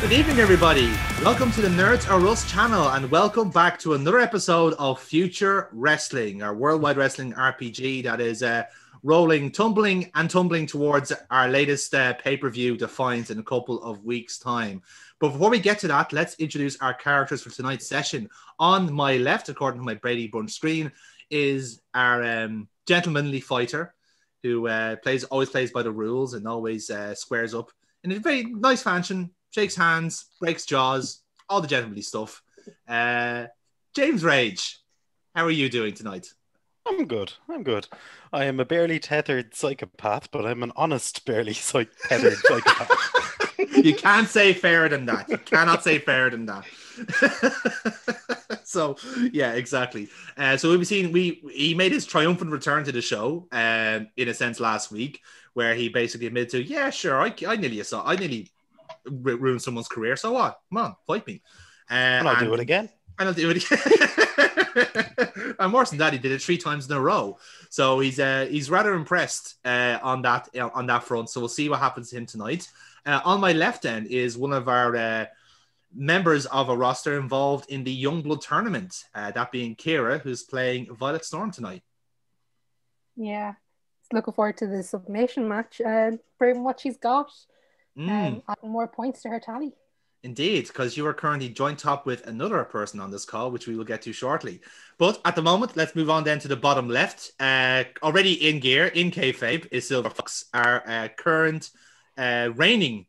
Good evening, everybody. Welcome to the Nerds Are Us channel, and welcome back to another episode of Future Wrestling, our worldwide wrestling RPG that is rolling, tumbling towards our latest pay-per-view, Defiance, in a couple of weeks' time. But before we get to that, let's introduce our characters for tonight's session. On my left, according to my Brady Bunch screen, is our gentlemanly fighter who always plays by the rules and always squares up in a very nice fashion. Shakes hands, breaks jaws, all the gentlemanly stuff. James Rage, how are you doing tonight? I'm good. I am a barely tethered psychopath, but I'm an honest, barely tethered psychopath. You can't say fairer than that. You cannot say fairer than that. So, yeah, exactly. So we've seen, he made his triumphant return to the show, in a sense, last week, where he basically admitted to, yeah, sure, I nearly ruin someone's career, so what? Come on, fight me. And I'll do it again. And I'll do it again. And worse than that, he did it 3 times in a row. So he's rather impressed on that front. So we'll see what happens to him tonight. On my left then is one of our members of a roster involved in the Youngblood Tournament. That being Kira, who's playing Violet Storm tonight. Yeah, looking forward to the submission match and proving what she's got. Adding more points to her tally. Indeed, because you are currently joint top with another person on this call, which we will get to shortly. But at the moment, let's move on then to the bottom left. Already in gear, in kayfabe, is Silver Fox, our current reigning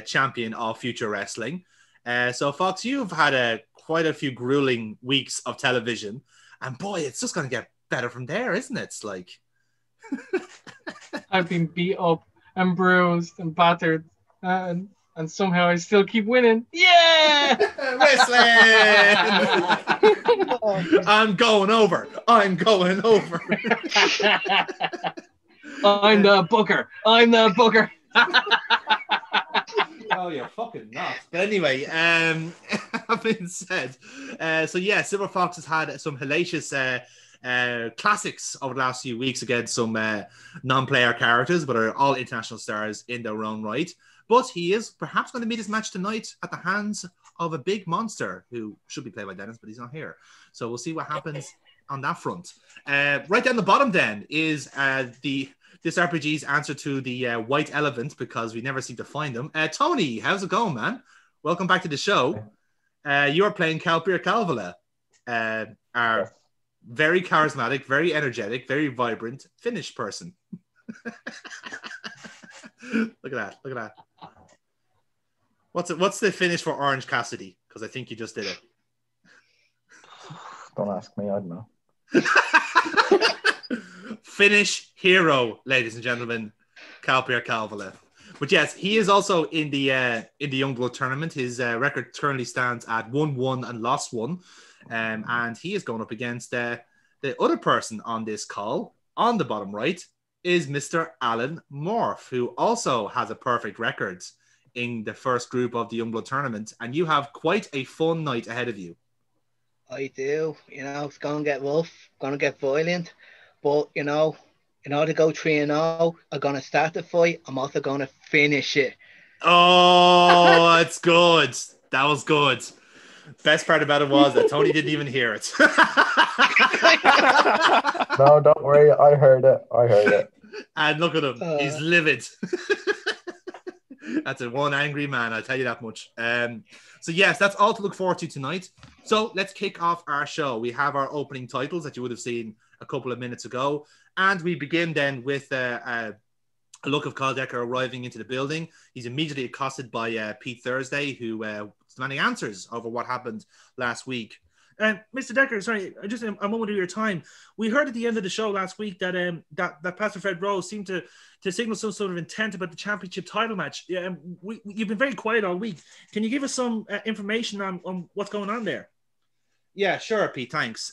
champion of Future Wrestling. So, Fox, you've had quite a few grueling weeks of television, and boy, it's just going to get better from there, isn't it? It's like... I've been beat up and bruised and battered. And somehow I still keep winning. Yeah! Wrestling! I'm going over. I'm the booker. Oh, you're fucking not. But anyway, that being said, so yeah, Silver Fox has had some hellacious classics over the last few weeks against some non-player characters, but are all international stars in their own right. But he is perhaps going to meet his match tonight at the hands of a big monster who should be played by Dennis, but he's not here. So we'll see what happens on that front. Right down the bottom then is this RPG's answer to the white elephant, because we never seem to find them. Tony, how's it going, man? Welcome back to the show. You're playing Calpir Calvala, our very charismatic, very energetic, very vibrant Finnish person. Look at that. What's the Finnish for Orange Cassidy? Because I think you just did it. Don't ask me, I don't know. Finnish hero, ladies and gentlemen, Calpir Calvala. But yes, he is also in the Youngblood Tournament. His record currently stands at 1-1 and lost 1. And he is going up against the other person on this call, on the bottom right, is Mr. Alan Morph, who also has a perfect record in the first group of the Youngblood Tournament, and you have quite a fun night ahead of you. I do. It's going to get rough, going to get violent, but, in order to go 3-0, I'm going to start the fight. I'm also going to finish it. Oh, that's good. That was good. Best part about it was that Tony didn't even hear it. No, don't worry. I heard it. And look at him. He's livid. That's a one angry man, I'll tell you that much. So yes, that's all to look forward to tonight. So let's kick off our show. We have our opening titles that you would have seen a couple of minutes ago. And we begin then with a look of Carl Decker arriving into the building. He's immediately accosted by Pete Thursday, who is demanding answers over what happened last week. Mr. Decker, sorry, just a moment of your time. We heard at the end of the show last week that that Pastor Fred Rose seemed to signal some sort of intent about the championship title match. Yeah, you've been very quiet all week. Can you give us some information on what's going on there? Yeah, sure, Pete. Thanks.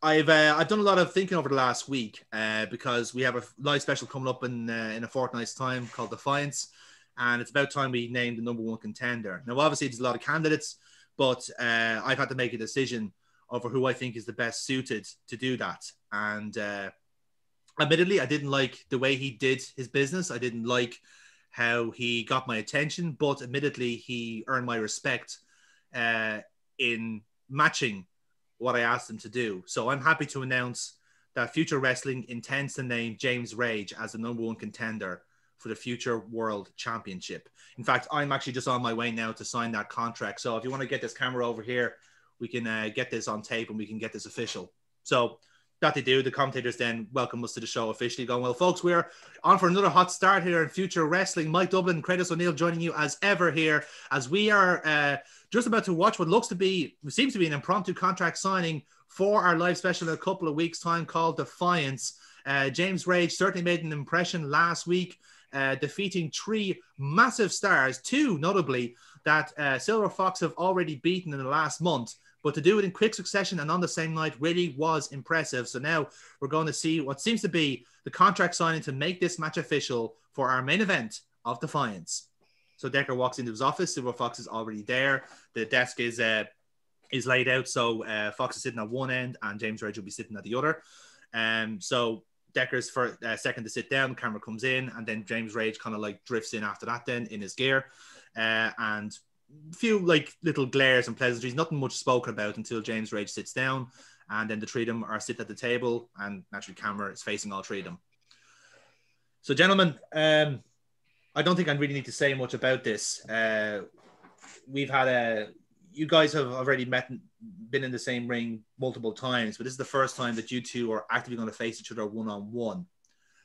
I've done a lot of thinking over the last week because we have a live special coming up in a fortnight's time called Defiance, and it's about time we named the number one contender. Now, obviously, there's a lot of candidates, but I've had to make a decision over who I think is the best suited to do that. And admittedly, I didn't like the way he did his business. I didn't like how he got my attention, but admittedly, he earned my respect in matching what I asked him to do. So I'm happy to announce that Future Wrestling intends to name James Rage as the number one contender for the Future World Championship. In fact, I'm actually just on my way now to sign that contract. So if you want to get this camera over here, we can get this on tape and we can get this official. So that they do, the commentators then welcome us to the show officially, going, well, folks, we're on for another hot start here in Future Wrestling. Mike Dublin, Kratos O'Neill joining you as ever here, as we are just about to watch what seems to be an impromptu contract signing for our live special in a couple of weeks' time called Defiance. James Rage certainly made an impression last week, defeating three massive stars, two notably that Silver Fox have already beaten in the last month. But to do it in quick succession and on the same night really was impressive. So now we're going to see what seems to be the contract signing to make this match official for our main event of Defiance. So Decker walks into his office. Silver Fox is already there. The desk is laid out. So Fox is sitting at one end and James Rage will be sitting at the other. So Decker's for second to sit down. The camera comes in and then James Rage kind of like drifts in after that then in his gear. And few like little glares and pleasantries, nothing much spoken about until James Rage sits down, and then the three of them are sit at the table, and naturally camera is facing all three of them. So gentlemen, I don't think I really need to say much about this. We've had you guys have already been in the same ring multiple times, but this is the first time that you two are actively going to face each other one-on-one.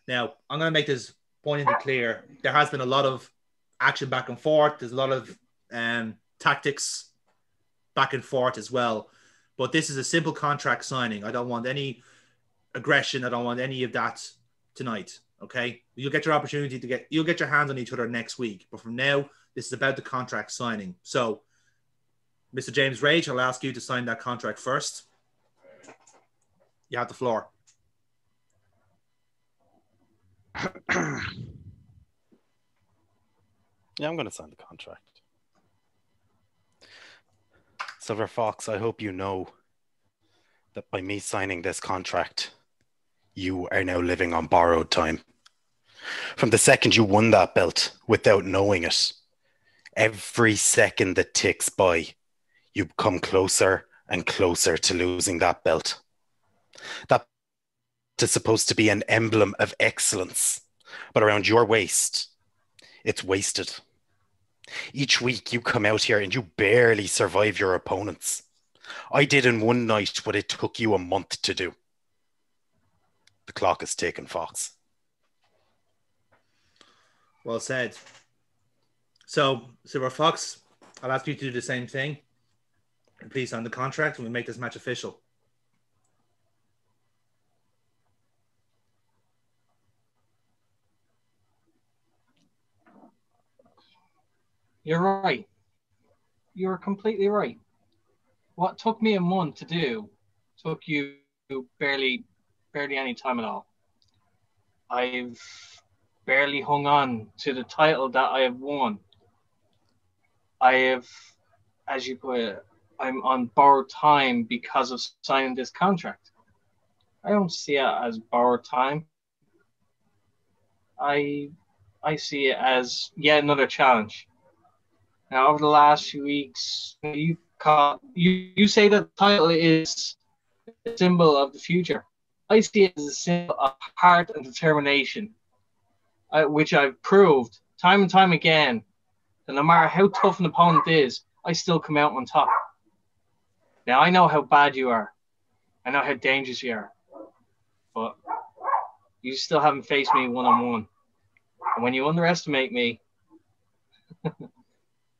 Now, I'm going to make this pointedly clear. There has been a lot of action back and forth. There's a lot of tactics back and forth as well, but this is a simple contract signing. I don't want any aggression. I don't want any of that tonight. Okay, you'll get your opportunity you'll get your hands on each other next week, but from now this is about the contract signing. So Mr. James Rage, I'll ask you to sign that contract first. You have the floor. Yeah, I'm going to sign the contract. Silver Fox, I hope you know that by me signing this contract, you are now living on borrowed time. From the second you won that belt without knowing it, every second that ticks by, you come closer and closer to losing that belt. That is supposed to be an emblem of excellence, but around your waist, it's wasted. Each week you come out here and you barely survive your opponents. I did in one night what it took you a month to do. The clock is ticking, Fox. Well said. So, Silver Fox, I'll ask you to do the same thing. And please sign the contract and we make this match official. You're right. You're completely right. What took me a month to do took you barely any time at all. I've barely hung on to the title that I have won. I have, as you put it, I'm on borrowed time because of signing this contract. I don't see it as borrowed time. I see it as yet another challenge. Now, over the last few weeks, you say that the title is a symbol of the future. I see it as a symbol of heart and determination, which I've proved time and time again that no matter how tough an opponent is, I still come out on top. Now, I know how bad you are. I know how dangerous you are, but you still haven't faced me one-on-one. And when you underestimate me,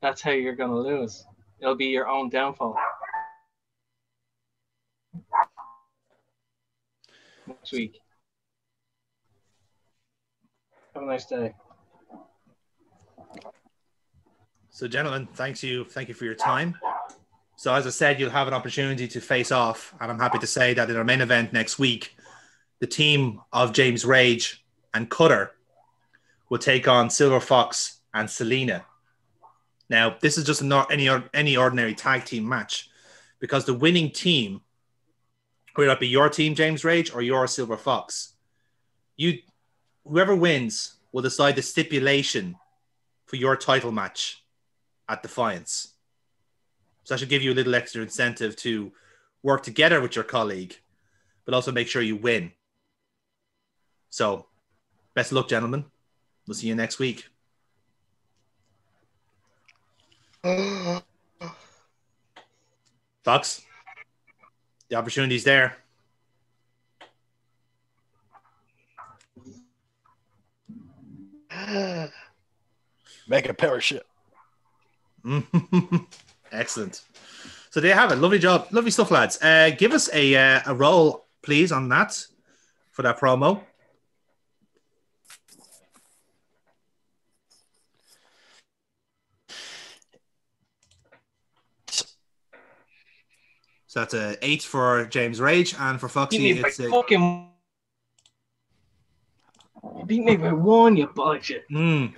that's how you're going to lose. It'll be your own downfall. Next week. Have a nice day. So, gentlemen, thank you for your time. So, as I said, you'll have an opportunity to face off, and I'm happy to say that in our main event next week, the team of James Rage and Cutter will take on Silver Fox and Selena. Now, this is just not any ordinary tag team match, because the winning team, whether that be your team, James Rage, or your Silver Fox, whoever wins will decide the stipulation for your title match at Defiance. So that should give you a little extra incentive to work together with your colleague, but also make sure you win. So, best of luck, gentlemen. We'll see you next week. Fox, the opportunity's there. Make a parachute. Excellent. So there you have it. Lovely job. Lovely stuff, lads. Give us a roll, please, on that for that promo. So that's a 8 for James Rage, and for Foxy, it's a... You beat me by 1, you bullshit.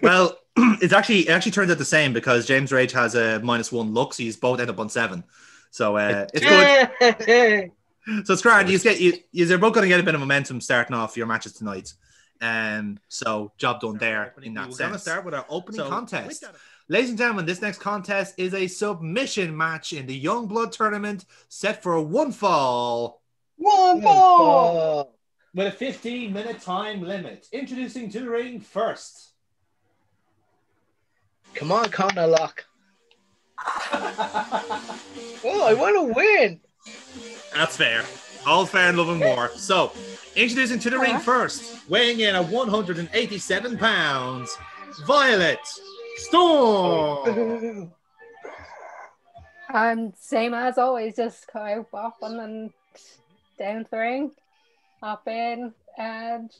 Well, it actually turns out the same, because James Rage has a -1 luck, so you both end up on 7. So it's good. So it's grand. You're both going to get a bit of momentum starting off your matches tonight. So job done there in that sense. We're going to start with our opening contest. Ladies and gentlemen, this next contest is a submission match in the Youngblood Tournament, set for one fall. One fall! With a 15-minute time limit. Introducing to the ring first. Come on, Connor Lock. Oh, I want to win. That's fair. All fair and love and war. So, introducing to the ring first, weighing in at 187 pounds, Violet Storm. Same as always, just go up and then down to the ring, hop in, and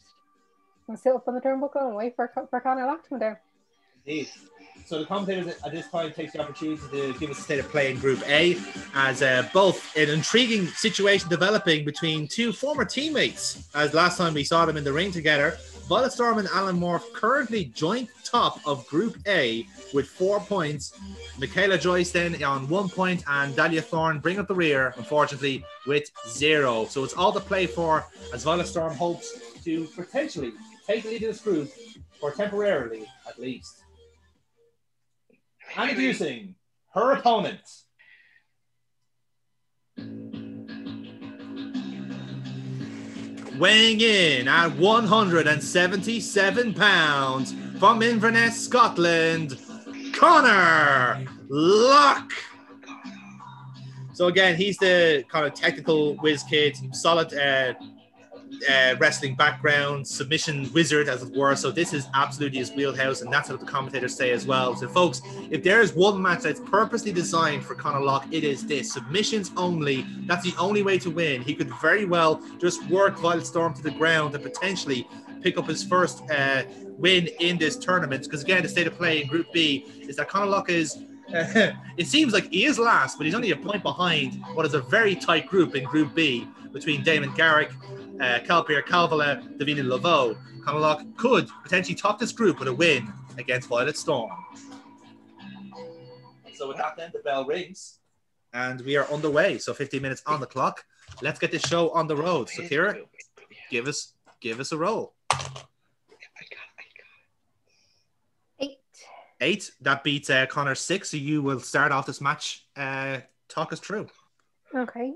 we'll sit up on the turnbuckle and wait for Connor Lock to come down. Indeed. So the commentators at this point takes the opportunity to give us a state of play in Group A, as both an intriguing situation developing between two former teammates, as last time we saw them in the ring together. Violet Storm and Alan Morph currently joint top of Group A with 4 points. Michaela Joyce then on 1 point, and Dahlia Thorne bring up the rear, unfortunately, with 0. So it's all to play for, as Violet Storm hopes to potentially take the lead of this group, or temporarily at least. And introducing her opponent. Weighing in at 177 pounds from Inverness, Scotland, Connor Lock. So again, he's the kind of technical whiz kid, solid wrestling background, submission wizard, as it were. So this is absolutely his wheelhouse, and that's what the commentators say as well. So folks, if there is one match that's purposely designed for Conor Lock, it is this. Submissions only. That's the only way to win. He could very well just work Violet Storm to the ground and potentially pick up his first win in this tournament. Because again, the state of play in Group B is that Conor Lock is it seems like he is last, but he's only a point behind what is a very tight group in Group B between Damon Garrick, Calpierre Calvala, Davina Laveau. Conor Lock could potentially top this group with a win against Violet Storm. So with that, then the bell rings and we are underway. So 15 minutes on the clock. Let's get this show on the road. So Kira, give us a roll. 8. That beats Connor's 6. So you will start off this match. Talk us through. Okay.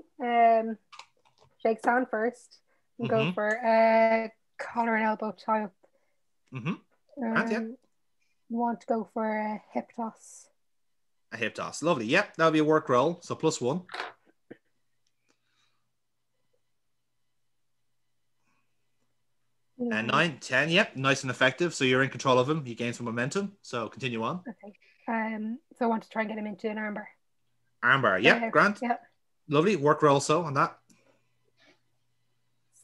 Shake hand first. And go for collar and elbow tie up. Want to go for a hip toss. A hip toss. Lovely. Yep, that'll be a work roll. So +1. And 9, 10, yep, nice and effective. So you're in control of him. He gains some momentum. So continue on. Okay. So I want to try and get him into an armbar. Armbar, yep, grand. Yeah. Lovely. Work roll so on that.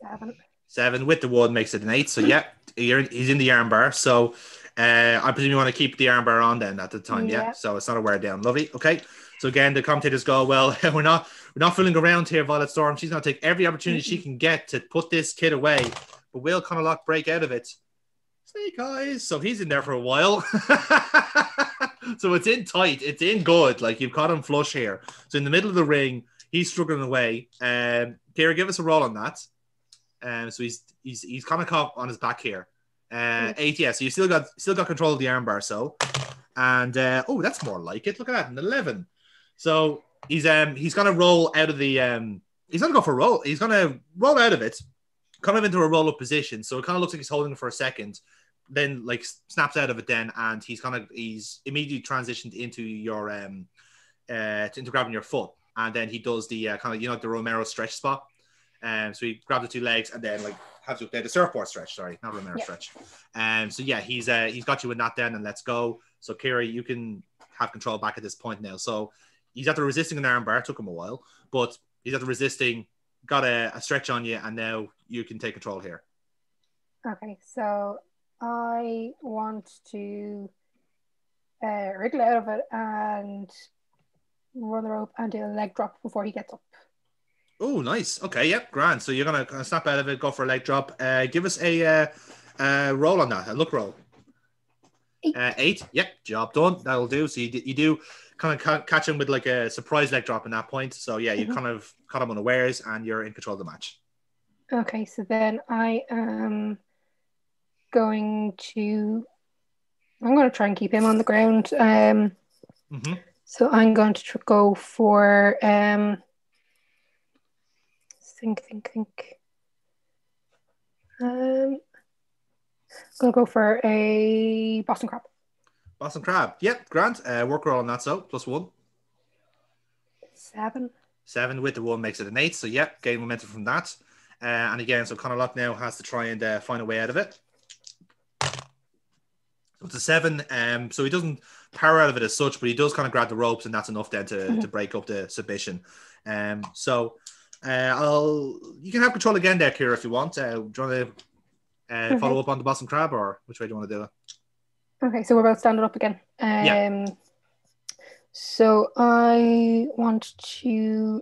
7. 7 with the 1 makes it an 8. So yeah, he's in the armbar. So I presume you want to keep the armbar on then at the time, yeah. So it's not a wear down. Lovely. Okay. So again, the commentators go, well, we're not fooling around here, Violet Storm. She's going to take every opportunity she can get to put this kid away. But will Connacht break out of it? Snake Eyes. So he's in there for a while. So it's in tight. It's in good. Like you've caught him flush here. So in the middle of the ring, he's struggling away. Kira, give us a roll on that. So he's kind of caught on his back here. 8, yeah. So you still got control of the armbar. So, and that's more like it. Look at that, an 11. So he's gonna roll out of the he's gonna go for a roll. He's gonna roll out of it. Kind of into a roll-up position, so it kind of looks like he's holding it for a second, then like snaps out of it then, and he's immediately transitioned into your into grabbing your foot, and then he does the kind of the Romero stretch spot, so he grabs the 2 legs and then like has the surfboard stretch, sorry, not Romero stretch, so yeah, he's got you in that then, and let's go. So Kira, you can have control back at this point now. So he's after resisting an armbar, took him a while, but he's after resisting. Got a stretch on you, and now you can take control here. Okay, so I want to wriggle out of it and run the rope and do a leg drop before he gets up. Oh, nice. Okay, yep, grand. So you're gonna snap out of it, go for a leg drop. Give us a roll on that, a look roll. 8. Yep, job done. That'll do. So you do kind of catch him with like a surprise leg drop in that point. So yeah, you kind of caught him unawares and you're in control of the match. Okay, so then I'm going to try and keep him on the ground. So I'm going to go for think. Gonna go for a Boston Crab. Boston Crab. Yep, grand. Work roll on that, so +1. 7. 7 with the 1 makes it an 8. So yep, gain momentum from that. And again, so Connacht now has to try and find a way out of it. So it's a 7. So he doesn't power out of it as such, but he does kind of grab the ropes, and that's enough then to break up the submission. So you can have control again there, Kira, if you want. Do you want to follow up on the Boston Crab, or which way do you want to do it? Okay, so we're both standing up again. Yeah. So I want to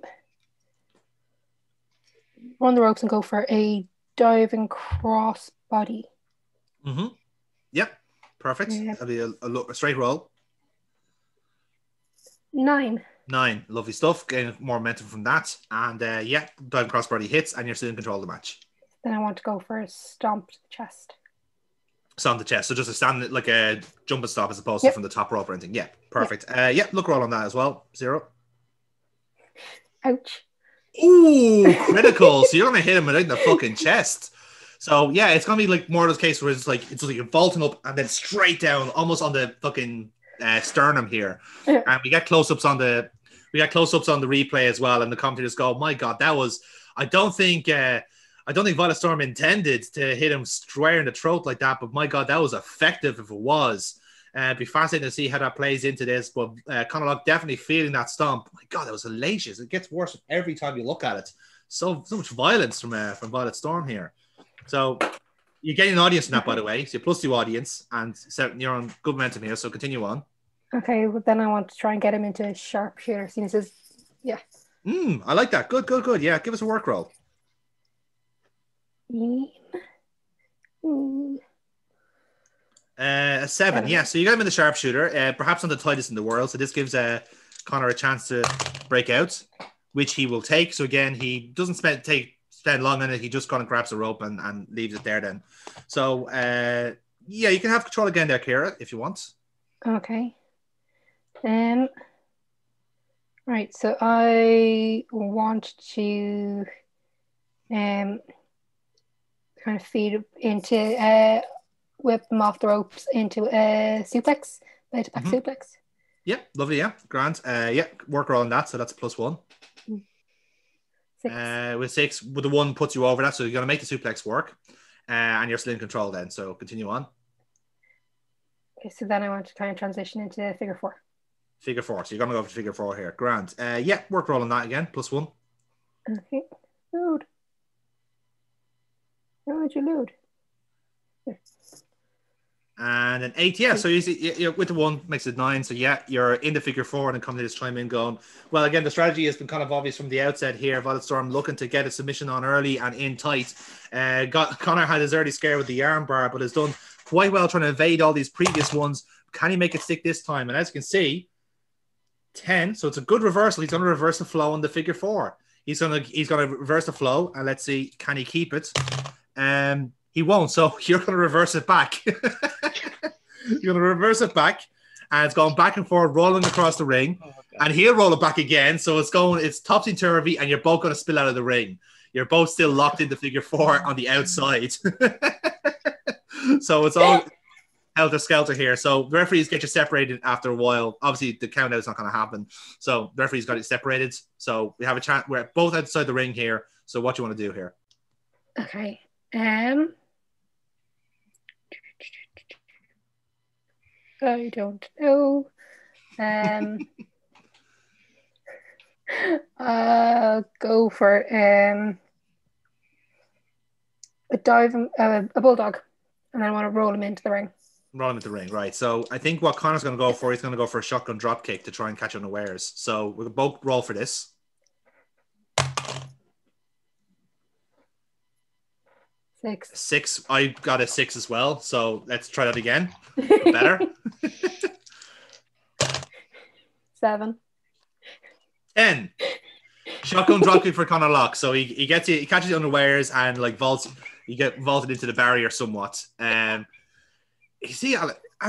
run the ropes and go for a diving cross body. Yep, perfect. That'll be a straight roll. 9. 9, lovely stuff. Gain more momentum from that, and diving cross body hits, and you're still in control of the match. Then I want to go for a stomp to the chest. Stomp the chest, so just a stand like a jump and stop as opposed to from the top rope or anything. Yeah, perfect. Look roll on that as well. 0. Ouch. Ooh, critical. So you're gonna hit him right in the fucking chest. So yeah, it's gonna be like more of those cases where it's like you're vaulting up and then straight down, almost on the fucking sternum here. And we get close-ups on the replay as well, and the commentators go, "My God, that was." I don't think Violet Storm intended to hit him square in the throat like that, but my God, that was effective if it was. It'd be fascinating to see how that plays into this, but Connacht definitely feeling that stomp. My God, that was hellacious. It gets worse every time you look at it. So much violence from Violet Storm here. So you're getting an audience from that, by the way. So you're +2 audience, and you're on good momentum here, so continue on. Okay, well, then I want to try and get him into sharpshooter, seeing as his, I like that. Good. Yeah, give us a work roll. A 7, yeah. So you got him in the sharpshooter, perhaps not the tightest in the world. So this gives Connor a chance to break out, which he will take. So again, he doesn't spend long on it. He just kind of grabs the rope and leaves it there then. So you can have control again there, Kira, if you want. Okay. Right. So I want to kind of feed into whip them off the ropes into a suplex, a back suplex. Yeah, lovely. Yeah, grand. Work roll on that, so that's a +1. 6. With 6, with the 1 puts you over that, so you're gonna make the suplex work. and you're still in control then. So continue on. Okay, so then I want to kind of transition into figure 4. Figure 4. So you're going to go for figure 4 here. Grand. Yeah, work roll on that again. +1. Okay. Load. Where would you load? Here. And an 8, yeah. So you're with the 1 makes it 9. So yeah, you're in the figure 4, and then company just chime in going, well, again, the strategy has been kind of obvious from the outset here. Violet Storm looking to get a submission on early and in tight. Connor had his early scare with the arm bar, but has done quite well trying to evade all these previous ones. Can he make it stick this time? And as you can see, 10. So it's a good reversal. He's going to reverse the flow on the figure 4. He's going to reverse the flow, and let's see, can he keep it? He won't. So you're going to reverse it back. You're going to reverse it back, and it's going back and forth, rolling across the ring, and he'll roll it back again. So it's topsy turvy, and you're both going to spill out of the ring. You're both still locked into figure 4 on the outside. So it's all helter skelter here. So the referees get you separated after a while. Obviously, the count out's not going to happen. So the referees got you separated. So we have a chat. We're both outside the ring here. So what do you want to do here? Okay. I don't know. I'll go for a bulldog, and then I want to roll him into the ring. Roll him into the ring, right? So I think what Connor's going to go for, he's going to go for a shotgun drop kick to try and catch unawares. So we'll both roll for this. 6. I got a 6 as well. So let's try that again. Better. 7. 10. Shotgun drop kick for Connor Locke. So he gets you, he catches you unawares and like vaults. You get vaulted into the barrier somewhat. You see,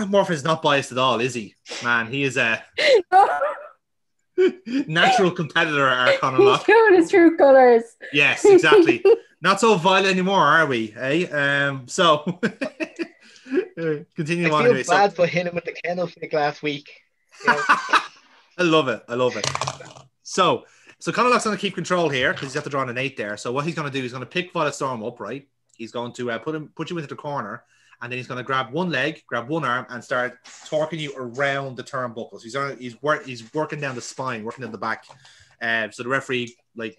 Morphin is not biased at all, is he? Man, he is a natural competitor, our Connor Locke. He's showing his true colours. Yes, exactly. Not so violent anymore, are we? So continue on. I feel Anyway. bad for hitting him with the kennel stick last week. You know? I love it. So Connor Locke's going to keep control here because he's got to draw an 8 there. So what he's going to do, he's going to pick Violet Storm up, right? He's going to put you into the corner, and then he's going to grab one leg, grab one arm, and start torquing you around the turnbuckles. He's working down the spine, working down the back. So the referee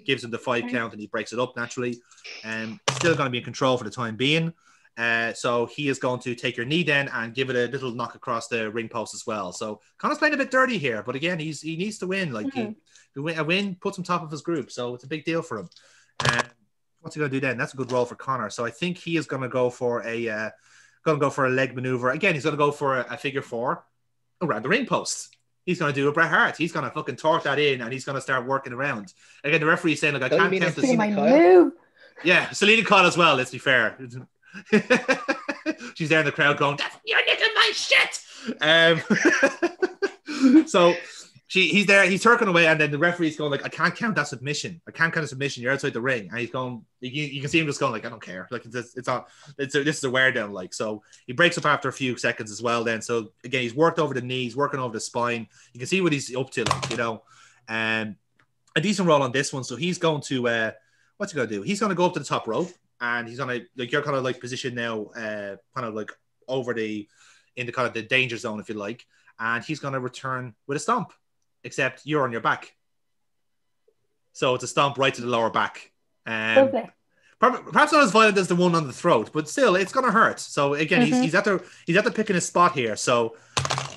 gives him the 5 count, and he breaks it up naturally. Still going to be in control for the time being. So he is going to take your knee then and give it a little knock across the ring post as well. So Connor's playing a bit dirty here, but again, he needs to win. A win puts him top of his group, so it's a big deal for him. What's he going to do then? That's a good roll for Connor. So I think he is going to go for a leg maneuver. Again, he's going to go for a figure 4 around the ring post. He's going to do a Bret Hart. He's going to fucking torque that in, and he's going to start working around. Again, the referee's saying, I can't count this. My move. Yeah, Selena Kyle as well, let's be fair. She's there in the crowd going, "You're nicking my shit." So he's there, he's turking away, and then the referee's going I can't count that submission. I can't count a submission. You're outside the ring, and he's going. You can see him just going I don't care. This is a wear down. So he breaks up after a few seconds as well. Then so again, he's worked over the knees, working over the spine. You can see what he's up to, a decent roll on this one. So he's going to what's he going to do? He's going to go up to the top rope. And he's gonna you're kind of positioned now, over in the kind of the danger zone, if you like. And he's gonna return with a stomp, except you're on your back. So it's a stomp right to the lower back. Okay. Perhaps not as violent as the one on the throat, but still, it's gonna hurt. So again, he's at the picking his spot here. So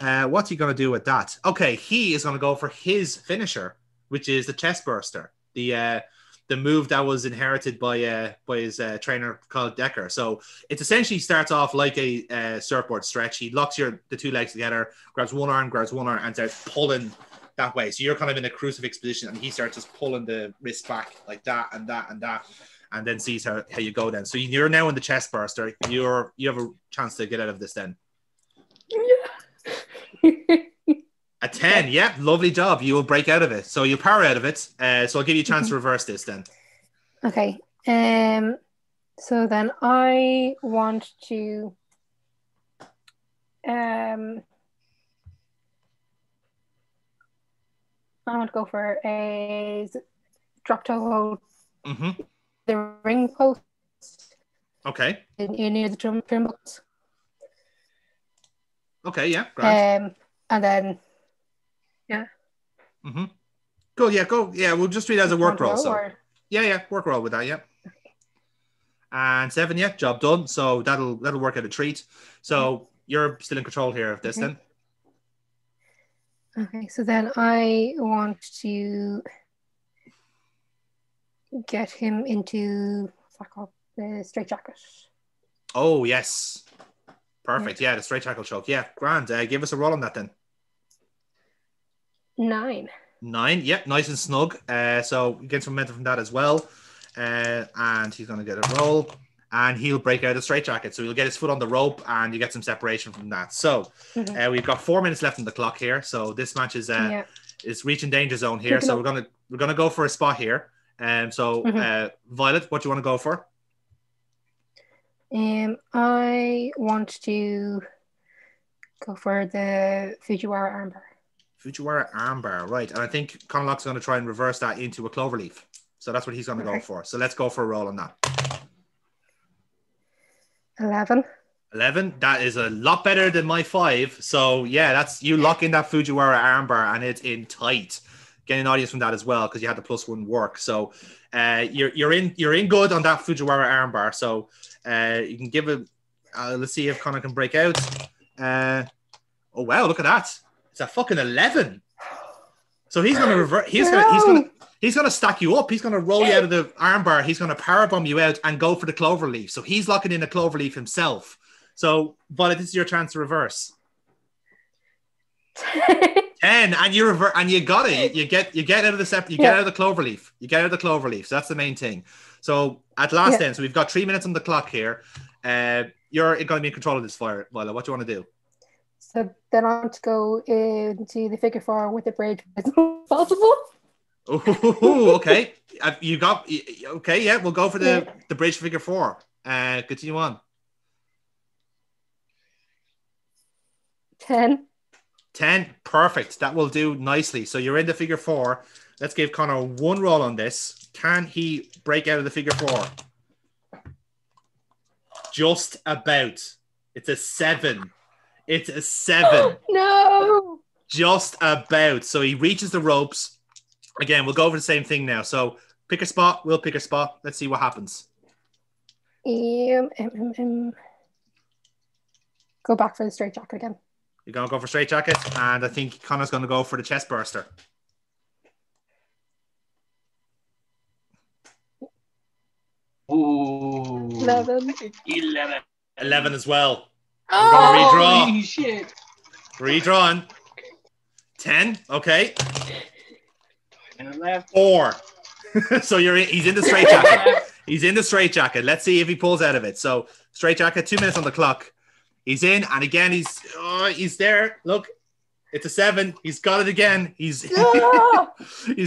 what's he gonna do with that? Okay, he is gonna go for his finisher, which is the chest burster. The move that was inherited by his trainer called Decker. So it essentially starts off like a surfboard stretch. He locks the 2 legs together, grabs one arm, and starts pulling that way. So you're kind of in a crucifix position, and he starts just pulling the wrist back like that and that and that, and then sees how you go then. So you're now in the chest burster. You have a chance to get out of this then. Yeah. A 10, yeah, lovely job. You will break out of it. So you'll power out of it. So I'll give you a chance to reverse this then. Okay. So then I want to go for a drop toe hold. The ring post. Okay. near the turnbuckles. Okay, yeah, grand. And then, yeah. Mm-hmm. Go, yeah, go. Yeah, we'll just treat it as a work roll. So, or... yeah, work roll with that, yeah. And 7, yeah, job done. So that'll work out a treat. So you're still in control here of this then. Okay, so then I want to get him into the straitjacket. Oh, yes. Perfect. Yeah, the straitjacket choke. Yeah, grand. Give us a roll on that then. 9. 9. Yep, nice and snug. So get some momentum from that as well. And he's going to get a roll. And he'll break out a straitjacket. So he'll get his foot on the rope and you get some separation from that. So we've got 4 minutes left on the clock here. So this match is reaching danger zone here. So we're gonna go for a spot here. Violet, what do you want to go for? I want to go for the Fujiwara armbar. Fujiwara armbar, right. And I think Conlock's going to try and reverse that into a cloverleaf. So that's what he's going to go for. So let's go for a roll on that. 11. 11. That is a lot better than my 5. So yeah, that's you lock in that Fujiwara armbar and it's in tight. Getting an audience from that as well because you had the +1 work. So you're in good on that Fujiwara armbar. So you can give it. Let's see if Connor can break out. Oh wow, look at that! It's a fucking 11. So he's going to revert. He's going to stack you up. He's going to roll you out of the armbar. He's going to powerbomb you out and go for the cloverleaf. So he's locking in a cloverleaf himself. So, Violet, this is your chance to reverse. 10, and you revert, and you got it. You get out of the get out of the cloverleaf. You get out of the cloverleaf. So that's the main thing. So at last end, so we've got 3 minutes on the clock here. You're going to be in control of this fire, Violet. What do you want to do? So then I want to go into the figure 4 with the bridge as possible. Oh, okay. You got okay. Yeah, we'll go for the bridge figure 4. Continue on. 10. 10, perfect. That will do nicely. So you're in the figure 4. Let's give Connor 1 roll on this. Can he break out of the figure 4? Just about. It's a 7. It's a 7. No. Just about. So he reaches the ropes. Again, we'll go over the same thing now. So pick a spot. We'll pick a spot. Let's see what happens. Go back for the straitjacket again. You're going to go for straitjacket, and I think Connor's going to go for the chest burster. Ooh. 11. 11 as well. Oh, we're going to redraw. Holy shit. Redrawing. 10. Okay. 11. 4. So he's in the straitjacket. He's in the straitjacket. Let's see if he pulls out of it. So straitjacket, 2 minutes on the clock. He's in, and again he's there. Look, it's a 7. He's got it again. He's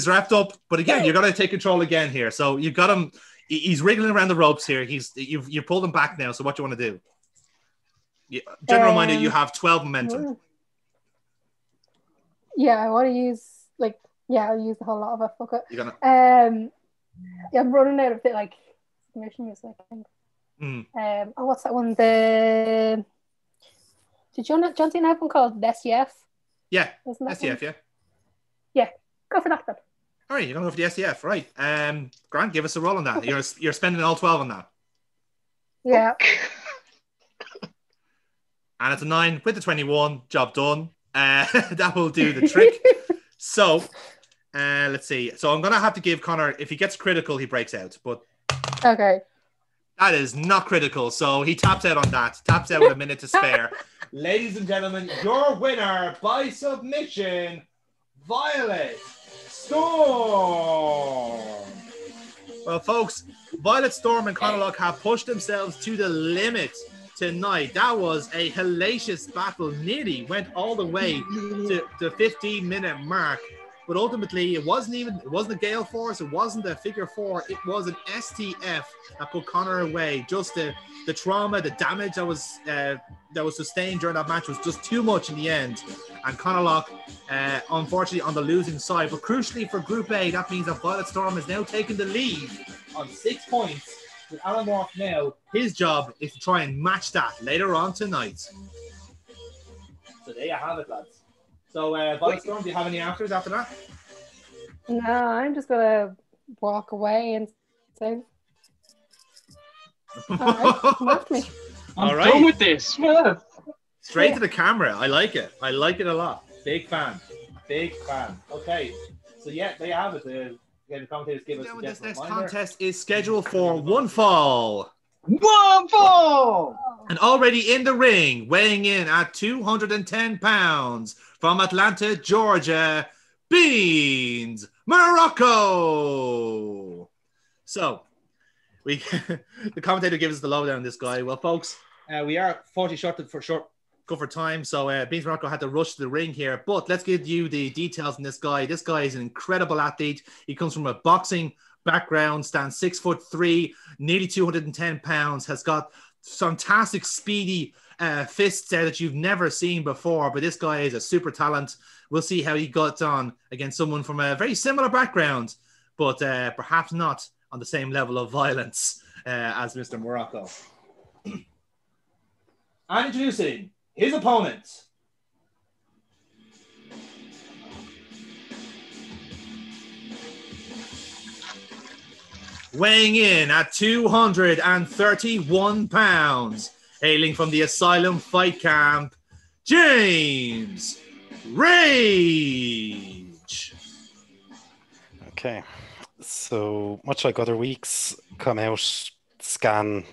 wrapped up. But again, you're gonna take control again here. So you got him. He's wriggling around the ropes here. You've pulled him back now. So what do you want to do? General reminder: you have 12 momentum. Yeah, I want to use I'll use a whole lot of it. Fuck it. You're gonna. I'm running out of the submission music. What's that one? Did John Cena have one called STF? Yeah, Wasn't that STF. one? Yeah, go for that then. All right, you're gonna go for the STF, right? Grant, give us a roll on that. You're spending all 12 on that. Yeah. And it's a 9 with the 21. Job done. That will do the trick. So, let's see. So I'm gonna have to give Connor. If he gets critical, he breaks out. But okay. That is not critical. So he taps out on that. Taps out with a minute to spare. Ladies and gentlemen, your winner by submission, Violet Storm. Well, folks, Violet Storm and Conalogue have pushed themselves to the limit tonight. That was a hellacious battle. Nearly went all the way to the 15-minute mark. But ultimately, it wasn't a Gale Force, it wasn't a figure 4, it was an STF that put Connor away. Just the trauma, the damage that was sustained during that match was just too much in the end. And Conalogue, unfortunately, on the losing side. But crucially for Group A, that means that Violet Storm has now taken the lead on 6 points with Alamorph now, his job is to try and match that later on tonight. So there you have it, lads. So, Violet Storm, do you have any afters after that? No, I'm just gonna walk away and say, all right, come after me. I'm All right. done with this. Straight to the camera. I like it. I like it a lot. Big fan. Big fan. Okay. So, yeah, there you have it. The commentators give us a One fall! And already in the ring, weighing in at 210 pounds from Atlanta, Georgia, Beans Morocco. So, the commentator gives us the lowdown on this guy. Well, folks, we are 40 short for time, so Beans Morocco had to rush to the ring here. But let's give you the details on this guy. This guy is an incredible athlete. He comes from a boxing background, stands 6'3", nearly 210 pounds, has got fantastic speedy fists there that you've never seen before. But this guy is a super talent. We'll see how he got on against someone from a very similar background, but perhaps not on the same level of violence as Mr. Morocco. And introducing his opponent. Weighing in at 231 pounds, hailing from the Asylum Fight Camp, James Rage. Okay, so much like other weeks, come out, scan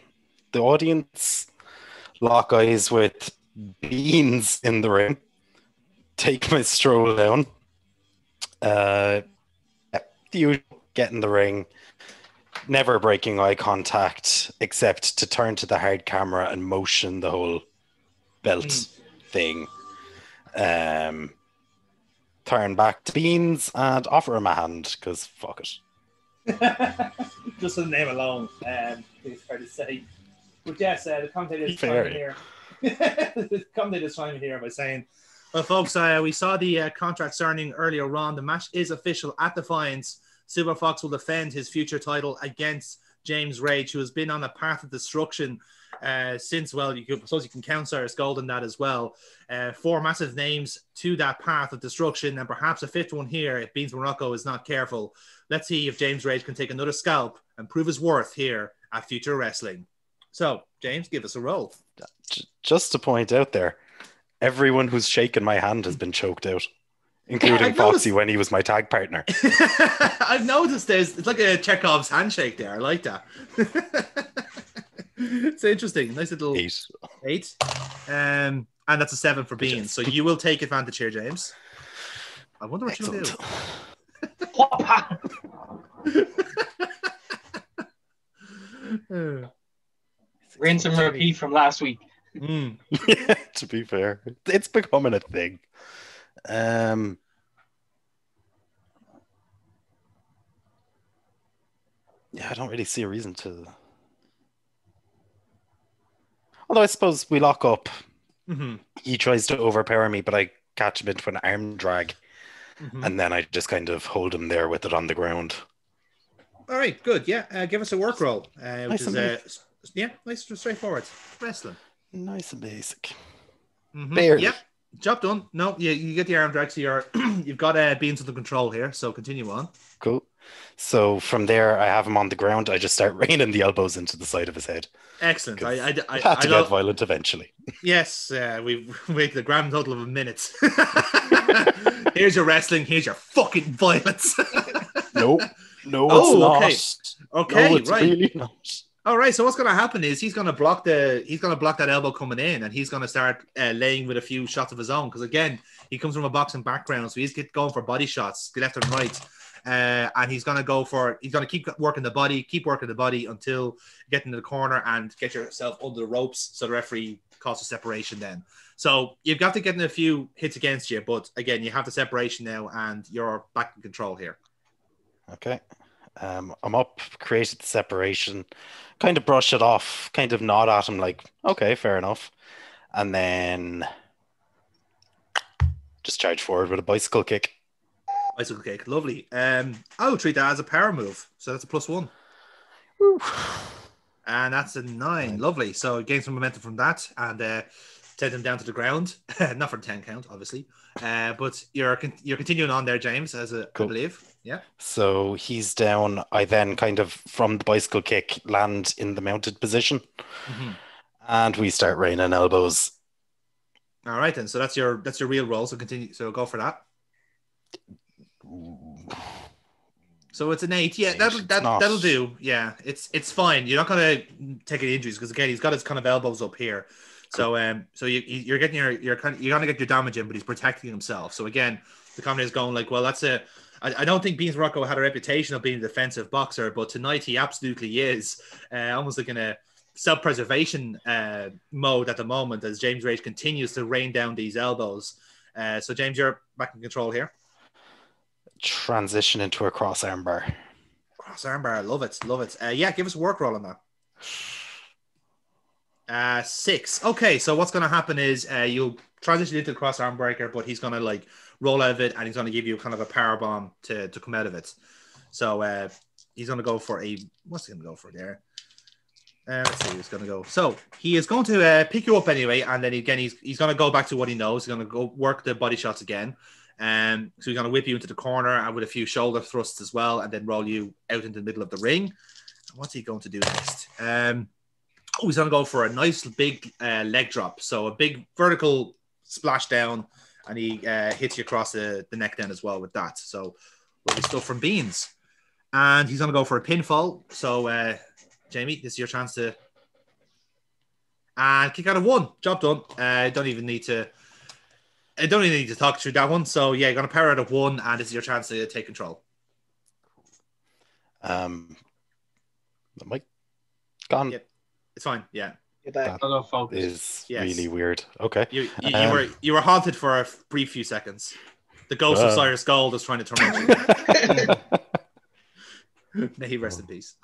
the audience, lock eyes with Beans in the ring, take my stroll down, the usual, get in the ring, never breaking eye contact except to turn to the hard camera and motion the whole belt thing. Turn back to Beans and offer him a hand because fuck it. Just the name alone, it's fair to say. But yes, the commentator is chiming here. The commentator is chiming here by saying, well, folks, we saw the contract signing earlier on. The match is official at Defiance. Silver Fox will defend his future title against James Rage, who has been on a path of destruction since, well, I suppose you can count Cyrus Gold in that as well. 4 massive names to that path of destruction, and perhaps a 5th one here if Beans Morocco is not careful. Let's see if James Rage can take another scalp and prove his worth here at Future Wrestling. So, James, give us a roll. Just to point out there, everyone who's shaken my hand has been choked out. Including Foxy when he was my tag partner. I've noticed it's like a Chekhov's handshake there. I like that. It's interesting. Nice little 8. And that's a 7 for Beans. So you will take advantage here, James. I wonder what you'll do. Rinse and repeat from last week. Yeah, to be fair, it's becoming a thing. Yeah, I don't really see a reason to. Although I suppose we lock up. Mm-hmm. He tries to overpower me, but I catch him into an arm drag, and then I just kind of hold him there with it on the ground. All right, good. Yeah, give us a work roll, which nice is nice and straightforward. Wrestling. Nice and basic. Barely. Yep. Job done. No, you get the arm drag, so you've got Beans under control here. So continue on. Cool. So from there, I have him on the ground. I just start raining the elbows into the side of his head. Excellent. I had to get violent eventually. Yes, we've waited a grand total of a minute. Here's your wrestling. Here's your fucking violence. No, it's not. Okay, no, it's right. Really not. All right, so what's going to happen is he's going to block that elbow coming in, and he's going to start laying with a few shots of his own. Because again, he comes from a boxing background, so he's going for body shots, left and right, and he's going to keep working the body until you get into the corner and get yourself under the ropes, so the referee calls for separation. Then, so you've got to get in a few hits against you, but again, you have the separation now, and you're back in control here. Okay, I'm up, created the separation. Kind of brush it off, kind of nod at him like, okay, fair enough. And then just charge forward with a bicycle kick. Bicycle kick, lovely. I'll treat that as a power move. So that's a +1. Woo. And that's a 9. Lovely. So gain some momentum from that and send him down to the ground. Not for the 10 count, obviously. But you're continuing on there, James, I believe. Yeah. So he's down. I then kind of, from the bicycle kick, land in the mounted position. Mm-hmm. And we start raining elbows. All right, then. So that's your real roll. So continue. So go for that. So it's an 8. Yeah, that'll do. Yeah, it's fine. You're not gonna take any injuries because again, he's got his kind of elbows up here. So you're getting you're gonna get your damage in, but he's protecting himself. So again, the commentator is going like, well, I don't think Beans Morocco had a reputation of being a defensive boxer, but tonight he absolutely is. Almost like in a self-preservation mode at the moment as James Rage continues to rain down these elbows. So James, you're back in control here. Transition into a cross arm bar. Cross arm bar, love it. Yeah, give us a work roll on that. 6. Okay, so what's going to happen is you'll transition into the cross arm breaker, but he's going to like roll out of it and he's going to give you kind of a power bomb to come out of it. So he's going to go for what's he going to go for there? Let's see, he's going to go. So he is going to pick you up anyway, and then again he's going to go back to what he knows. He's going to go work the body shots again. So he's going to whip you into the corner and with a few shoulder thrusts as well, and then roll you out into the middle of the ring. What's he going to do next? He's going to go for a nice big leg drop. So a big vertical splash down, and he hits you across the neck then as well with that. So lovely stuff from Beans. And he's going to go for a pinfall. So Jamie, this is your chance to kick out of 1. Job done. I don't even need to talk through that one. So yeah, you're going to power out of 1, and this is your chance to take control. The mic gone. Yeah, it's fine. Yeah, You're back. Hello, folks. Is Yes. really weird. Okay. You were haunted for a brief few seconds. The ghost of Cyrus Gold is trying to torment you. May he rest in peace.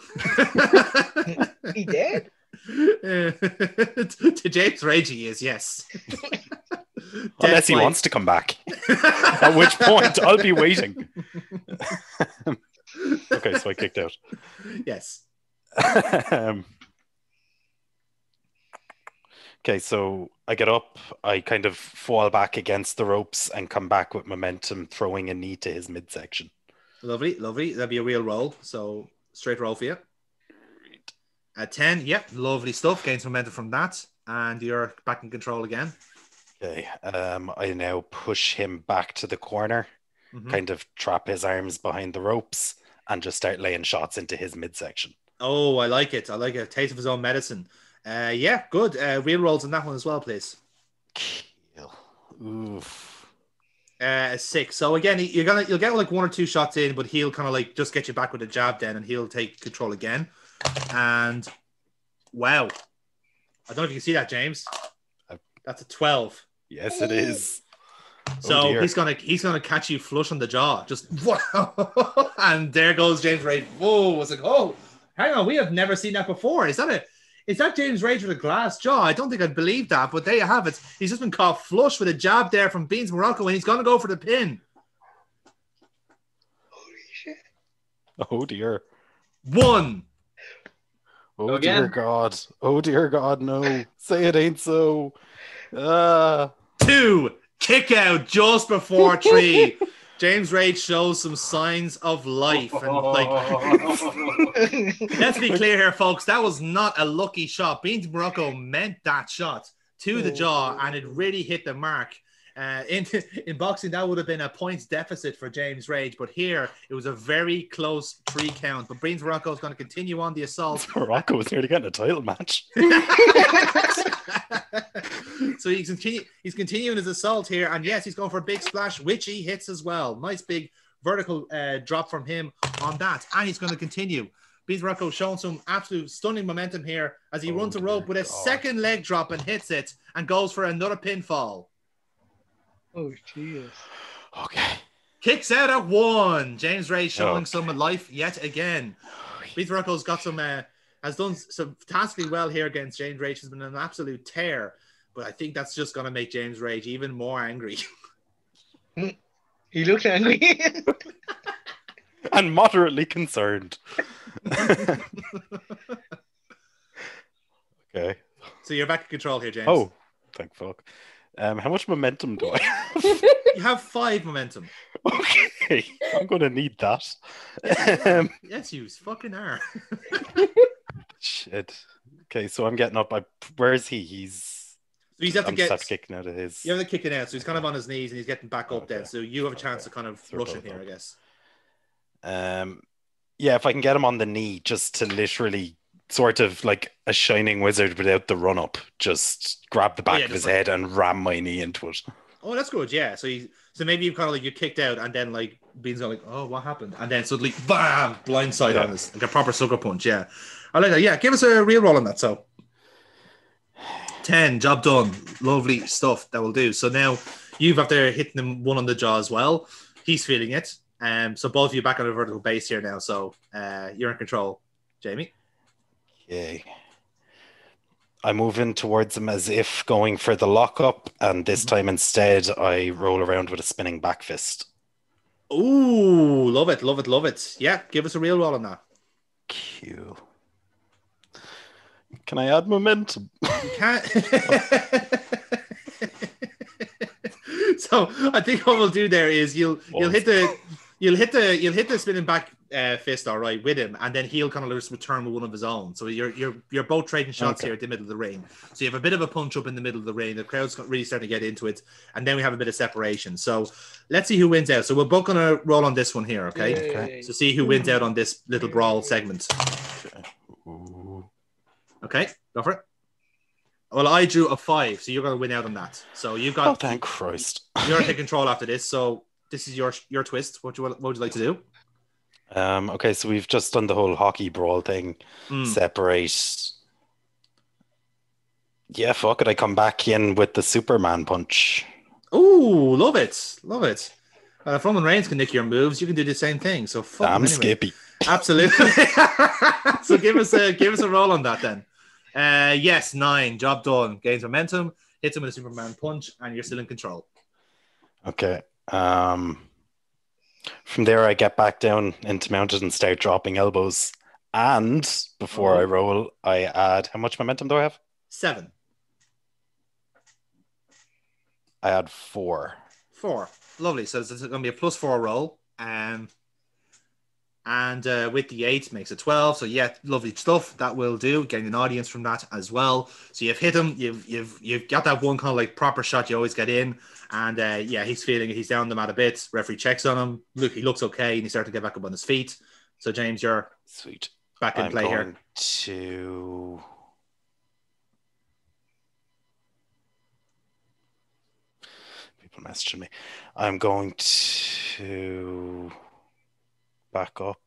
He dead? To James Rage, he is, yes. Unless he wants to come back. At which point, I'll be waiting. Okay, so I kicked out. Yes. Okay, so I get up, I kind of fall back against the ropes and come back with momentum, throwing a knee to his midsection. Lovely. That'd be a real roll. So straight roll for you. At 10, yep, lovely stuff. Gains momentum from that. And you're back in control again. Okay, I now push him back to the corner, kind of trap his arms behind the ropes, and just start laying shots into his midsection. Oh, I like it. Taste of his own medicine. Yeah, good. Real rolls on that one as well, please. Oof. 6. So again, you'll get like 1 or 2 shots in, but he'll kind of like just get you back with a jab then, and he'll take control again. And wow, I don't know if you can see that, James. That's a 12. Yes, it is. So he's gonna catch you flush on the jaw. Just wow, and there goes James Rage. Whoa! It's like, oh, hang on, we have never seen that before. Is that James Rage with a glass jaw? I don't think I'd believe that, but there you have it. He's just been caught flush with a jab there from Beans Morocco, and he's going to go for the pin. Holy shit. Oh, dear. 1. Oh, dear God. Oh, dear God, no. Say it ain't so. 2. Kick out just before 3. James Rage shows some signs of life. And let's be clear here, folks. That was not a lucky shot. Beans Morocco meant that shot to the jaw, and it really hit the mark. In boxing, that would have been a points deficit for James Rage, but here it was a very close 3 count. But Beans Morocco is going to continue on the assault. Morocco was nearly getting a title match. So he's continuing his assault here, and yes, he's going for a big splash, which he hits as well. Nice big vertical drop from him on that, and he's going to continue. Beans Morocco showing some absolute stunning momentum here as he runs a rope with a second leg drop and hits it, and goes for another pinfall. Oh, jeez. Okay. Kicks out at 1. James Ray showing some life yet again. Beans Morocco's got has done some fantastically well here against James Rage. Has been an absolute tear, but I think that's just going to make James Rage even more angry. He looks angry. And moderately concerned. Okay. So you're back in control here, James. Oh, thank fuck. How much momentum do I have? You have 5 momentum. Okay, I'm gonna need that. Yes, you fucking are. Shit. Okay, so I'm getting up. Where is he? He's. So he's have to I'm get. just have to kicking out of his. You have to kick it out, so he's kind of on his knees and he's getting back up. Okay. Then, so you have a chance to kind of So rush we're in here, both I guess. Yeah, if I can get him on the knee, just to literally sort of like a shining wizard without the run up, just grab the back of his head and ram my knee into it. Oh, that's good. Yeah. So maybe you kind of like you kicked out and then like Bean's going like, oh, what happened? And then suddenly, bam, blindside on us, like a proper sucker punch. Yeah, I like that. Yeah, give us a real roll on that. So 10, job done. Lovely stuff. That will do. So now you've after hitting him one on the jaw as well. He's feeling it. So both of you back on a vertical base here now. So you're in control, Jamie. Okay. I move in towards him as if going for the lockup, and this time instead I roll around with a spinning back fist. Ooh, love it, love it, love it. Yeah, give us a real roll on that. Cool. Can I add momentum? You can't. So I think what we'll do there is you'll hit the spinning back fist, all right, with him, and then he'll kind of just return with one of his own. So you're both trading shots here at the middle of the ring. So you have a bit of a punch up in the middle of the ring. The crowd's really starting to get into it, and then we have a bit of separation. So let's see who wins out. So we're both gonna roll on this one here, okay? Okay. So see who wins out on this little brawl segment. Okay, go for it. Well, I drew a 5, so you're going to win out on that. So you've got. Oh, thank Christ! You're taking control after this. So this is your twist. What would you like to do? Okay, so we've just done the whole hockey brawl thing. Separate. Yeah, fuck it. I come back in with the Superman punch. Ooh, love it, love it. If Roman Reigns can nick your moves, you can do the same thing. So fuck. I'm anyway. Skippy. Absolutely. So give us a roll on that then. Yes, 9. Job done. Gains momentum. Hits him with a Superman punch, and you're still in control. Okay. From there, I get back down into mounted and start dropping elbows. And before I roll, I add how much momentum do I have? 7. I add 4. 4. Lovely. So it's going to be a +4 roll. And with the 8 makes it 12. So yeah, lovely stuff. That will do. Getting an audience from that as well. So you've hit him. You've got that one kind of like proper shot you always get in. And yeah, he's feeling it. He's down the mat a bit. Referee checks on him. Look, he looks okay, and he starts to get back up on his feet. So James, you're sweet back in play here. To people messaging me. I'm going to back up.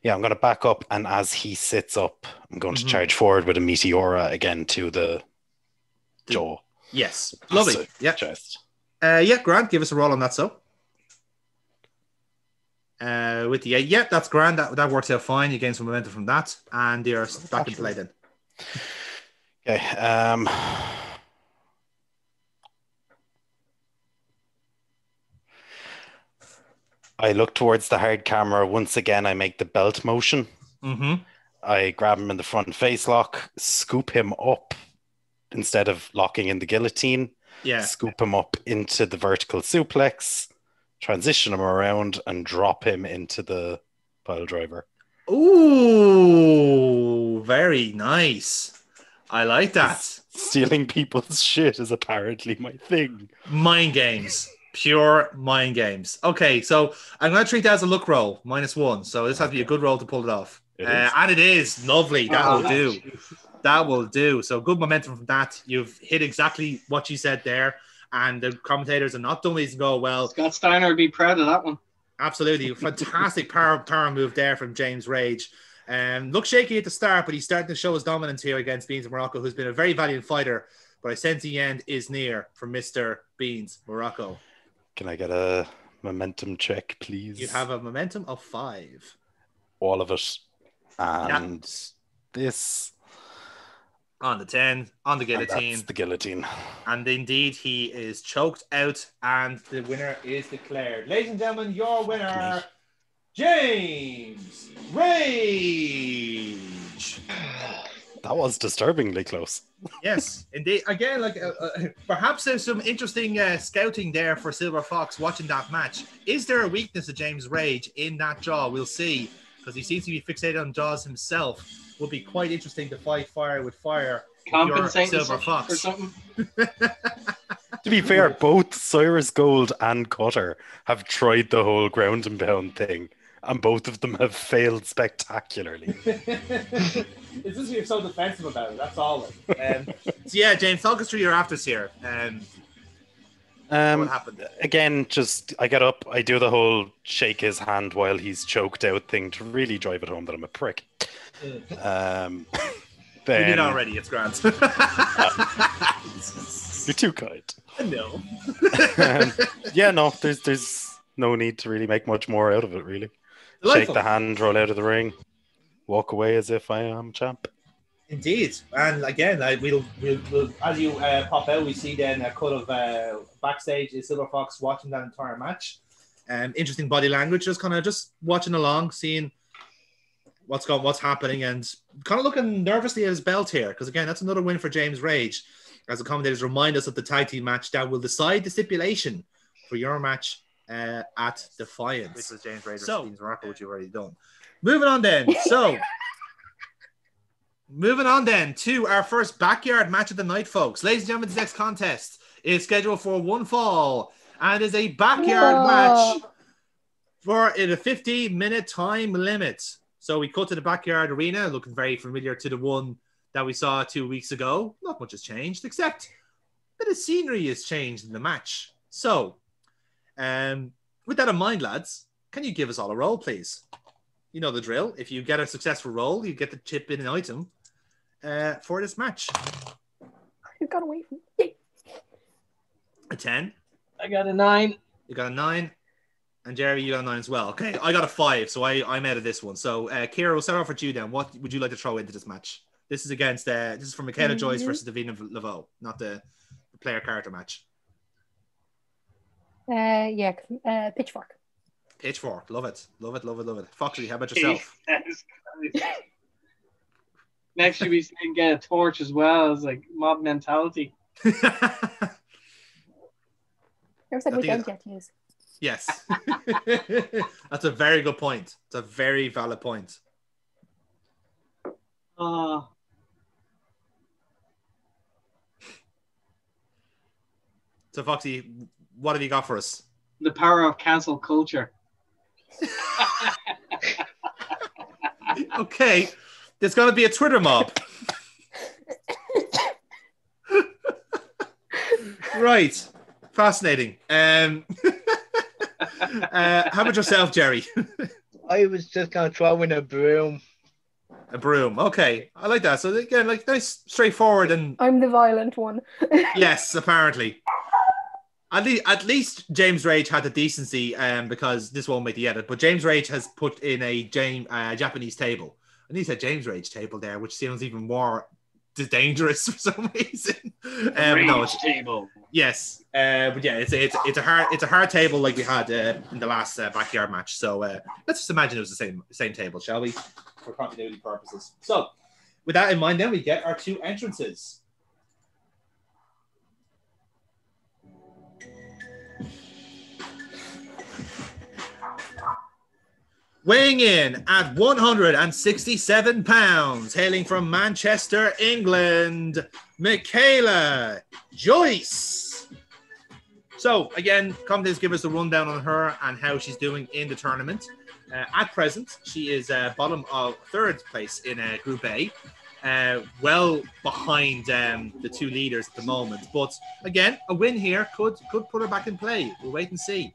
Yeah, I'm going to back up, and as he sits up, I'm going to charge forward with a Meteora again to the jaw. Yes, lovely. Yeah, chest. Yeah, Grant, give us a roll on that. So, with the 8, yeah, that's grand. That works out fine. You gain some momentum from that, and you're back in play then. Okay. I look towards the hard camera. Once again, I make the belt motion. I grab him in the front face lock, scoop him up instead of locking in the guillotine. Yeah. Scoop him up into the vertical suplex, transition him around, and drop him into the pile driver. Ooh, very nice. I like that. Stealing people's shit is apparently my thing. Mind games. Pure mind games. Okay, so I'm going to treat that as a luck roll, -1. So this has to be a good roll to pull it off. And it is. Lovely. That will do. That will do. So good momentum from that. You've hit exactly what you said there. And the commentators are not dummies and go, well. Scott Steiner would be proud of that one. Absolutely. Fantastic power move there from James Rage. Looked shaky at the start, but he's starting to show his dominance here against Beans of Morocco, who's been a very valiant fighter. But I sense the end is near for Mr. Beans Morocco. Can I get a momentum check, please? You have a momentum of 5. All of it. And this. On the 10, on the guillotine. That's the guillotine. And indeed, he is choked out, and the winner is declared. Ladies and gentlemen, your winner, James Rage. That was disturbingly close. Yes, indeed. Again, like perhaps there's some interesting scouting there for Silver Fox watching that match. Is there a weakness of James Rage in that jaw? We'll see, because he seems to be fixated on jaws himself. Will be quite interesting to fight fire with fire. Compensating Silver Fox for something. To be fair, both Cyrus Gold and Cutter have tried the whole ground and pound thing, and both of them have failed spectacularly. It's just you're so defensive about it. That's all. So yeah, James, talk us through your afters here. What happened? Again, just I get up, I do the whole shake his hand while he's choked out thing to really drive it home that I'm a prick. Then Then you did already. It's grand. you're too kind. No. Yeah, no, there's no need to really make much more out of it, really. Delightful. Shake the hand, roll out of the ring, walk away as if I am champ. Indeed, and again, we'll as you pop out, we see then a cut of backstage is Silver Fox watching that entire match. Interesting body language, just watching along, seeing what's happening, and kind of looking nervously at his belt here, because again, that's another win for James Rage, as the commentators remind us of the tag team match that will decide the stipulation for your match at Defiance. Which was James Rage versus Dean Morocco, which you've already done. Moving on then to our first backyard match of the night, folks. Ladies and gentlemen, this next contest is scheduled for one fall and is a backyard match for a 15-minute time limit. So we cut to the backyard arena, looking very familiar to the one that we saw 2 weeks ago. Not much has changed, except a bit of scenery has changed in the match. So, with that in mind, lads, can you give us all a roll, please? You know the drill. If you get a successful roll, you get to chip in an item for this match. You've got to wait for me. A 10. I got a 9. You got a 9. And Jerry, you got a 9 as well. Okay, I got a 5, so I'm out of this one. So, Kira, we'll start off with you then. What would you like to throw into this match? This is against, this is from Michaela Joyce versus Davina Laveau, not the player character match. Pitchfork. Pitchfork, love it. Foxy, how about yourself? Next should be saying get a torch as well as like mob mentality. Never said we don't get to use. Yes. That's a very good point. It's a very valid point. So, Foxy, what have you got for us? The power of cancel culture. Okay. There's going to be a Twitter mob. Right. Fascinating. How about yourself, Jerry? I was just going to throw in a broom. A broom. Okay. I like that. So, again, like nice, straightforward. And I'm the violent one. yes, apparently. At least James Rage had the decency, because this won't make the edit, but James Rage has put in a Japanese table. And he said James Rage table there, which sounds even more dangerous for some reason. Table. Yes, but yeah, it's a hard table like we had in the last backyard match. So let's just imagine it was the same table, shall we, for continuity purposes. So with that in mind, then we get our two entrances. Weighing in at 167 pounds, hailing from Manchester, England, Michaela Joyce. So, again, commentators give us a rundown on her and how she's doing in the tournament. At present, she is bottom of third place in Group A, well behind the two leaders at the moment. But, again, a win here could put her back in play. We'll wait and see.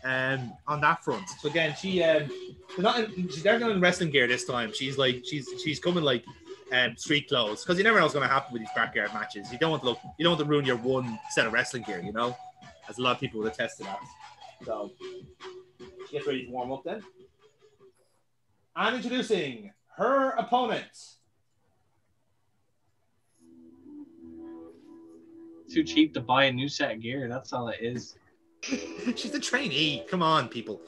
On that front. So again, she's definitely not in wrestling gear this time. She's coming like street clothes, because you never know what's going to happen with these backyard matches. You don't want to ruin your one set of wrestling gear, you know, as a lot of people would attest to that. So get ready to warm up then. And introducing her opponent. Too cheap to buy a new set of gear. That's all it is. She's a trainee. Come on, people.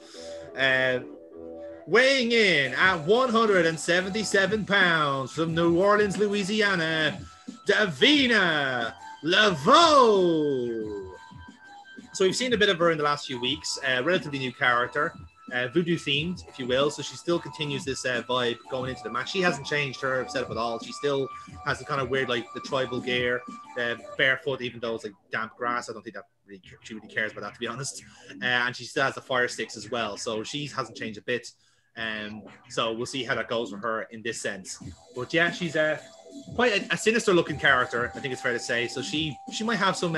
Weighing in at 177 pounds from New Orleans, Louisiana, Davina Laveau. So we've seen a bit of her in the last few weeks. Relatively new character, voodoo themed, if you will. So she still continues this vibe going into the match. She hasn't changed her setup at all. She still has the kind of weird, like the tribal gear, barefoot, even though it's like damp grass. I don't think that she really cares about that, to be honest. And she still has the fire sticks as well. So she hasn't changed a bit. So we'll see how that goes for her in this sense. But yeah, she's quite a sinister looking character, I think it's fair to say. So she might have some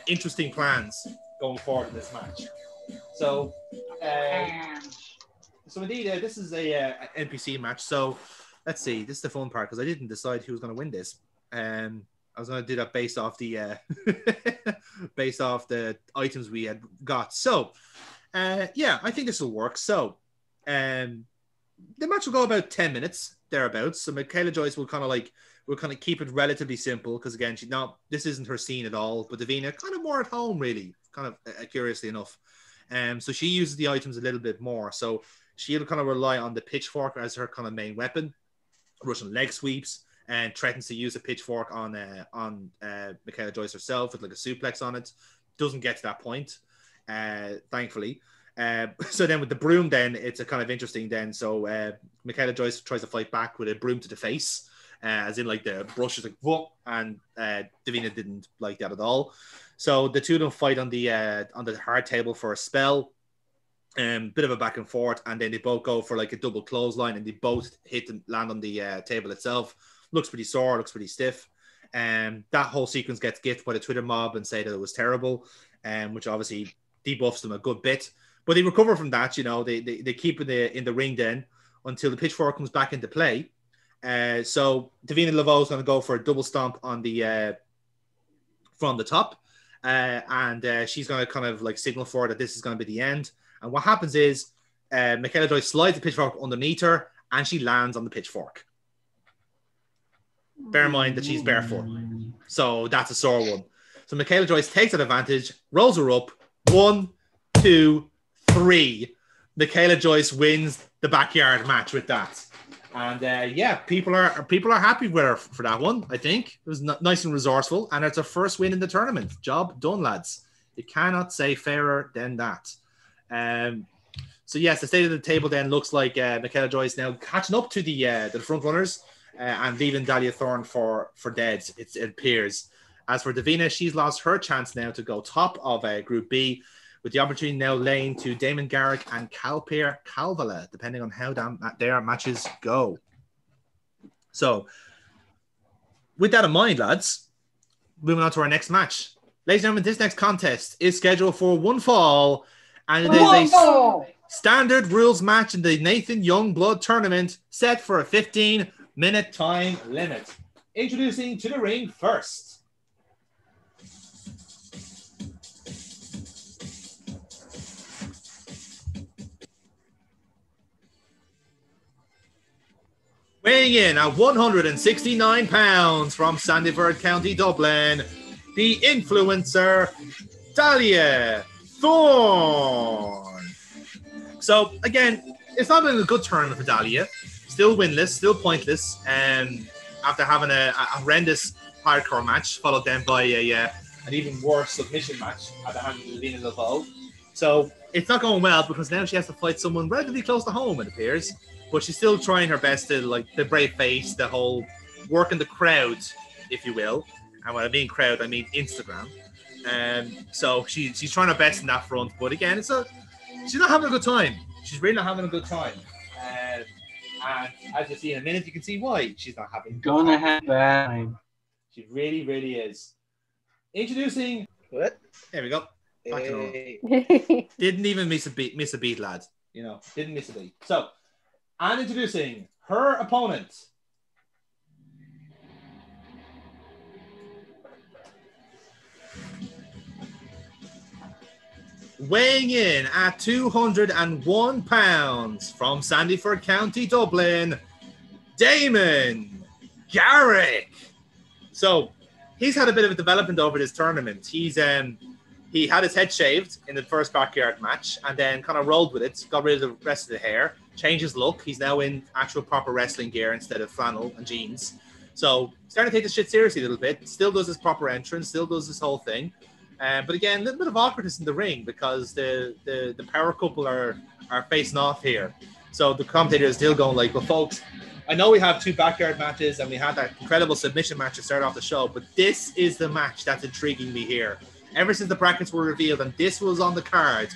interesting plans going forward in this match. So indeed, this is a NPC match. So let's see. This is the fun part because I didn't decide who was going to win this. I was going to do that based off the based off the items we had got. So yeah, I think this will work. So the match will go about 10 minutes thereabouts. So Michaela Joyce will kind of keep it relatively simple because again, this isn't her scene at all. But Davina kind of more at home, really, kind of curiously enough. So she uses the items a little bit more. So she'll kind of rely on the pitchfork as her kind of main weapon, Russian leg sweeps, and threatens to use a pitchfork on Michaela Joyce herself with like a suplex on it. Doesn't get to that point, thankfully. So then with the broom, then it's a kind of interesting then. So Michaela Joyce tries to fight back with a broom to the face, as in like the brush is like whoop, and Davina didn't like that at all. So the two of them fight on the hard table for a spell, bit of a back and forth, and then they both go for like a double clothesline, and they both hit and land on the table itself. Looks pretty sore, looks pretty stiff. That whole sequence gets gifted by the Twitter mob and say that it was terrible, which obviously debuffs them a good bit. But they recover from that, they keep in the ring then until the pitchfork comes back into play. So Davina Laveau is going to go for a double stomp on from the top. And she's going to kind of like signal for that this is going to be the end. And what happens is Michaela Joyce slides the pitchfork underneath her and she lands on the pitchfork. Bear in mind that she's barefoot. So that's a sore one. So Michaela Joyce takes that advantage, rolls her up. 1, 2, 3. Michaela Joyce wins the backyard match with that. And yeah, people are happy with her for that one, I think. It was nice and resourceful. And it's her first win in the tournament. Job done, lads. You cannot say fairer than that. So yes, the state of the table then looks like Michaela Joyce now catching up to the front runners and leaving Dahlia Thorne for dead, it appears. As for Davina, she's lost her chance now to go top of Group B, with the opportunity now laying to Damon Garrick and Calper Calvala, depending on how their matches go. So, with that in mind, lads, moving on to our next match. Ladies and gentlemen, this next contest is scheduled for one fall, and it is a standard rules match in the Nathan Youngblood Tournament, set for a 15-minute time limit. Introducing to the ring first. Weighing in at 169 pounds from Sandyford, County Dublin, the influencer, Dahlia Thorne. So, again, it's not been a good tournament for Dahlia. Still winless, still pointless, after having a horrendous hardcore match, followed then by an even worse submission match at the hands of Davina Laveau. So, it's not going well because now she has to fight someone relatively close to home, it appears. But she's still trying her best to, like, the brave face, the whole work in the crowd, if you will. And when I mean crowd, I mean Instagram. So she's trying her best in that front. But again, she's not having a good time. She's really not having a good time. And as you see in a minute, you can see why she's not having a good time. Gonna have time. She really, really is. Introducing... What? There we go. Back to normal. Didn't even miss a beat, lad. Didn't miss a beat. So... And introducing her opponent. Weighing in at 201 pounds from Sandyford, County Dublin, Damon Garrick. So he's had a bit of a development over this tournament. He had his head shaved in the first backyard match and then kind of rolled with it, got rid of the rest of the hair. change his look. He's now in actual proper wrestling gear instead of flannel and jeans. So starting to take this shit seriously a little bit. Still does his proper entrance. Still does this whole thing. But again, a little bit of awkwardness in the ring because the power couple are facing off here. So the commentator is still going like, well, folks, I know we have 2 backyard matches and we had that incredible submission match to start off the show, but this is the match that's intriguing me here. Ever since the brackets were revealed and this was on the card,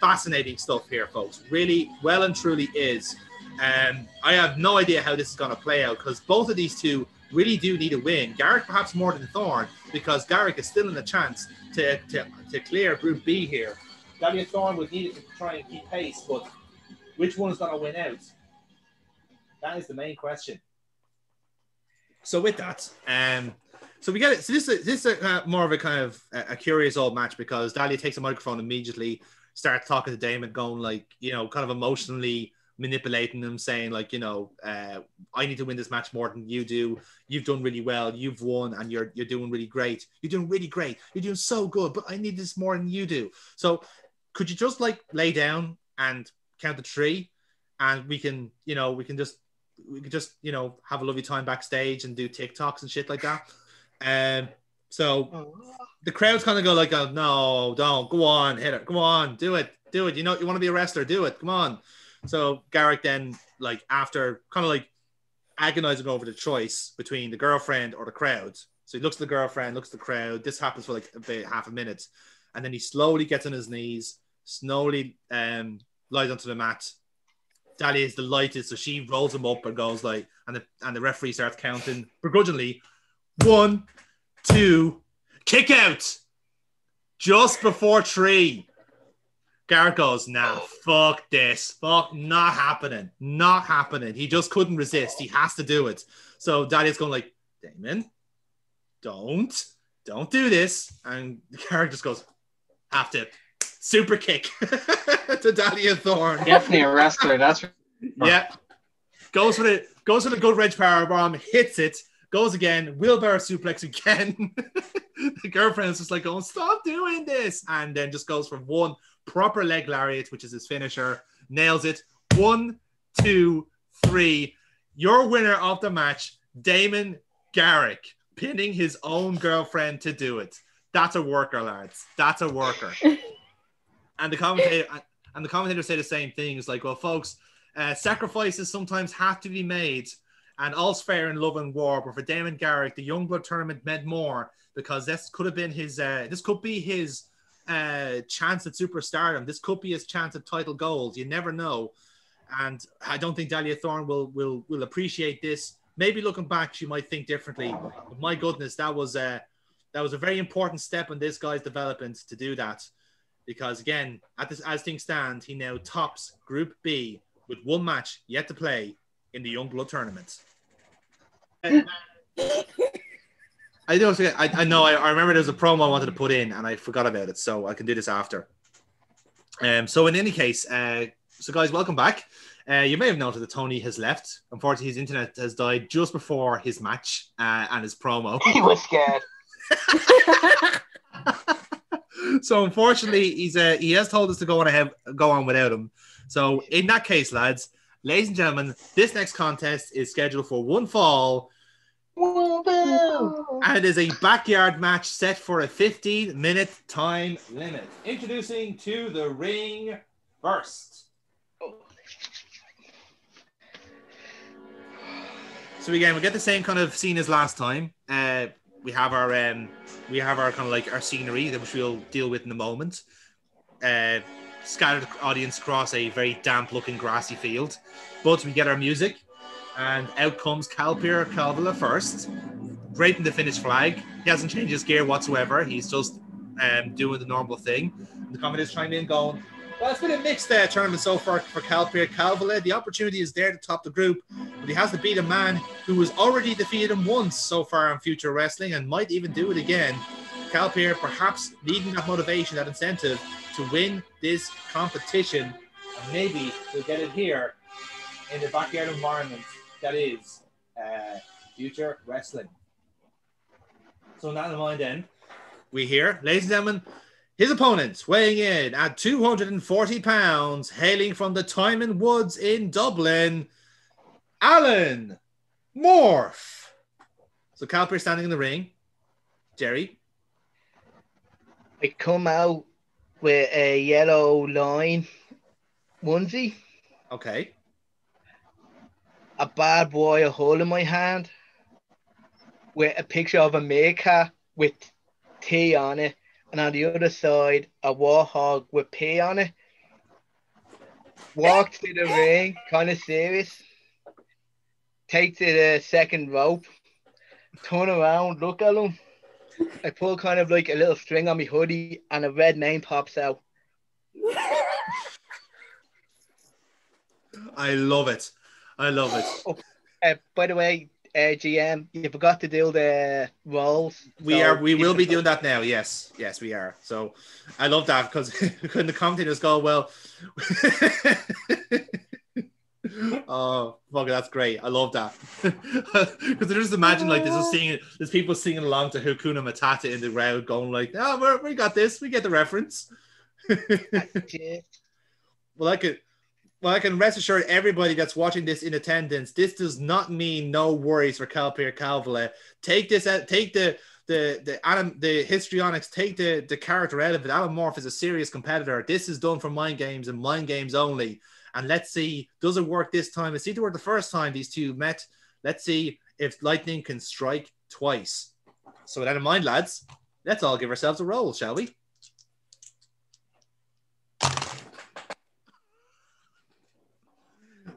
fascinating stuff here, folks. Really, well and truly is. I have no idea how this is going to play out because both of these two really do need a win. Garrick perhaps more than Thorne because Garrick is still in a chance to clear Group B here. Daniel Thorne would need it to try and keep pace, but which one is going to win out? That is the main question. So with that, so we get it. So this is more of a kind of a curious old match because Dahlia takes a microphone immediately, starts talking to Damon, going like, you know, kind of emotionally manipulating him, saying like, you know, I need to win this match more than you do. You've done really well. You've won, and you're doing really great. You're doing really great. You're doing so good, but I need this more than you do. So could you just like lay down and count to 3, and we can just have a lovely time backstage and do TikToks and shit like that. So the crowds kind of go like, oh, no, don't, go on, hit it, come on, do it. You know, you want to be a wrestler, do it, come on. So Garrick then, like, after kind of like agonizing over the choice between the girlfriend or the crowd, so he looks at the girlfriend, looks at the crowd. This happens for like about half a minute, and then he slowly gets on his knees, slowly lies onto the mat. Dahlia is delighted, so she rolls him up and goes like, and the referee starts counting begrudgingly, 1, 2, kick out. Just before 3, Garrett goes, nah, fuck this, fuck, not happening. He just couldn't resist. He has to do it. So Dahlia's going like, Damon, don't do this. And Garrett just goes, have to. Super kick to Dahlia Thorne. Definitely a wrestler. That's yeah. Goes for the good wrench power bomb, hits it, goes again, wheelbarrow suplex again. The girlfriend is just like, "Oh, stop doing this!" And then just goes for one proper leg lariat, which is his finisher. Nails it. 1, 2, 3. Your winner of the match, Damon Garrick, pinning his own girlfriend to do it. That's a worker, lads. That's a worker. And the commentator say the same thing. It's like, well, folks, sacrifices sometimes have to be made, and all's fair in love and war. But for Damon Garrick, the Youngblood tournament meant more because this could have been his. This could be his chance at superstardom. This could be his chance at title gold. You never know. And I don't think Dahlia Thorne will appreciate this. Maybe looking back, she might think differently. But my goodness, that was a very important step in this guy's development to do that. Because again, as things stand, he now tops Group B with 1 match yet to play in the Youngblood Tournament. I know. I remember there was a promo I wanted to put in, and I forgot about it, so I can do this after. So in any case, so guys, welcome back. You may have noted that Tony has left. Unfortunately, his internet has died just before his match and his promo. He was scared. So unfortunately, he has told us to go on without him. So in that case, lads, ladies and gentlemen, this next contest is scheduled for 1 fall. And it is a backyard match set for a 15-minute time limit. Introducing to the ring first. So again, we get the same kind of scene as last time. We have our kind of like our scenery, which we'll deal with in a moment. Scattered audience across a very damp-looking grassy field, but we get our music, and out comes Calpir Calvala first, draping the Finnish flag. He hasn't changed his gear whatsoever. He's just doing the normal thing. The commentators chime in, going, "Well, it's been a mixed tournament so far for Calpir Calvala. The opportunity is there to top the group, but he has to beat a man who has already defeated him once so far in Future Wrestling and might even do it again. Calpir perhaps needing that motivation, that incentive to win this competition. And maybe we'll get it here in the backyard environment that is Future Wrestling." So with that in mind then, we hear, ladies and gentlemen, His opponent, weighing in at 240 pounds, hailing from the Timon Woods in Dublin, Alan Morph. So Calper standing in the ring. Jerry. I come out with a yellow line onesie, Okay. a bad boy hole in my hand, with a picture of a meerkat with T on it, and on the other side, a warthog with P on it. Walk to the ring, kind of serious. Take to the second rope, turn around, look at him. I pull kind of like a little string on my hoodie, and a red name pops out. I love it. I love it. Oh, by the way, GM, you forgot to do the rolls. We will be doing that now. Yes, we are. So I love that because when the commentators go, well, oh, fuck, that's great. I love that because I just imagine like there's people singing along to Hakuna Matata in the crowd, going like, "Oh, we got this. We get the reference." Well, I can rest assured everybody that's watching this in attendance, this does not mean no worries for Calpir Calvale. Take this out, take the histrionics, take the character out of it. Alan Morph is a serious competitor. This is done for mind games and mind games only. And let's see, does it work this time? It seemed to work the first time these two met. Let's see if lightning can strike twice. So with that in mind, lads, let's all give ourselves a roll, shall we?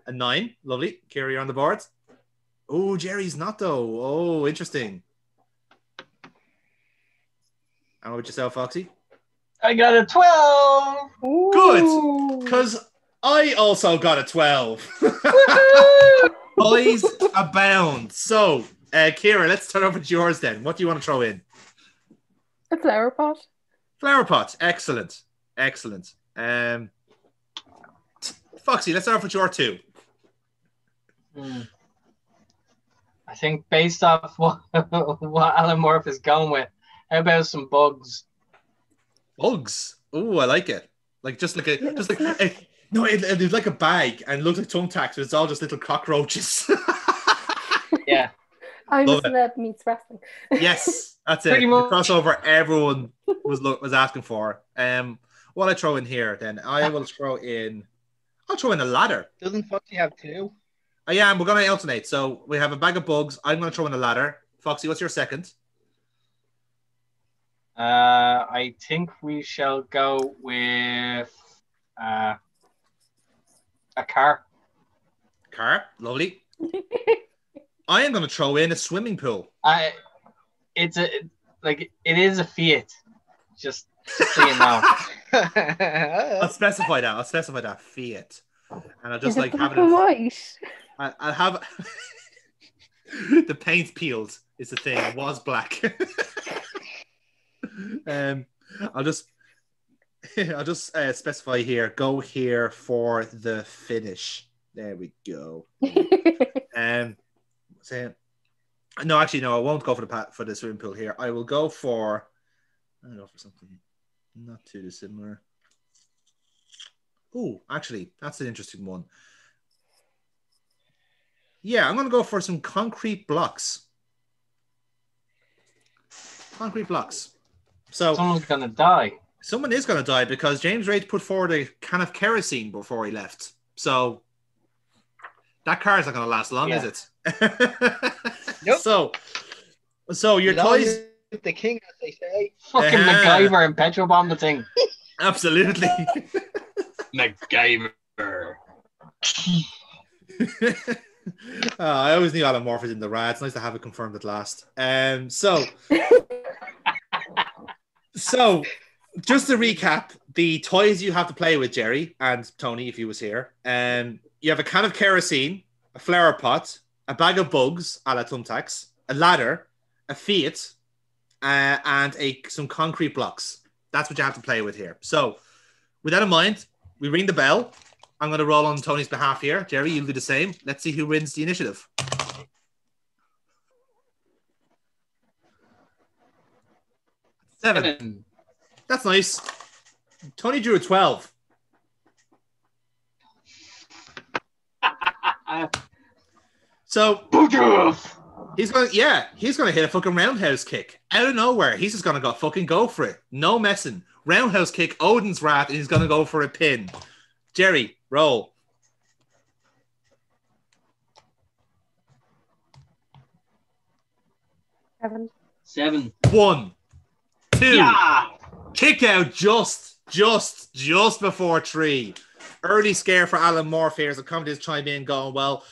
A 9. Lovely. Kira, you're on the board. Oh, Jerry's not, though. Oh, interesting. And what about yourself, Foxy? I got a 12. Good. Because I also got a 12. Boys abound. So, Kira, let's turn over to yours then. What do you want to throw in? A flower pot. Flower pot. Excellent. Foxy, let's start off with your 2. I think based off what Alan Morph is going with, how about some bugs? Bugs. Oh, I like it. It's like a bag and it looks like thumbtacks, but it's all just little cockroaches. Yeah. I'm just that meets wrestling. Yes, that's it. Pretty The much. crossover everyone was asking for. What I throw in here then? I'll throw in a ladder. Doesn't Foxy have 2? Yeah, and we're going to alternate. So we have a bag of bugs. I'm going to throw in a ladder. Foxy, what's your second? I think we shall go with a car. Car, lovely. I am going to throw in a swimming pool. It is a Fiat. Just so you know. I'll specify that Fiat, and I'll just Is like it have black and it. white? I'll have the paint peeled. Is the thing. It was black. I'll just specify here. Go here for the finish. There we go. Say no, actually, no. I won't go for the swimming pool here. I will go for. I'll go for something not too dissimilar. Oh, actually, that's an interesting one. Yeah, I'm going to go for some concrete blocks. Concrete blocks. So Someone's going to die. Someone is going to die because James Rage put forward a can of kerosene before he left. So that car is not going to last long, is it? Nope. So your toys... The king, as they say. Fucking MacGyver and petrol bomb the thing. Absolutely. MacGyver. I always knew Alan Morph was in the rad. It's nice to have it confirmed at last. So just to recap, the toys you have to play with, Jerry and Tony, if he was here. You have a can of kerosene, a flower pot, a bag of bugs, a la thumbtacks, a ladder, a Fiat, and some concrete blocks. That's what you have to play with here. So with that in mind, we ring the bell. I'm going to roll on Tony's behalf here. Jerry, you'll do the same. Let's see who wins the initiative. 7. That's nice. Tony drew a 12. So he's gonna hit a fucking roundhouse kick out of nowhere. He's just gonna go for it. No messing. Roundhouse kick, Odin's Wrath, and he's gonna go for a pin. Jerry, roll. Seven. 1, 2. Yeah. Kick out just before 3. Early scare for Alan Morph here as the commentators chime in going, well,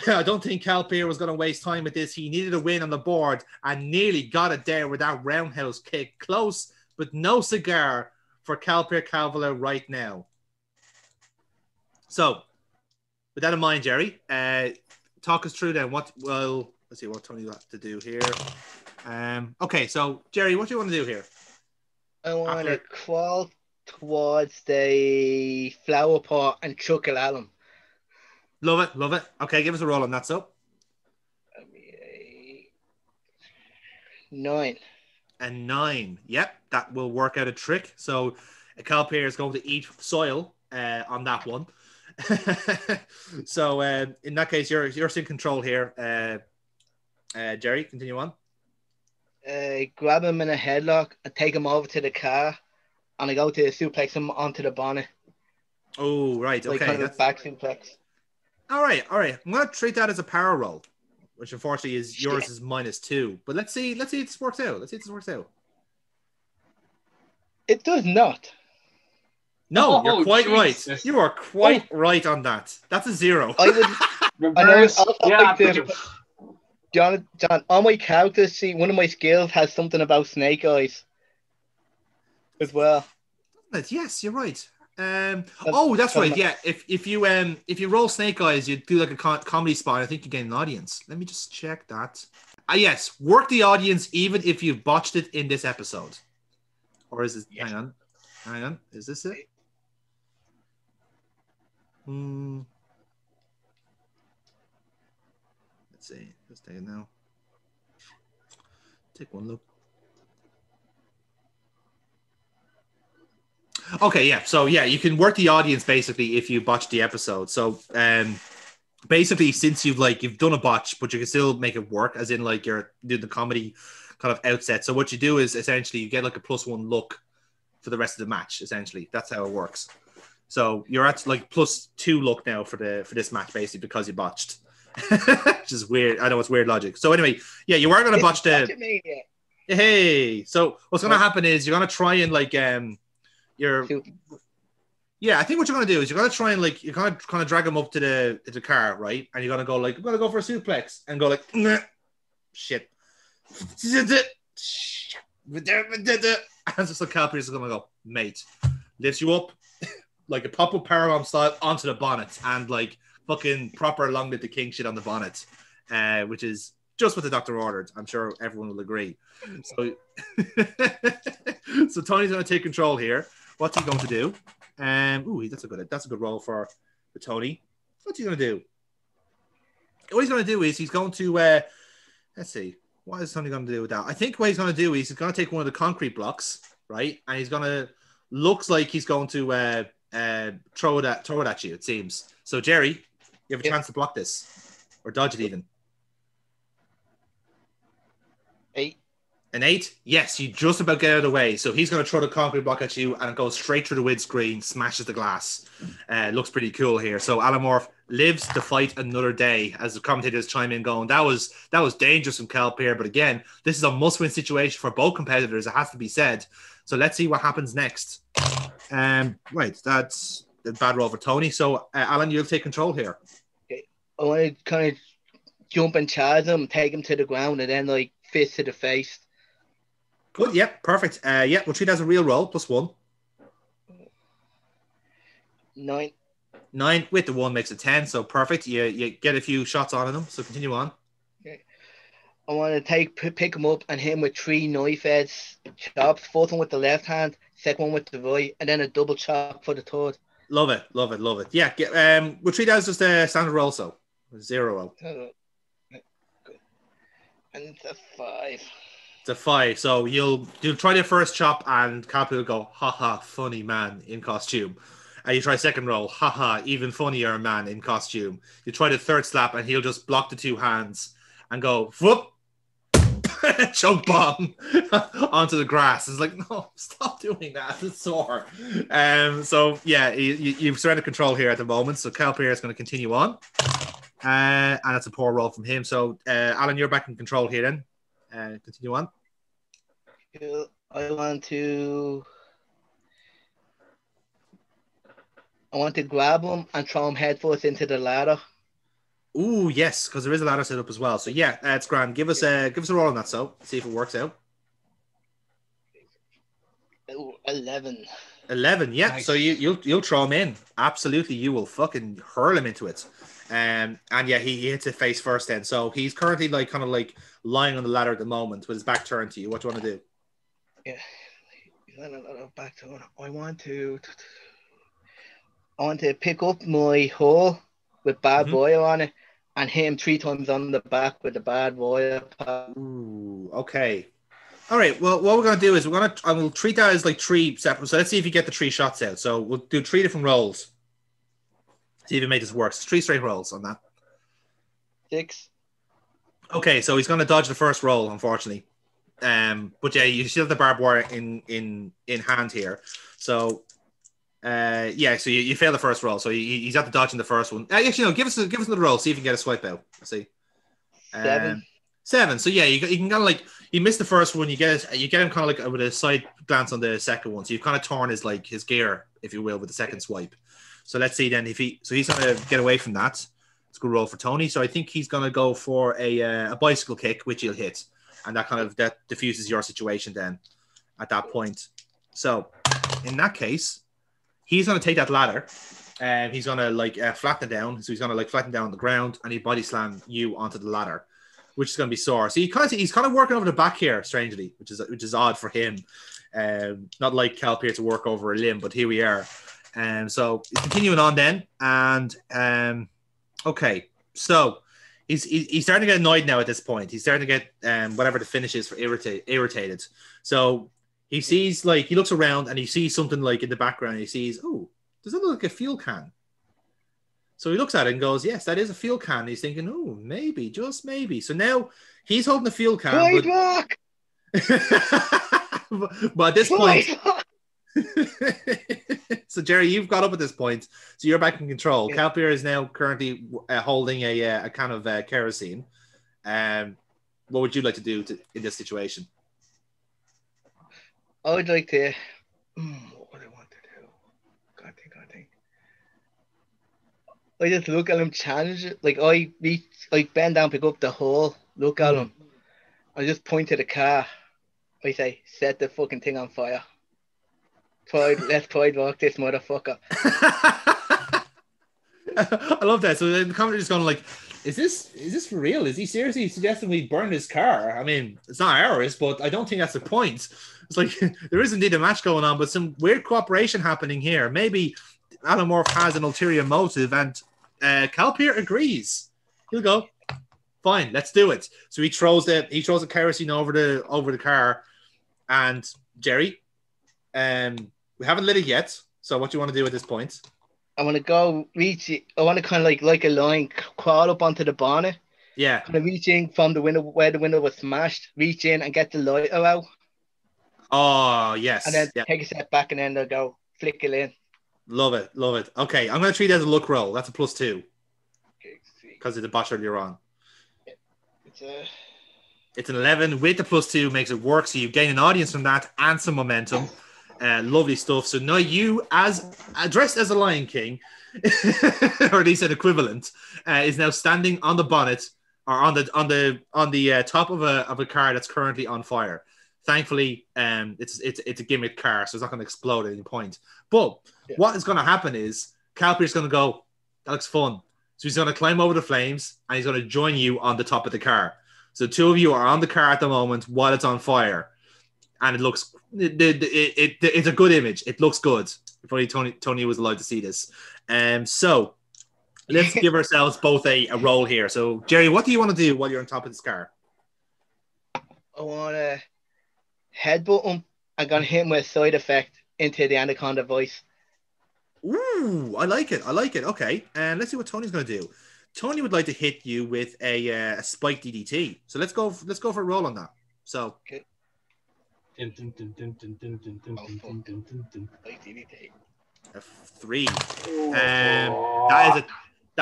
I don't think Calpier was going to waste time with this. He needed a win on the board and nearly got it there with that roundhouse kick. Close, but no cigar for Calpier Calvala right now. So, with that in mind, Jerry, talk us through then. Let's see what Tony will have to do here. Okay, so, Jerry, what do you want to do here? I want to crawl towards the flower pot and chuck it at him. Love it. Okay, give us a roll on that, so. 9. A 9. Yep, that will work out a trick. So, a Calpier is going to eat soil on that one. So, in that case, you're in control here. Jerry, continue on. Grab him in a headlock and take him over to the car, and I go to suplex him onto the bonnet. Oh, right. Okay. Like kind of back suplex. All right. I'm going to treat that as a power roll, which unfortunately is yours is -2. But let's see if this works out. It does not. No, you're quite Jesus. right. You are quite right on that. That's a 0. I would. Reverse. Like this. John, on my character sheet, one of my skills has something about snake eyes as well. Yes, you're right. That's right. Yeah, if you roll snake eyes, you do like a comedy spot. I think you gain an audience. Let me just check that. Yes, work the audience even if you've botched it in this episode. Or is it? Yes. Hang on. Is this it? Let's see. Let's take it now. Take one look. Okay, yeah. So yeah, you can work the audience basically if you botch the episode. So basically, since you've done a botch, but you can still make it work, as in like you're doing the comedy kind of outset. So what you do is essentially you get like a +1 look for the rest of the match. Essentially, that's how it works. So you're at like +2 look now for this match, basically because you botched. Which is weird. I know it's weird logic. So anyway, yeah, you are going to botch the. Hey, so what's going to happen is you're going to try and like Yeah, I think what you're going to do is you're going to try and like you're going to kind of drag him up to the car, right? And you're going to go like I'm going to go for a suplex and go like shit. And just like Calpier is going to go, mate, lifts you up like a pop-up powerbomb style onto the bonnet and like fucking proper long live the king shit on the bonnet, which is just what the doctor ordered. I'm sure everyone will agree. So, so Tony's going to take control here. What's he going to do? That's a good role for Tony. What's he going to do? What he's going to do is he's going to let's see. What is Tony going to do with that? I think what he's going to do is he's going to take one of the concrete blocks, right? And he's going to looks like he's going to throw it at you. It seems so. Jerry, you have a chance to block this or dodge it even. 8. An 8? Yes, you just about get out of the way. So he's going to throw the concrete block at you and it goes straight through the windscreen, smashes the glass. Looks pretty cool here. So Alan Morph lives to fight another day, as the commentators chime in going, that was dangerous from Calpier. But again, this is a must-win situation for both competitors. It has to be said. So let's see what happens next. Right, that's a bad roll for Tony. So Alan, you'll take control here. Okay. I want to kind of jump and charge him, take him to the ground, and then like fist to the face. Good, yep, perfect. Yeah, we'll treat it as a real roll, +1. 9. 9 with the 1 makes it 10, so perfect. You get a few shots on him, so continue on. Okay. I want to pick him up and hit him with 3 knife edge chops. First one with the left hand, second one with the right, and then a double chop for the third. Love it. Yeah, we'll treat it as just a standard roll, so 0 roll. Good. And it's a 5. It's a 5. So you'll try the first chop, and Calpy will go, haha, funny man in costume. And you try second roll, haha, even funnier man in costume. You try the third slap, and he'll just block the 2 hands and go, whoop, choke bomb onto the grass. It's like, no, stop doing that. It's sore. So yeah, you've surrendered control here at the moment. So Calpy is going to continue on. And that's a poor roll from him. So Alan, you're back in control here then. Continue on. I want to grab him and throw him head first into the ladder. Ooh, yes, because there is a ladder set up as well. So yeah, it's grand. Give us a roll on that. So see if it works out. 11. 11. Yeah. Nice. So you'll throw him in. Absolutely, you will fucking hurl him into it. And yeah, he hits it face first. Then, so he's currently kind of lying on the ladder at the moment with his back turned to you. What do you want to do? Yeah, back to it. I want to pick up my hole with bad boy on it and hit him 3 times on the back with the bad boy. Ooh, okay. All right. Well, what we're gonna do is I will treat that as 3 separate. So let's see if you get the 3 shots out. So we'll do 3 different rolls. See if you make this work. It's 3 straight rolls on that. 6. Okay, so he's gonna dodge the first roll, unfortunately. But yeah, you still have the barbed wire in hand here. So yeah, so you fail the first roll. So he's at the dodge in the first one. Actually, no, give us another roll. See if you can get a swipe out. Let's see. 7. 7. So yeah, you can kind of you miss the first one. You get him kind of with a side glance on the second one. So you've kind of torn his gear, if you will, with the second swipe. So let's see then he's gonna get away from that. It's a good roll for Tony. So I think he's gonna go for a bicycle kick, which he'll hit, and that diffuses your situation then at that point. So in that case, he's gonna take that ladder and he's gonna flatten it down. So he's gonna flatten down on the ground and he body slam you onto the ladder, which is gonna be sore. So he's kind of working over the back here, strangely, which is odd for him. Not like Calpy to work over a limb, but here we are. So continuing on then, and okay, so he's starting to get annoyed now at this point. He's starting to get whatever the finish is for irritated. So he sees he looks around and he sees something in the background. And he sees, oh, does that look like a fuel can? So he looks at it and goes, yes, that is a fuel can. He's thinking, oh, maybe, just maybe. So now he's holding the fuel can. But at this point. So Jerry, you've got up at this point, so you're back in control. Yeah. Calpy is now currently holding a can of kerosene. What would you like to do in this situation? I would like to. What would I want to do? God, think. I just look at him, challenge it. I bend down, pick up the hole, look at him. I just point to the car. I say, set the fucking thing on fire. Let's Pride walk this motherfucker. I love that. So the commentator's going is this for real? Is he seriously suggesting we burn his car? I mean, it's not ours, but I don't think that's the point. It's there is indeed a match going on, but some weird cooperation happening here. Maybe Alan Morph has an ulterior motive, and Calpy agrees. He'll go, fine, let's do it. So he throws the kerosene over the car, and Jerry, we haven't lit it yet. So what do you want to do at this point? I want to go reach it. I want to kind of like a line, crawl up onto the bonnet. Yeah. Kind of reach in from the window where the window was smashed. Reach in and get the lighter out. Oh yes. And then take a step back and then they'll go flick it in. Love it. Okay, I'm going to treat it as a luck roll. That's a +2. Because of the botch earlier on. It's an 11 with the +2 makes it work. So you gain an audience from that and some momentum. Lovely stuff. So now you, as dressed as a Lion King, or at least an equivalent, is now standing on the bonnet or on the top of a car that's currently on fire. Thankfully, it's a gimmick car, so it's not going to explode at any point. But what is going to happen is Calpy's going to go, that looks fun. So he's going to climb over the flames and he's going to join you on the top of the car. So the two of you are on the car at the moment while it's on fire. And it looks, it's a good image. It looks good. If only Tony was allowed to see this. So let's give ourselves both a role here. So Jerry, what do you want to do while you're on top of this car? I want to headbutt him, and gonna hit him with a side effect into the anaconda voice. Ooh, I like it. I like it. Okay, and let's see what Tony's going to do. Tony would like to hit you with a spike DDT. So let's go. Let's go for a roll on that. So Okay. Dun, dun, dun, dun, dun, dun, dun, dun, Oh, dun, fuck. dun, dun, dun. Like DDT. a 3. That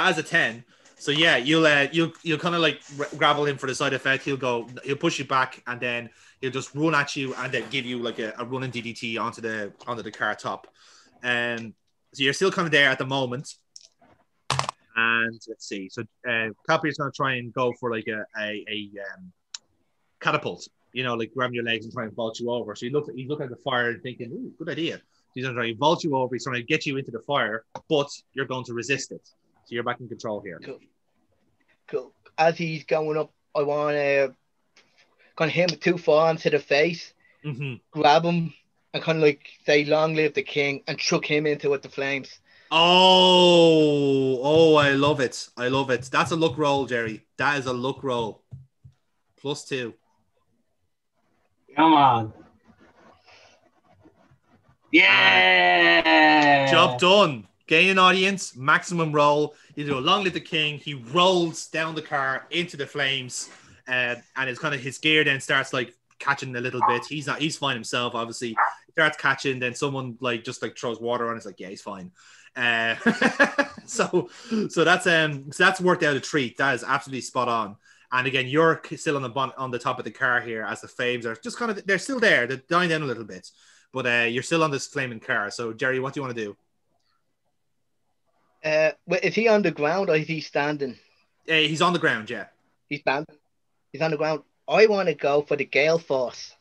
is a 10. So yeah, you'll kind of like grapple him for the side effect. He'll push you back, and then he'll just run at you, and then give you like a running DDT onto the car top. So you're still kind of there at the moment. And let's see. So Calpier's going to try and go for like a catapult. You know, like grab your legs and try and vault you over. So he's looking at the fire and thinking, "Ooh, good idea." So he's going to try and vault you over. He's trying to get you into the fire, but you're going to resist it. So you're back in control here. Cool. As he's going up, I want to kind of hit him with 2 fawns to the face, grab him, and kind of like say, "Long live the king," and chuck him into with the flames. Oh, I love it. I love it. That's a luck roll, Jerry. That is a luck roll. +2. Come on. Yeah. Job done. Gain an audience, maximum roll. You do a long live the king. He rolls down the car into the flames, and it's kind of his gear then starts like catching a little bit. He's fine himself, obviously. He starts catching, then someone like just like throws water on. It's like, yeah, he's fine. So that's worked out a treat. That is absolutely spot on. And again, you're still on the top of the car here as the flames are just kind of, they're still there. They're dying down a little bit, but you're still on this flaming car. So Jerry, what do you want to do? Is he on the ground or is he standing? He's on the ground, yeah. He's standing. He's on the ground. I want to go for the Gale Force.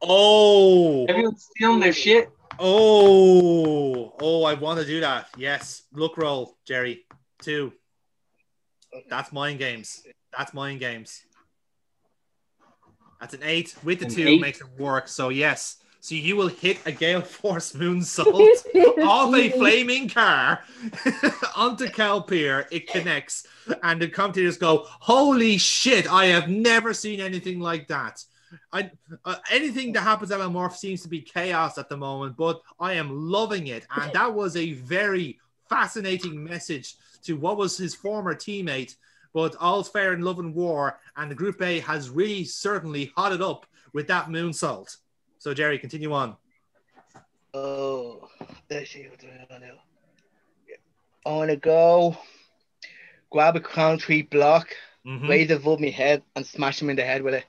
Oh, Everyone's stealing their shit. I want to do that. Yes, look roll, Jerry. 2. That's mind games. That's an 8 with the 2 makes it work. So yes. So you will hit a Gale Force moonsault off a flaming car onto Calpier. It connects, and the commentators go, "Holy shit! I have never seen anything like that." Anything that happens at Morph seems to be chaos at the moment, but I am loving it. And that was a very fascinating message to what was his former teammate. But all's fair in love and war, and the Group A has really certainly hotted up with that moonsault. So, Jerry, continue on. Oh, let's see what I want to do. I want to go grab a concrete block, raise it above my head, and smash him in the head with it.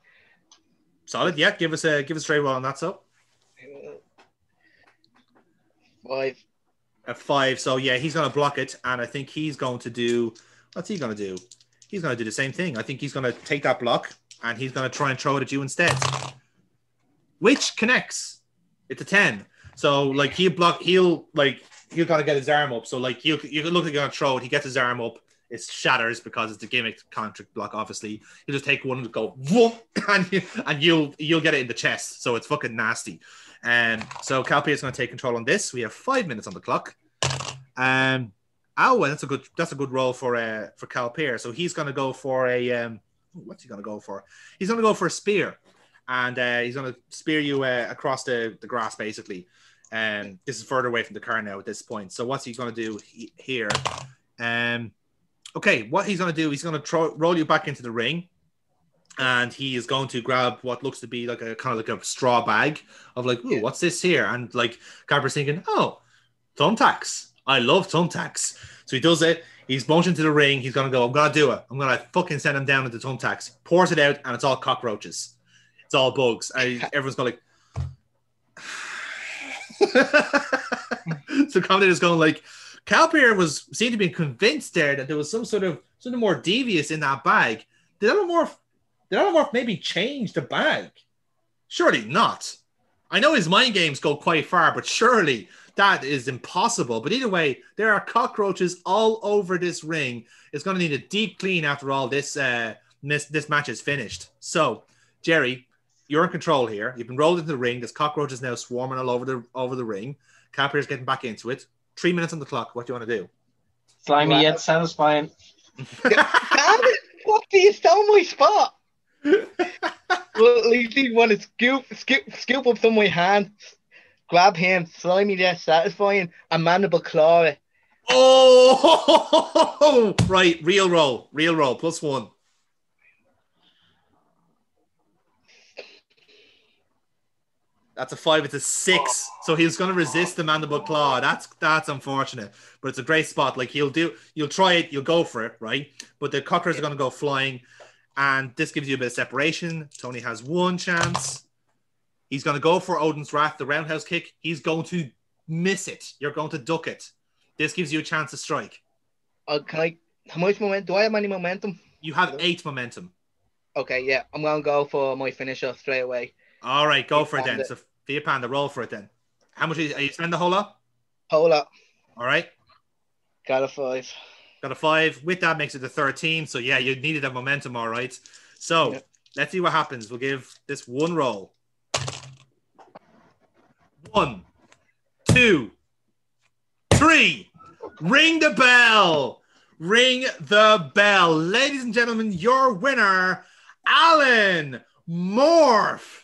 Solid, yeah. Give us a straight roll on that. So 5. A 5. So yeah, he's going to block it, and I think he's going to do. What's he going to do? He's going to do the same thing. I think he's going to take that block, and he's going to try and throw it at you instead, which connects. It's a 10. So like he'll kind of get his arm up. So like you can look like you're going to throw it. He gets his arm up. It shatters because it's a gimmick contract block. Obviously, you just take one and go whoop, and you'll get it in the chest. So it's fucking nasty. So Calpia is going to take control on this. We have 5 minutes on the clock. That's a good roll for Calpia. So he's going to go for a what's he going to go for? He's going to go for a spear, and he's going to spear you across the grass basically. This is further away from the car now at this point. So what's he going to do here? Okay, what he's going to do, he's going to roll you back into the ring, and he is going to grab what looks to be like a kind of like a straw bag of like, ooh, what's this here? And like Carper's thinking, oh, thumbtacks. I love thumbtacks. So he does it. He's motioned to the ring. He's going to go, I'm going to do it. I'm going to fucking send him down with the thumbtacks. Pours it out, and it's all cockroaches. It's all bugs. Everyone's going like... So commentator's going like, Calpier seemed to be convinced there that there was something more devious in that bag. Did Alamorph maybe change the bag? Surely not. I know his mind games go quite far, but surely that is impossible. But either way, there are cockroaches all over this ring. It's going to need a deep clean after all this match is finished. So, Jerry, you're in control here. You've been rolled into the ring. There's cockroaches now swarming all over the ring. Calpier's getting back into it. 3 minutes on the clock. What do you want to do? Slimy yet satisfying. Damn it! Fuck, you stole my spot. Well, at least he want to scoop up some of my hand, grab him, slimy, less satisfying, and mandible claw it. Oh, right. Real roll. +1. That's a 5. It's a 6. So he's going to resist the mandible claw. That's unfortunate, but it's a great spot. Like you'll try it, you'll go for it, right? But the cockers are going to go flying, and this gives you a bit of separation. Tony has 1 chance. He's going to go for Odin's Wrath, the roundhouse kick. He's going to miss it. You're going to duck it. This gives you a chance to strike. How much momentum? Do I have any momentum? You have 8 momentum. Okay, yeah. I'm going to go for my finisher straight away. All right, go for it then. So Via Panda, roll for it then. How much are you spending the whole lot? Whole lot. All right. Got a 5. Got a 5. With that makes it a 13. So yeah, you needed that momentum, all right. So let's see what happens. We'll give this 1 roll. 1, 2, 3. Ring the bell. Ring the bell. Ladies and gentlemen, your winner, Alan Morph.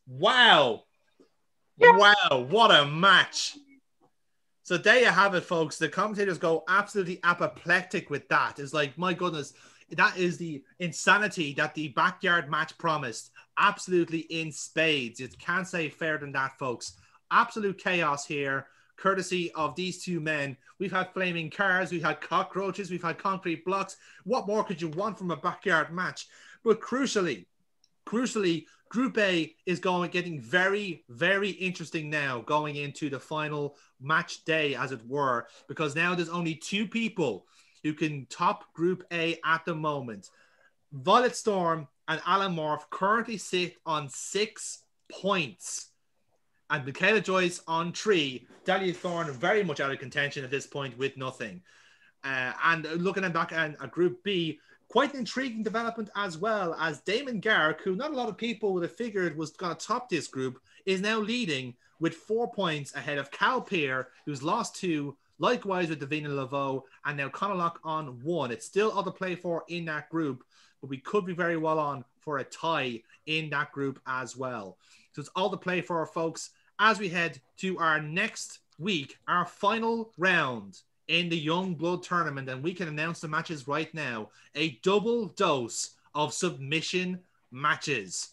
Wow. Wow, what a match. So there you have it, folks. The commentators go absolutely apoplectic with that. It's like, my goodness, that is the insanity that the backyard match promised. Absolutely in spades. You can't say fairer than that, folks. Absolute chaos here, courtesy of these 2 men. We've had flaming cars, we've had cockroaches, we've had concrete blocks. What more could you want from a backyard match? But crucially, Group A is getting very, very interesting now going into the final match day, as it were, because now there's only 2 people who can top Group A at the moment. Violet Storm and Alan Morph currently sit on 6 points. And Michaela Joyce on 3. Dahlia Thorne very much out of contention at this point with nothing. And looking back at Group B, quite an intriguing development as well, as Damon Garrick, who not a lot of people would have figured was going to top this group, is now leading with 4 points ahead of Cal Peer, who's lost 2, likewise with Davina Laveau, and now Conalock on 1. It's still all to play for in that group, but we could be very well on for a tie in that group as well. So it's all to play for, folks, as we head to our next week, our final round in the Youngblood Tournament, and we can announce the matches right now. A double dose of submission matches.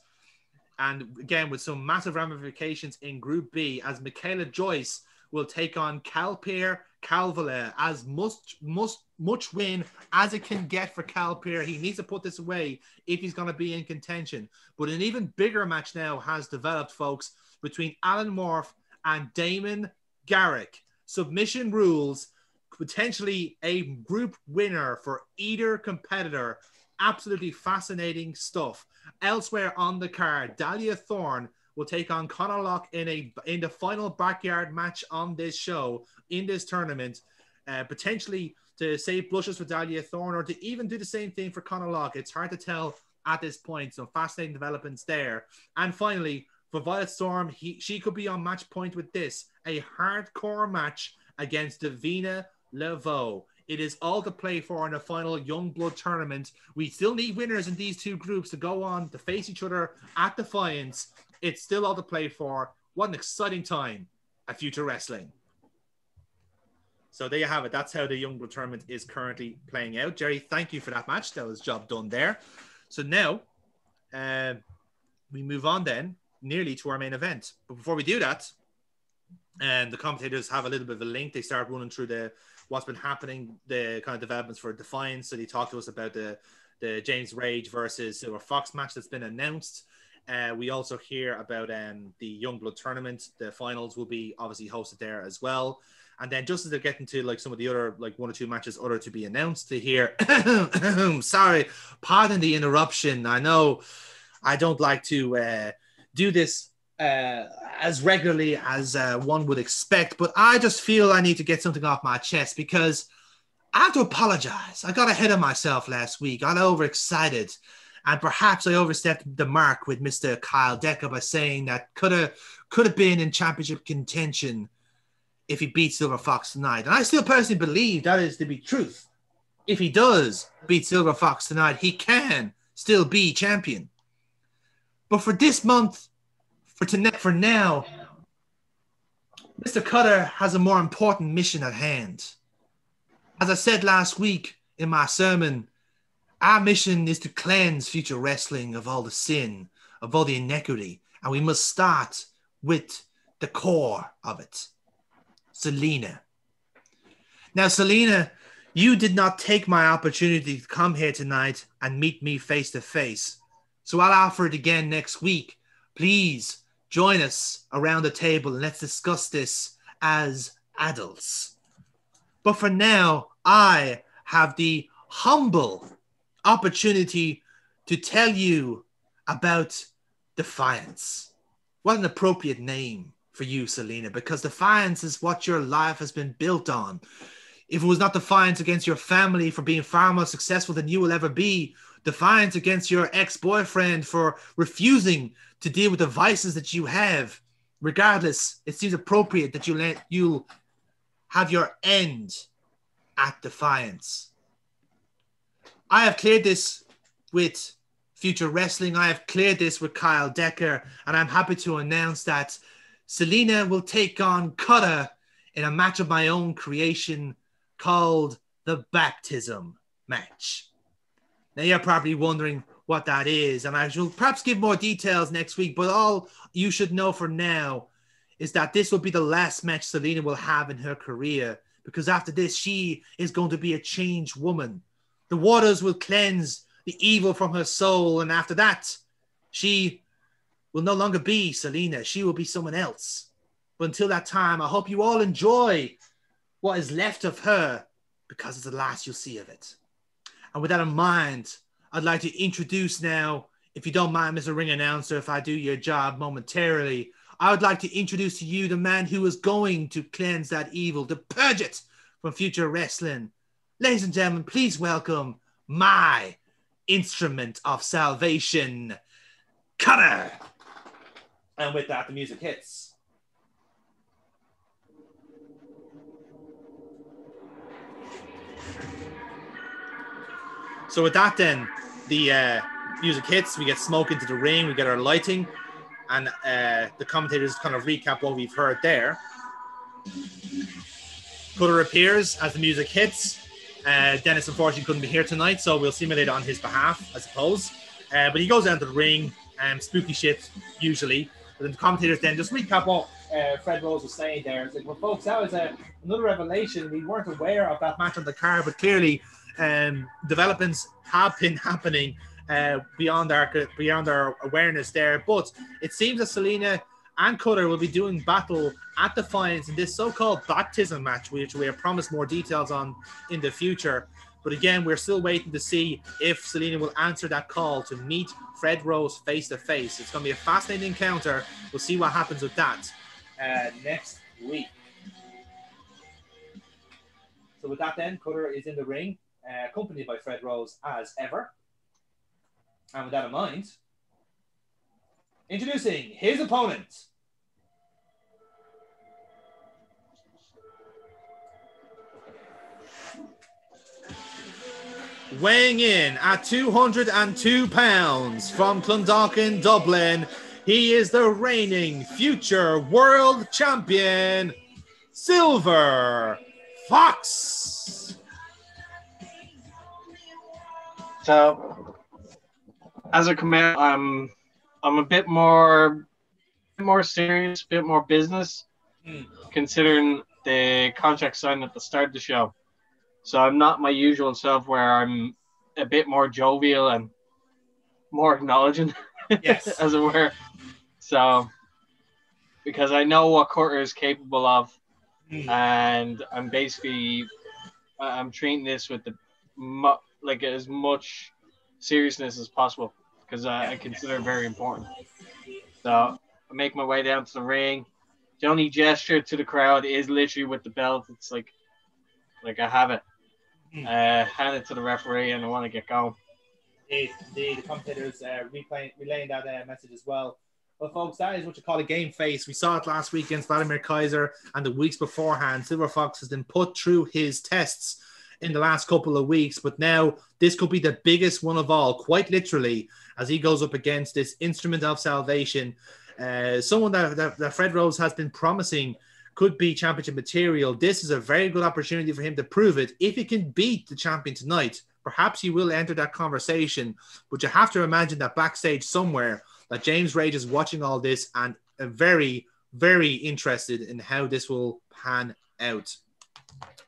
And again, with some massive ramifications in Group B, as Michaela Joyce will take on Calpeer Calvala, as much win as it can get for Calpeer. He needs to put this away if he's going to be in contention. But an even bigger match now has developed, folks, between Alan Morph and Damon Garrick. Submission rules, potentially a group winner for either competitor. Absolutely fascinating stuff. Elsewhere on the card, Dahlia Thorne will take on Conor Locke in the final backyard match on this show, in this tournament, potentially to save blushes for Dahlia Thorne, or to even do the same thing for Conor Locke. It's hard to tell at this point. Some fascinating developments there. And finally, for Violet Storm, she could be on match point with this, a hardcore match against Davina Laveau. It is all to play for in the final Youngblood Tournament. We still need winners in these 2 groups to go on to face each other at Defiance. It's still all to play for. What an exciting time at Future Wrestling. So there you have it. That's how the Youngblood Tournament is currently playing out. Jerry, thank you for that match. That was job done there. So now we move on then nearly to our main event. But before we do that, and the commentators have a little bit of a link. They start running through what's been happening, the kind of developments for Defiance. So they talk to us about the James Rage versus Silver Fox match that's been announced. We also hear about the Youngblood Tournament. The finals will be obviously hosted there as well. And then just as they're getting to like some of the other, like 1 or 2 matches other to be announced, they hear, sorry, pardon the interruption. I know I don't like to do this as regularly as one would expect, but I just feel I need to get something off my chest because I have to apologize. I got ahead of myself last week. I got overexcited, and perhaps I overstepped the mark with Mr. Kyle Decker by saying that could have been in championship contention if he beats Silver Fox tonight. And I still personally believe that is to be truth. If he does beat Silver Fox tonight, he can still be champion. But for this month, for now, Mr. Cutter has a more important mission at hand. As I said last week in my sermon, our mission is to cleanse Future Wrestling of all the sin, of all the iniquity, and we must start with the core of it, Selena. Now, Selena, you did not take my opportunity to come here tonight and meet me face to face, so I'll offer it again next week. Please join us around the table and let's discuss this as adults. But for now, I have the humble opportunity to tell you about Defiance. What an appropriate name for you, Selena, because Defiance is what your life has been built on. If it was not Defiance against your family for being far more successful than you will ever be, Defiance against your ex-boyfriend for refusing to deal with the vices that you have, regardless, it seems appropriate that you'll have your end at Defiance. I have cleared this with Future Wrestling. I have cleared this with Kyle Decker, and I'm happy to announce that Selena will take on Cutter in a match of my own creation called the Baptism Match. Now, you're probably wondering what that is, and I shall perhaps give more details next week, but all you should know for now is that this will be the last match Selena will have in her career, because after this, she is going to be a changed woman. The waters will cleanse the evil from her soul, and after that, she will no longer be Selena. She will be someone else. But until that time, I hope you all enjoy what is left of her, because it's the last you'll see of it. And with that in mind, I'd like to introduce now, if you don't mind, Mr. Ring Announcer, if I do your job momentarily, I would like to introduce to you the man who is going to cleanse that evil, to purge it from Future Wrestling. Ladies and gentlemen, please welcome my instrument of salvation, Cutter. And with that, the music hits. So with that then, the music hits, we get smoke into the ring, we get our lighting, and the commentators kind of recap what we've heard there. Cutter appears as the music hits. Dennis unfortunately couldn't be here tonight, so we'll simulate on his behalf, I suppose. But he goes down to the ring, spooky shit, usually. But then the commentators then just recap what Fred Rose was saying there. It's like, well, folks, that was another revelation. We weren't aware of that match on the card, but clearly developments have been happening beyond our awareness there. But it seems that Selena and Cutter will be doing battle at Defiance in this so-called baptism match, which we are promised more details on in the future. But again, we're still waiting to see if Selena will answer that call to meet Fred Rose face to face. It's going to be a fascinating encounter. We'll see what happens with that next week. So with that then, Cutter is in the ring, accompanied by Fred Rose as ever. And with that in mind, introducing his opponent. Weighing in at 202 pounds from Clondalkin, Dublin, he is the reigning future world champion, Silver Fox. So, as I come out, I'm a bit more serious, a bit more business, considering the contract signed at the start of the show. So I'm not my usual self where I'm a bit more jovial and more acknowledging, Yes. as it were. So, because I know what Cutter is capable of, and I'm treating this with as much seriousness as possible, because I consider it very important. So I make my way down to the ring. The only gesture to the crowd is literally with the belt. It's like I have it. Hand it to the referee, and I want to get going. The commentators relaying that message as well. Well, folks, that is what you call a game face. We saw it last week against Vladimir Kaiser, and the weeks beforehand, Silver Fox has been put through his tests. in the last couple of weeks, but now this could be the biggest one of all, quite literally, as he goes up against this instrument of salvation. Someone that Fred Rose has been promising could be championship material. This is a very good opportunity for him to prove it. If he can beat the champion tonight, perhaps he will enter that conversation. But you have to imagine that backstage somewhere that James Rage is watching all this and very, very interested in how this will pan out.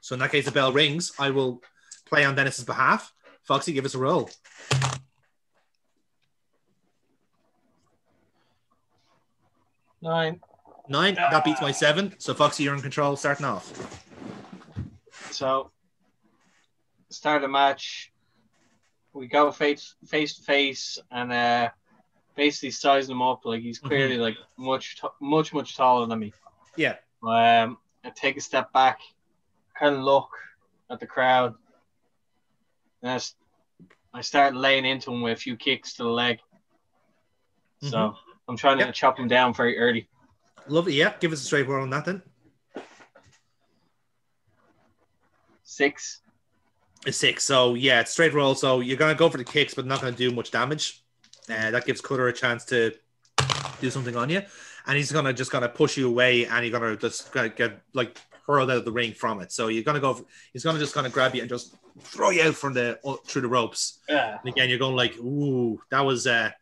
So in that case, the bell rings. I will play on Dennis's behalf. Foxy, give us a roll. 9. 9. That beats my 7. So Foxy, you're in control starting off. So, start the match. We go face to face and basically size him up. Like he's clearly like much taller than me. Yeah. I take a step back, kind of look at the crowd, and I start laying into him with a few kicks to the leg. So I'm trying to chop him down very early. Lovely. Yeah. Give us a straight roll on that then. 6. A 6. So yeah, it's straight roll. So you're gonna go for the kicks, but not gonna do much damage. That gives Cutter a chance to do something on you, and he's gonna push you away, and you're gonna just get like hurled out of the ring from it. So you're gonna go. He's gonna just grab you and just throw you out from through the ropes. Yeah. And again, you're going like, ooh, that was not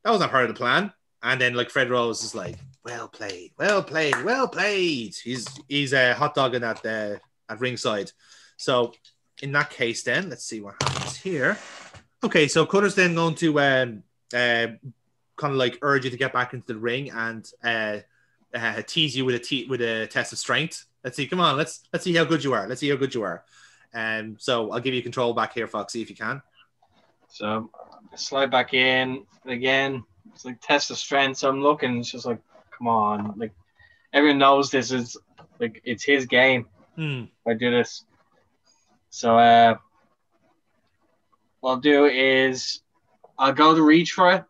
part of the plan. And then like Fred Rose is like, well played. He's hot dogging at ringside. So in that case, then let's see what happens here. Okay, so Cutter's then going to kind of like urge you to get back into the ring and tease you with a test of strength. Let's see, come on, let's see how good you are. So I'll give you control back here, Foxy, if you can. So slide back in again. It's like test of strength. So I'm looking. It's just like, come on, like everyone knows this is like it's his game. I do this. So what I'll do is I'll go to reach for it.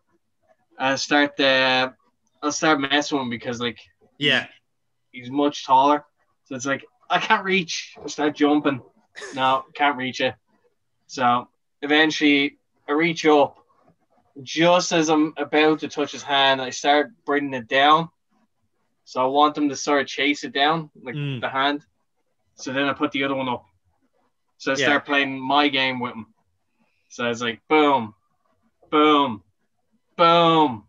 I'll start messing with him because like he's much taller. So it's like I can't reach. I start jumping. No, can't reach it. So eventually I reach up. Just as I'm about to touch his hand, I start bringing it down. So I want him to sort of chase it down, like the hand. So then I put the other one up. So I start playing my game with him. So it's like boom, boom, boom.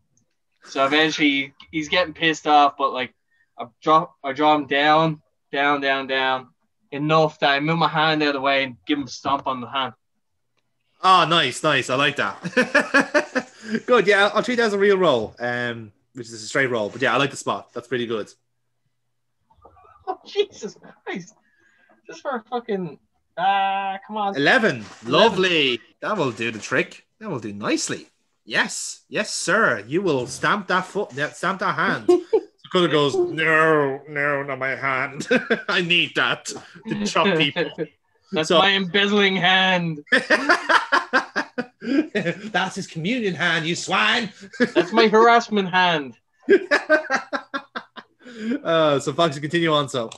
So eventually he's getting pissed off, but like I draw him down, enough that I move my hand out of the way and give him a stomp on the hand. Oh, nice. I like that. Good. Yeah, I'll treat that as a real roll, which is a straight roll. But yeah, I like the spot. That's pretty good. Oh, Jesus Christ. Just for a fucking... come on. 11. Lovely. That will do the trick. That will do nicely. Yes, sir. You will stamp that stamp that hand. Cutter goes, no, not my hand. I need that to chop people. That's my embezzling hand. That's his communion hand, you swine. That's my harassment hand. So Foxy, continue on. So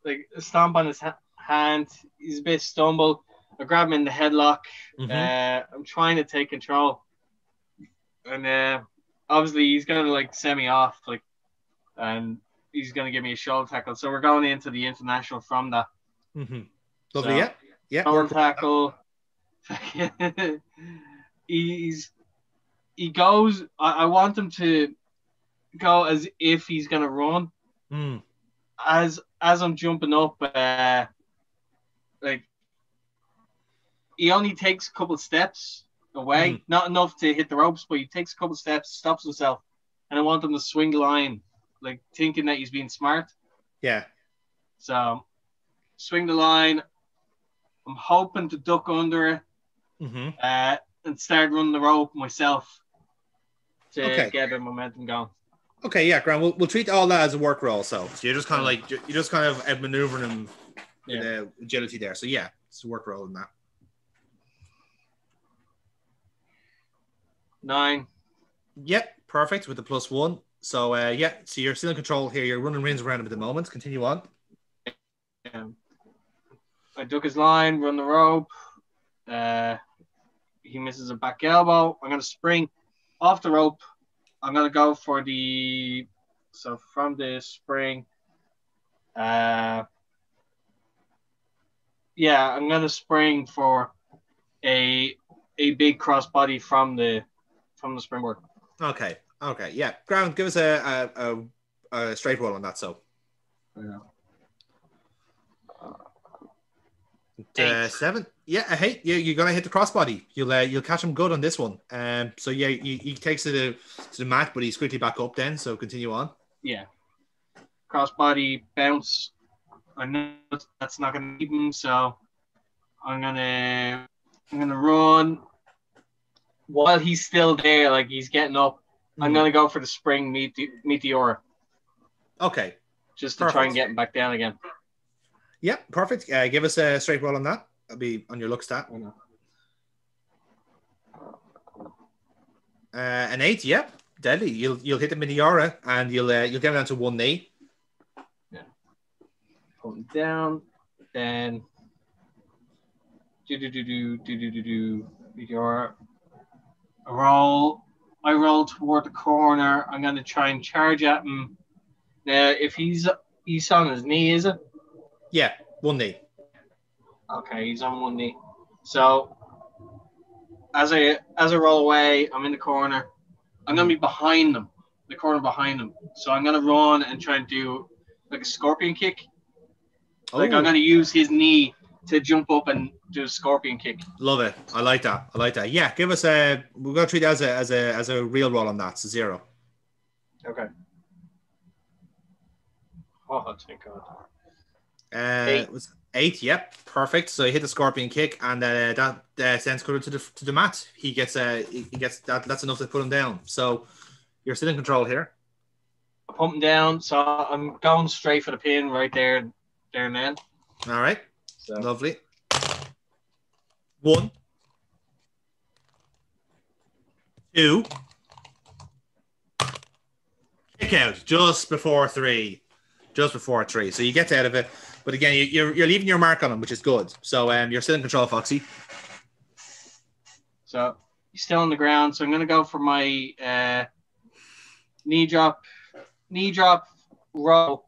like stomp on his hand. He's a bit stumbled. I grab him in the headlock. I'm trying to take control, and obviously he's gonna like send me off, like, and he's gonna give me a shoulder tackle. So we're going into the international from that. Lovely, so, yeah. Shoulder tackle. he goes. I want him to go as if he's gonna run. As I'm jumping up, like he only takes a couple of steps away, not enough to hit the ropes, but he takes a couple of steps, stops himself, and I want him to swing the line, like thinking that he's being smart. Yeah. So swing the line. I'm hoping to duck under it and start running the rope myself to get a bit of momentum going. Okay, yeah, Grant. We'll treat all that as a work roll. So you're just kind of like you're just kind of maneuvering him with agility there. So yeah, it's a work roll in that. 9. Yep, perfect with the +1. So so you're still in control here. You're running rings around him at the moment. Continue on. I duck his line, run the rope. He misses a back elbow. I'm going to spring off the rope. I'm going to go for so from the spring. I'm going to spring for a big crossbody from the springboard. Okay. Yeah. Ground, give us a straight roll on that. So. Yeah. 7. Yeah, hey, you're gonna hit the crossbody. You'll catch him good on this one. So yeah, he takes it to the mat, but he's quickly back up. Then, so continue on. Yeah. Crossbody bounce. I know that's not gonna keep him, so I'm gonna run while he's still there, like he's getting up. I'm gonna go for the spring meteor. Okay. Just to try and get him back down again. Yeah, perfect. Give us a straight roll on that. That'll be on your luck stat. An 8, yeah, deadly. You'll hit the Miniora and you'll get down to 1 knee. Yeah. Put him down, then Meteor. I roll toward the corner. I'm gonna try and charge at him. Now, if he's on his knee, is it? Yeah, 1 knee. Okay, he's on 1 knee. So as I roll away, I'm in the corner. I'm gonna be behind them, the corner behind them. So I'm gonna run and try and do like a scorpion kick. Like I'm gonna use his knee to jump up and do a scorpion kick. Love it. I like that. Yeah, give us we're gonna treat it as a real roll on that. So 0. Okay. Oh, thank God. 8. Was 8, yep, perfect. So he hit the scorpion kick, and that sends Cutter to the mat. He gets that. That's enough to put him down. So you're still in control here. I pump him down, so I'm going straight for the pin right there and then. All right, so. Lovely. 1, 2, kick out just before 3. So you get out of it. But again, you're leaving your mark on him, which is good. So you're still in control, Foxy. So he's still on the ground. So I'm going to go for my knee drop roll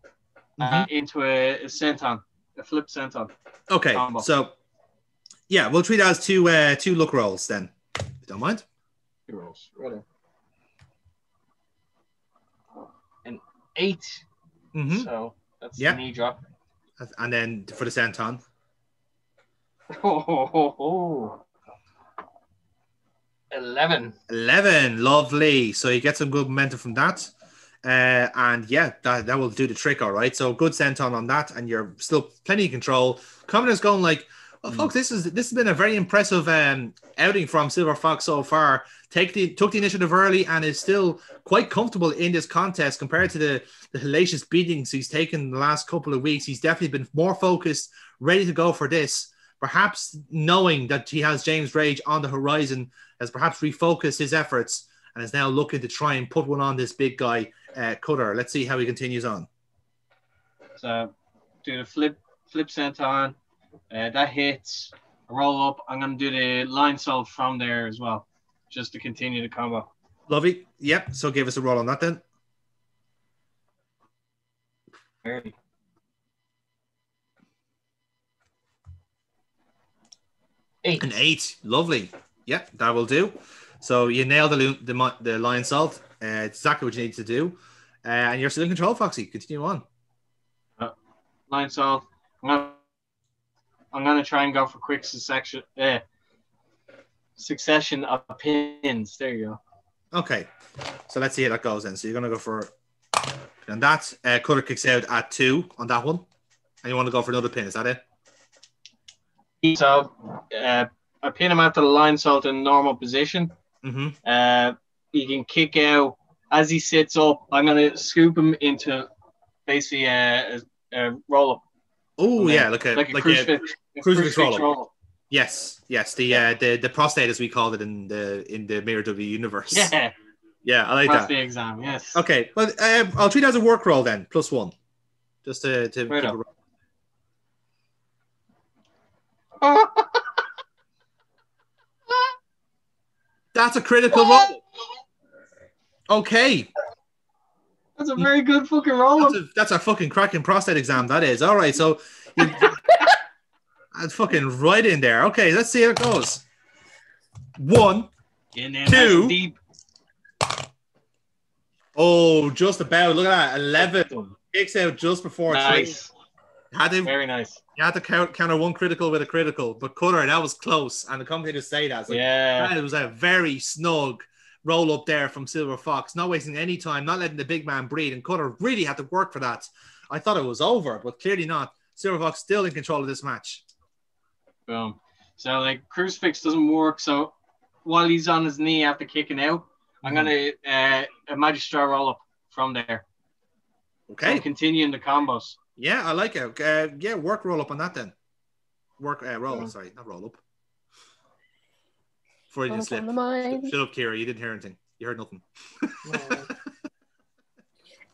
into a senton, a flip senton. Okay, combo. So yeah, we'll treat it as two look rolls then. If you don't mind. 2 rolls, right. An 8. So that's the knee drop. And then for the senton. 11. 11, lovely. So you get some good momentum from that. And yeah, that will do the trick, all right. So good senton on that, and you're still plenty of control. Confidence going like, well, folks, this has been a very impressive outing from Silver Fox so far. Took the initiative early and is still quite comfortable in this contest compared to the hellacious beatings he's taken the last couple of weeks. He's definitely been more focused, ready to go for this. Perhaps knowing that he has James Rage on the horizon, has perhaps refocused his efforts and is now looking to try and put one on this big guy, Cutter. Let's see how he continues on. So do the flip senton. That hits. Roll up. I'm going to do the line salt from there as well, just to continue the combo. Lovely. Yep. So give us a roll on that then. Early. An 8. Lovely. Yep, that will do. So you nailed the lion salt. It's exactly what you need to do. And you're still in control, Foxy. Continue on. Lion salt. I'm gonna try and go for quick succession of pins. There you go. Okay. So let's see how that goes then. So you're gonna go for and that Cutter kicks out at 2 on that one. And you want to go for another pin, is that it? So I pin him after the line salt in normal position. Mm-hmm. He can kick out as he sits up. I'm going to scoop him into basically a roll up. Oh yeah, like a crucifix roll up. Yes. The prostate, as we called it in the Mirror W universe. Yeah, I like that. The exam, yes. Okay, well, I'll treat it as a work roll then, +1, just to keep it. That's a critical roll. Okay. That's a very good fucking roll. That's a fucking cracking prostate exam, that is. All right, so that's fucking right in there. Okay, let's see how it goes. 1, In there, 2. nice and deep. Oh, just about. Look at that. 11. Kicks out just before 3. Nice. Very nice. You had to counter one critical with a critical, but Cutter, that was close, and the commentators say that. It's like, Yeah. It was a very snug roll up there from Silver Fox, not wasting any time, not letting the big man breathe, and Cutter really had to work for that. I thought it was over, but clearly not. Silver Fox still in control of this match. Boom. So, like, Crucifix doesn't work, so while he's on his knee after kicking out, I'm going to a Magistrar roll up from there. Okay. So continuing the combos. Yeah, I like it. Yeah, work roll up on that then. Roll, sorry, not roll up. Before you didn't slip. Shut up, Kira. You didn't hear anything. You heard nothing.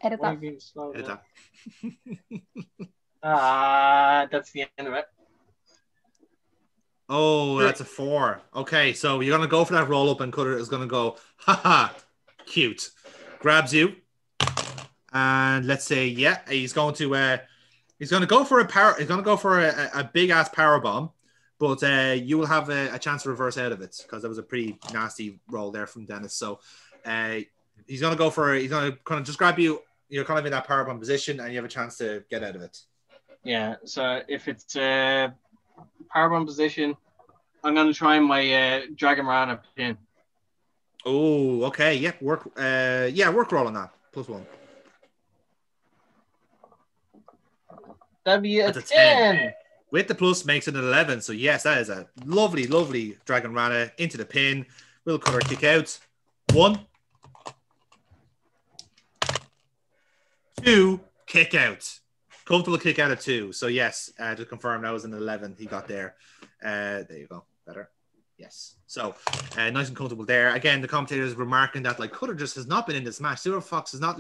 Edit that. Edit that. That's the end of it. Oh, that's a 4. Okay, so you're gonna go for that roll up, and Cutter is gonna go, haha, cute. Grabs you, and let's say, yeah, he's gonna go for a big ass power bomb, but you will have a chance to reverse out of it because that was a pretty nasty roll there from Dennis. So he's gonna kind of just grab you. You're kind of in that power bomb position, and you have a chance to get out of it. Yeah. So if it's powerbomb position, I'm going to try my Dragon Rana pin. Oh, okay. Yep. Work roll on that. +1. That'd be a 10. With the plus makes it an 11. So yes, that is a lovely, lovely Dragon Rana into the pin. Will Cutter kick out. 1, 2, kick out. Comfortable kick out of 2. So yes, to confirm that was an 11 he got there. There you go. Better. Yes. So nice and comfortable there. Again, the commentators remarking that like Cutter just has not been in this match. Silver Fox has not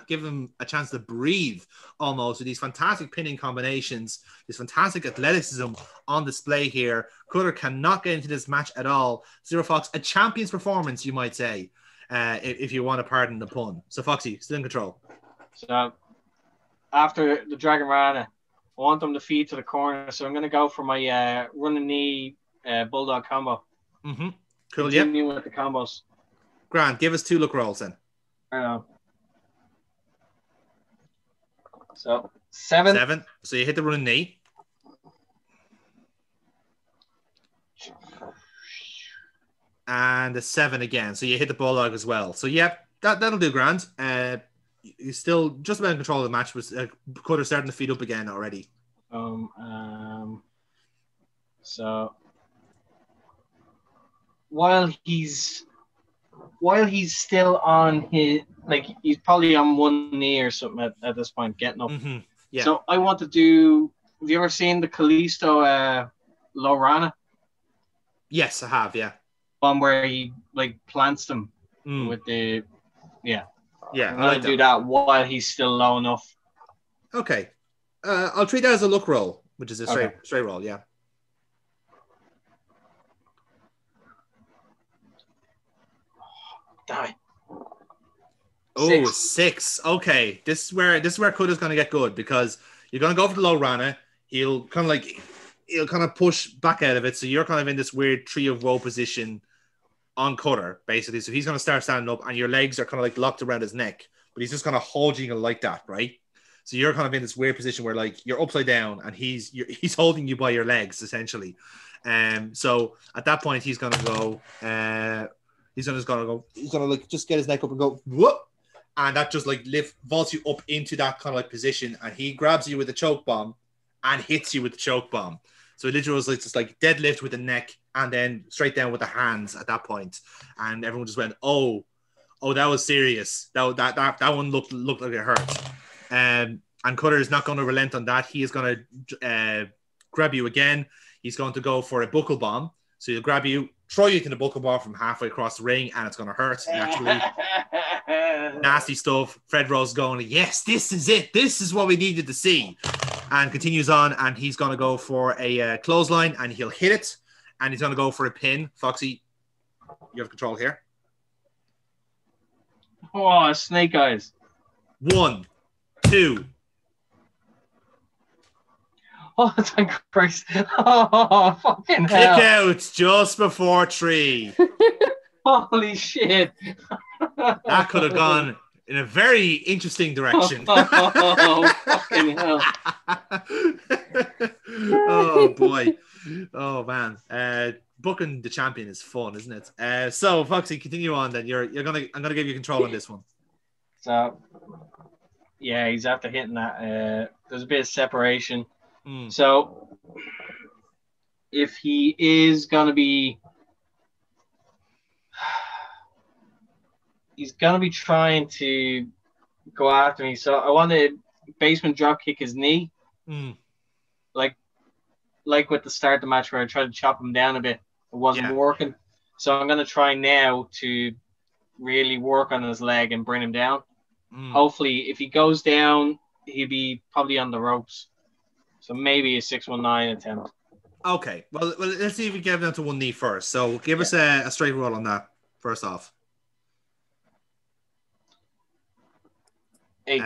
give him a chance to breathe almost with these fantastic pinning combinations, this fantastic athleticism on display here. Cutter cannot get into this match at all. Silver Fox, a champion's performance, you might say, if you want to pardon the pun. So Foxy, still in control. So after the Dragon Rana, I want them to feed to the corner, so I'm going to go for my running knee bulldog combo. Mm-hmm. Cool, Continue with the combos. Grant, give us 2 look rolls then. I know. So 7. So you hit the running knee. And a 7 again. So you hit the bulldog as well. So yeah, that'll do, Grant. He's still just about in control of the match. Was Cutter starting to feed up again already? So while he's still on his, like, he's probably on one knee or something at this point, getting up. Mm-hmm. Yeah. So I want to do. Have you ever seen the Callisto Lorana? Yes, I have. Yeah. One where he like plants them with the Yeah, I'm gonna do that while he's still low enough. Okay. I'll treat that as a look roll, which is a straight roll, yeah. Die. Oh, 6. Okay. This is where Cutter's gonna get good because you're gonna go for the low Rana. He'll kind of push back out of it. So you're kind of in this weird tree of woe position on Cutter, basically. So he's gonna start standing up and your legs are kind of like locked around his neck, but he's just kind of holding you like that, right? So you're kind of in this weird position where like you're upside down and he's holding you by your legs essentially. So at that point he's gonna go. He's gonna like just get his neck up and go whoop, and that just like vaults you up into that kind of like position, and he grabs you with the choke bomb and hits you with the choke bomb. So it literally was like just like deadlift with the neck and then straight down with the hands at that point, and everyone just went, oh, that was serious. That one looked like it hurt. And Cutter is not going to relent on that. He is going to grab you again. He's going to go for a buckle bomb. So he'll grab you, throw you to the buckle bomb from halfway across the ring, and it's going to hurt naturally. Nasty stuff. Fred Rose going, yes, this is it. This is what we needed to see. and continues on, and he's going to go for a clothesline, and he'll hit it, and he's going to go for a pin. Foxy, you have control here. Oh, snake eyes. 1, 2. Oh, thank Christ. Oh, fucking Kick hell. out just before 3. Holy shit. That could have gone in a very interesting direction. Oh, fucking hell. Oh, boy. Oh, man. Booking the champion is fun, isn't it? So, Foxy, continue on then. I'm gonna give you control on this one. So, yeah, he's after hitting that. There's a bit of separation. Mm. So, if he is going to be... He's going to be trying to go after me. So, I want to basement drop kick his knee. Mm. Like with the start of the match where I tried to chop him down a bit. It wasn't working. So, I'm going to try now to really work on his leg and bring him down. Mm. Hopefully, if he goes down, he'll be probably on the ropes. So maybe a 619 attempt. Okay. Well, let's see if we get down to one knee first. So give us a straight roll on that first off. 8.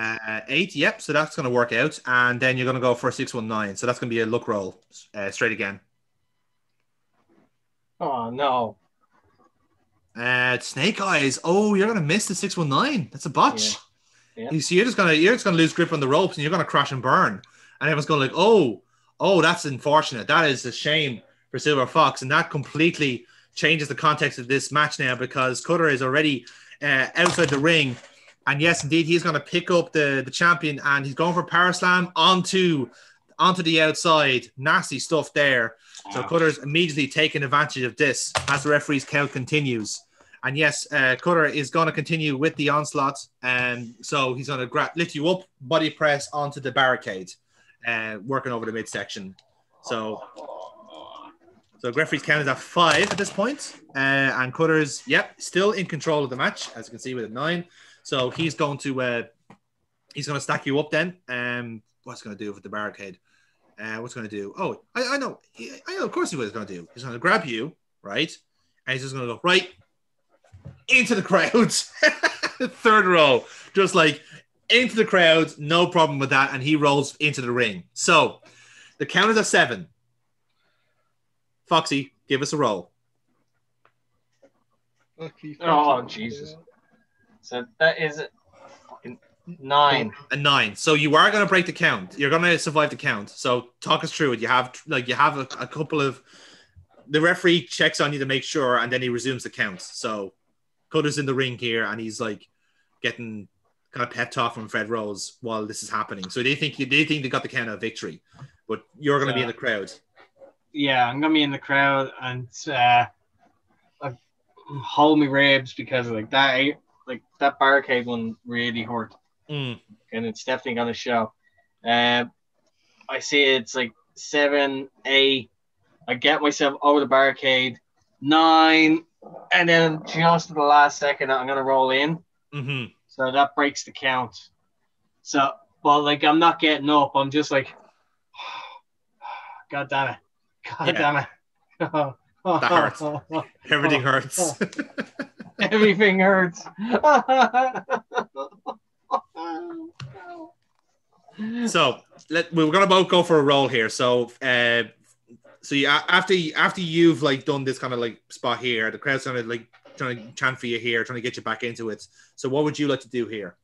8. Yep. So that's going to work out. And then you're going to go for a 619. So that's going to be a luck roll straight again. Oh, no. Snake eyes. Oh, you're going to miss the 619. That's a botch. Yeah. So you're just going to lose grip on the ropes and you're going to crash and burn. And everyone's going like, oh, that's unfortunate. That is a shame for Silver Fox. And that completely changes the context of this match now because Cutter is already outside the ring. And yes, indeed, he's going to pick up the champion and he's going for Power Slam onto the outside. Nasty stuff there. So Cutter's immediately taking advantage of this as the referee's count continues. And yes, Cutter is going to continue with the onslaught. And so he's going to lift you up, body press onto the barricade. Working over the midsection. So referee's count is at 5 at this point. And Cutter's, still in control of the match, as you can see with a 9. So he's going to stack you up then. What's going to do with the barricade? What's going to do? Oh, I know. I know, of course he was going to do. He's going to grab you, right? And he's just going to go right into the crowd. Third row. Just like into the crowd, no problem with that, and he rolls into the ring. So, the count is at 7. Foxy, give us a roll. Oh, Jesus. So, that is 9. A 9. So, you are going to break the count. You're going to survive the count. So, talk us through it. You have a couple of... The referee checks on you to make sure, and then he resumes the count. So, Cutter's in the ring here, and he's like getting... kind of pep talk from Fred Rose while this is happening. So they think they got the count of victory, but you're going to be in the crowd. Yeah, I'm going to be in the crowd and hold my ribs because that barricade one really hurt. And it's definitely going to show. I see it's like 7, 8. I get myself over the barricade. 9, and then just at the last second, I'm going to roll in. Mm-hmm. So that breaks the count. So, but I'm not getting up. I'm just like, God damn it. God damn it. That hurts. Everything hurts. Everything hurts. So we're gonna both go for a roll here. So after you've done this kind of spot here, the crowd's gonna trying to chant for you here, trying to get you back into it. So what would you like to do here?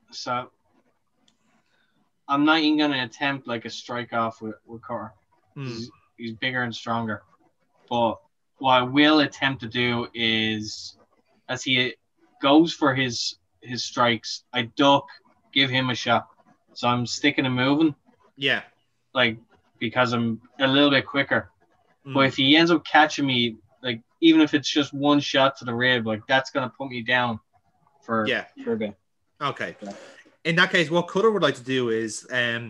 So I'm not even going to attempt a strike off with Carr. He's bigger and stronger. But what I will attempt to do is, as he goes for his strikes, I duck, give him a shot. So I'm sticking and moving. Yeah. Because I'm a little bit quicker. But if he ends up catching me, even if it's just one shot to the rib, that's going to put me down for a bit. Okay. In that case, what Cutter would like to do is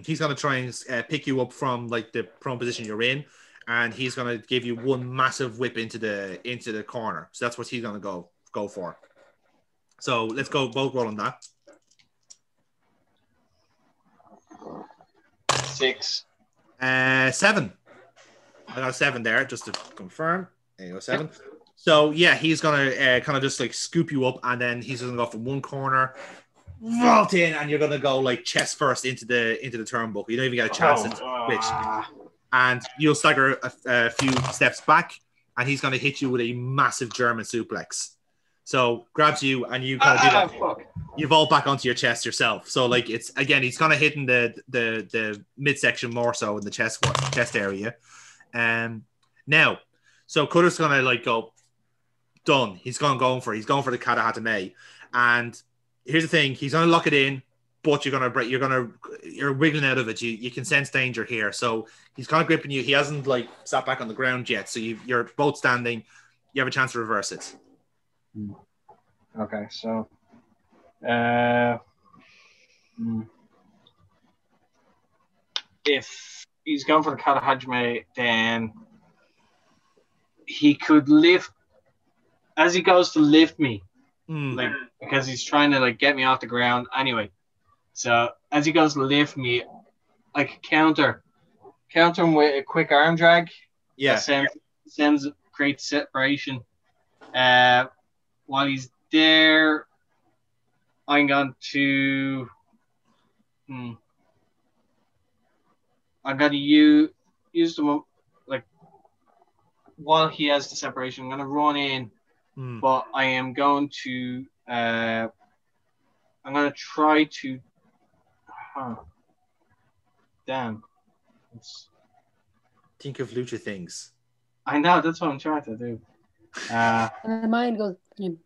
he's going to try and pick you up from the prone position you're in, and he's going to give you one massive whip into the corner. So that's what he's going to go for. So let's go both roll on that. 6. 7. I got a 7 there, just to confirm. There you go, 7. Yep. So yeah, he's gonna kind of just like scoop you up, and then he's gonna go from one corner, vault in, and you're gonna go like chest first into the turnbuckle. You don't even get a chance to switch, and you'll stagger a few steps back, and he's gonna hit you with a massive German suplex. So grabs you, and you kind of do that. You vault back onto your chest yourself. So like it's again, he's kind of hitting the midsection more so in the chest area. Now, so Cutter's gonna like go. Done. He's going for the Katahatame. And here's the thing, he's gonna lock it in, but you're wiggling out of it. You can sense danger here. So he's kind of gripping you. He hasn't like sat back on the ground yet. So you're both standing. You have a chance to reverse it. Okay, so if he's going for the Katahajime, then he could lift as he goes to lift me, like because he's trying to like get me off the ground. Anyway, so as he goes to lift me, I could counter him with a quick arm drag. Yeah, sends great separation. While he's there, I'm going to. I'm going to use them like while he has the separation. I'm going to run in. But I am going to I'm going to try to damn. Think of lucha things. I know, that's what I'm trying to do. My mind goes dun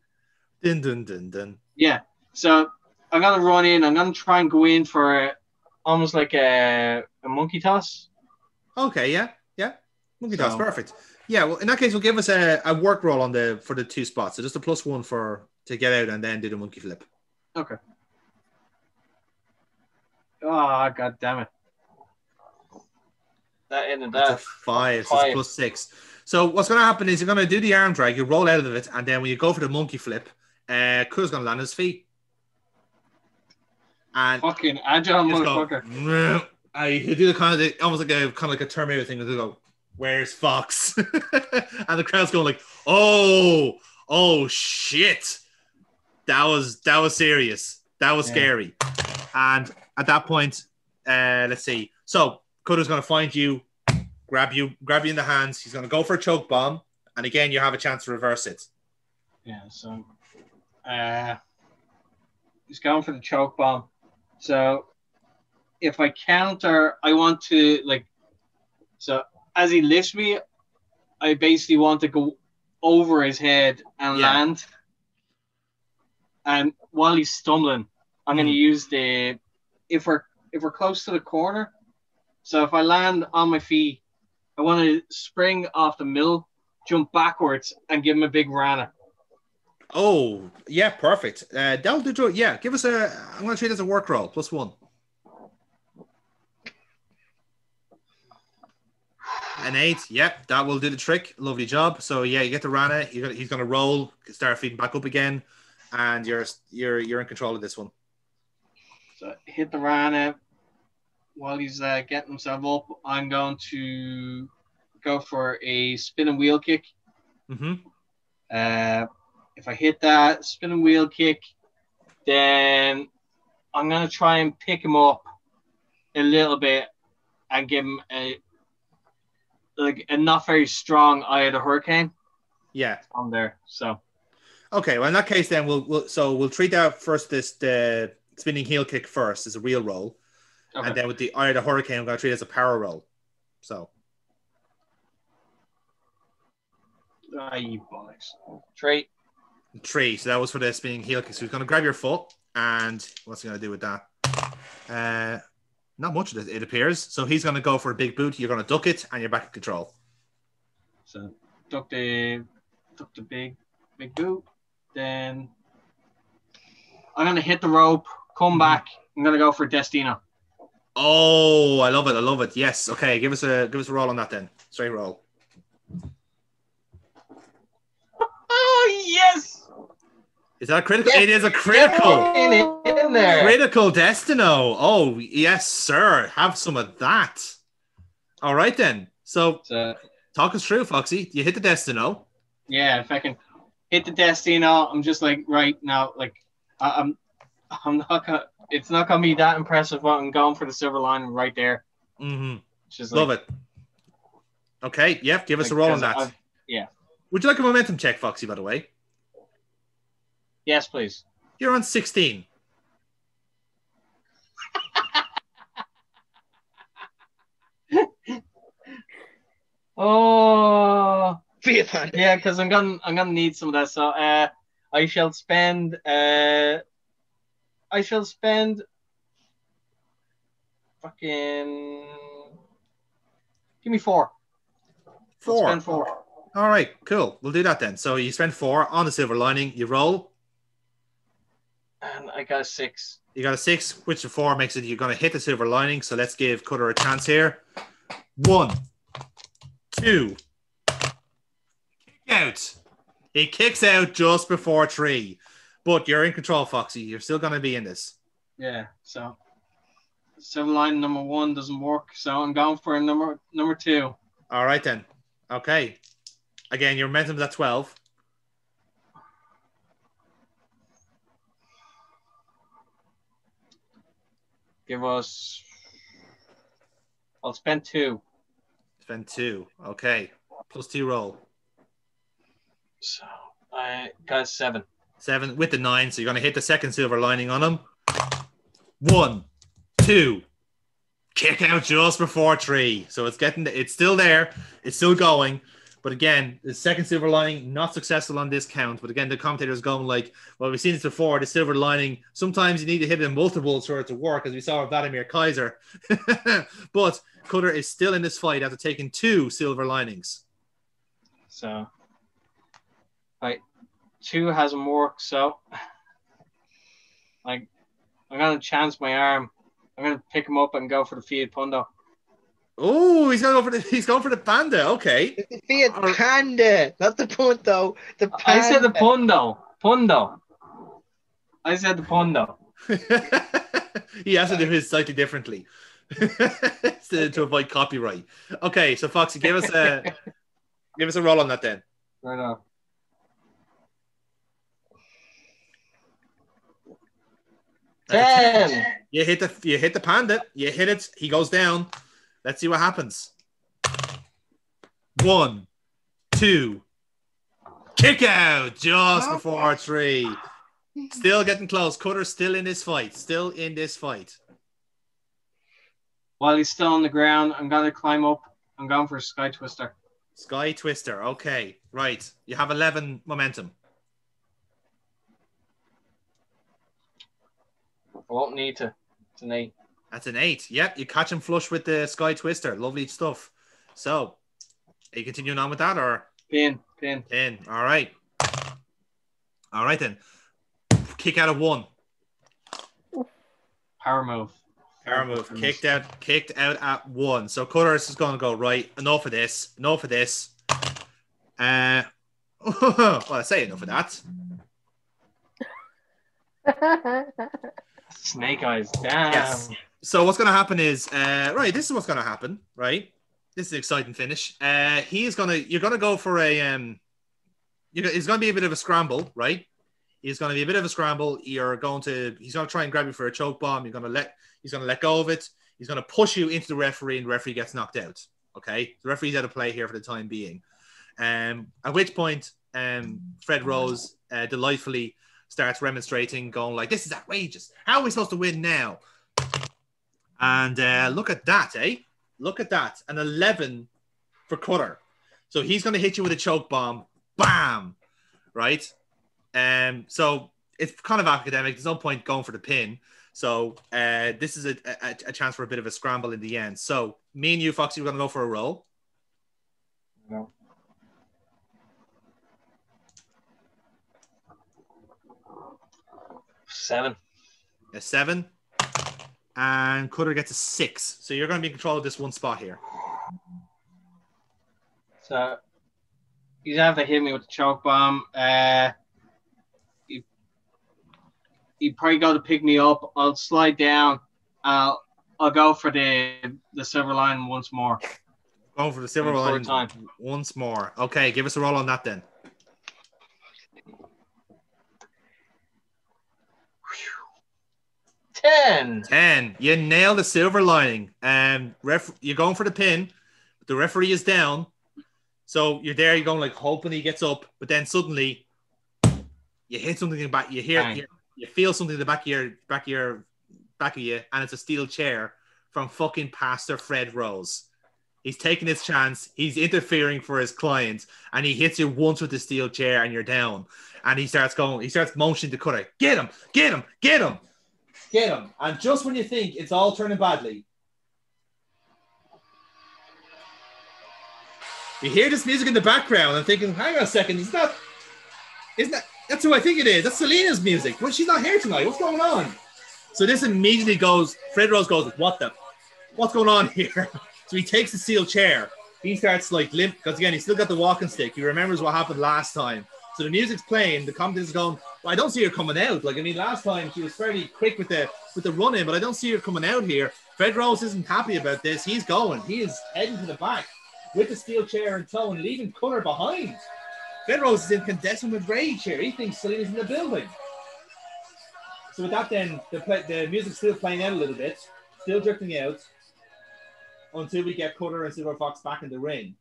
dun dun dun. Yeah. So I'm going to run in. I'm going to try and go in for almost like a monkey toss. Okay, yeah. Monkey toss, perfect. Yeah, well, in that case, we'll give us a work roll for the 2 spots. So just a +1 to get out and then do the monkey flip. Okay. Oh, god damn it. That ended that. That's a 5. So it's a +6. So what's going to happen is you're going to do the arm drag, you roll out of it, and then when you go for the monkey flip, Kuda's going to land on his feet. And fucking agile motherfucker. You do almost like a Terminator thing. They go, "Where's Fox?" And the crowd's going like, "Oh shit, that was serious. That was scary." And at that point, let's see. So Kuda's going to find you, grab you in the hands. He's going to go for a choke bomb, and again, you have a chance to reverse it. Yeah. So, he's going for the choke bomb. So, if I counter, I want to like. So as he lifts me, I basically want to go over his head and land. And while he's stumbling, I'm going to use if we're close to the corner. So if I land on my feet, I want to spring off the middle, jump backwards, and give him a big rana. Oh, yeah, perfect. That'll do. Yeah, give us I'm going to treat it as a work roll, +1. An 8, yep, that will do the trick. Lovely job. So yeah, you get the Rana. He's going to roll, start feeding back up again, and you're in control of this one. So hit the Rana while he's getting himself up. I'm going to go for a spinning wheel kick. If I hit that spinning wheel kick, then I'm going to try and pick him up a little bit and give him a not very strong eye of the hurricane. Yeah, on there. So, okay. Well, in that case, then we'll treat out first the spinning heel kick first as a real roll, and then with the eye of the hurricane, I'm going to treat it as a power roll. So, you bollocks. 3. So that was for the spinning heel kick. So he's going to grab your foot, and what's he going to do with that? Not much of it appears. So he's going to go for a big boot. You're going to duck it, and you're back in control. So duck the big boot. Then I'm going to hit the rope, come back. I'm going to go for Destino. Oh, I love it. Yes. Okay, give us a roll on that then. Straight roll. Oh yes. Is that a critical? Yes. It is a critical. In there. Critical Destino. Oh, yes, sir. Have some of that. All right, then. So, talk us through, Foxy. You hit the Destino. Yeah, if I can hit the Destino, I'm just like, right now, like, I'm not gonna, it's not gonna be that impressive, but I'm going for the silver lining right there. Mm-hmm. Just Love it. Okay, yep, give us a roll on that. Yeah. Would you like a momentum check, Foxy, by the way? Yes, please. You're on 16. Oh, Yeah, because I'm gonna need some of that. So I shall spend fucking give me 4. 4. I'll spend 4. All right, cool. We'll do that then. So you spend 4 on the silver lining. You roll. And I got a 6. You got a 6, which the 4 makes it you're going to hit the silver lining. So let's give Cutter a chance here. 1, 2. Kick out. He kicks out just before 3. But you're in control, Foxy. You're still going to be in this. Yeah. So silver line number 1 doesn't work. So I'm going for number 2. All right then. Okay. Again, your momentum's at 12. Give us. I'll spend 2. Spend 2. Okay. +2 roll. So I got a 7. 7 with the 9. So you're going to hit the second silver lining on him. 1, 2. Kick out just before 3. So it's still there. It's still going. But again, the second silver lining, not successful on this count. But again, the commentator's going like, well, we've seen this before. The silver lining, sometimes you need to hit it in multiples for it to work, as we saw with Vladimir Kaiser. But Cutter is still in this fight after taking 2 silver linings. So, right, 2 hasn't worked. So, like, I'm gonna chance my arm. I'm gonna pick him up and go for the Fiat Punto. Oh, he's going for the panda. Okay. The Fiat Panda, not the Punto. The Panda. I said the Pundo. I said the Pundo. He has to do his slightly differently to avoid copyright. Okay, so Foxy, give us a roll on that then. Right on. That's 10. You hit the panda. You hit it. He goes down. Let's see what happens. 1, 2. Kick out just before 3. Still getting close. Cutter's still in this fight. While he's still on the ground, I'm gonna climb up. I'm going for a Sky Twister. Sky Twister. Okay, right. You have 11 momentum. I won't need to. It's an 8. That's an 8. Yep, you catch him flush with the Sky Twister. Lovely stuff. So, are you continuing on with that or? Pin. All right. All right then. Kick out of 1. Power move. Kicked out at 1. So Cutter is going to go, right, enough of this. Well, I say enough of that. Snake eyes. Damn. Yes. So what's going to happen is, right, this is what's going to happen, right? This is an exciting finish. You're going to go for a, it's going to be a bit of a scramble, right? He's going to be a bit of a scramble. He's going to try and grab you for a choke bomb. He's going to let go of it. He's going to push you into the referee, and the referee gets knocked out. Okay, the referee's out of play here for the time being. At which point, Fred Rose delightfully starts remonstrating, going like, "This is outrageous. How are we supposed to win now?" And look at that, eh? Look at that. An 11 for Cutter. So he's going to hit you with a choke bomb. Bam! Right? So it's kind of academic. There's no point going for the pin. So this is a chance for a bit of a scramble in the end. So me and you, Foxy, we're going to go for a roll. No. Seven. A 7. And Cutter gets a 6. So you're going to be in control of this one spot here. So you have to hit me with the choke bomb. he probably go to pick me up. I'll slide down. I'll go for the silver line once more. Going for the silver line once more. Okay, give us a roll on that then. 10. You nail the silver lining. You're going for the pin. But the referee is down. So you're there, you're going like hoping he gets up, but then suddenly you hit something in the back. You feel something in the back of you, and it's a steel chair from fucking Pastor Fred Rose. He's taking his chance. He's interfering for his client, and he hits you once with the steel chair, and you're down. And he starts motioning to Cutter. Get him! And just when you think it's all turning badly, you hear this music in the background and thinking, hang on a second, that's who I think it is. That's Selena's music. Well, she's not here tonight. What's going on? So this immediately goes, Fred Rose goes, what's going on here? So he takes the steel chair. He starts like limp, because again, he's still got the walking stick. He remembers what happened last time. So the music's playing, the commentator's going, well, I don't see her coming out. Like, I mean, last time she was fairly quick with the run in, but I don't see her coming out here. Fred Rose isn't happy about this. He is heading to the back with the steel chair in tow and leaving Cutter behind. Fred Rose is incandescent with rage here. He thinks Selena's in the building. So with that then, the music's still playing out a little bit, still drifting out until we get Cutter and Silver Fox back in the ring.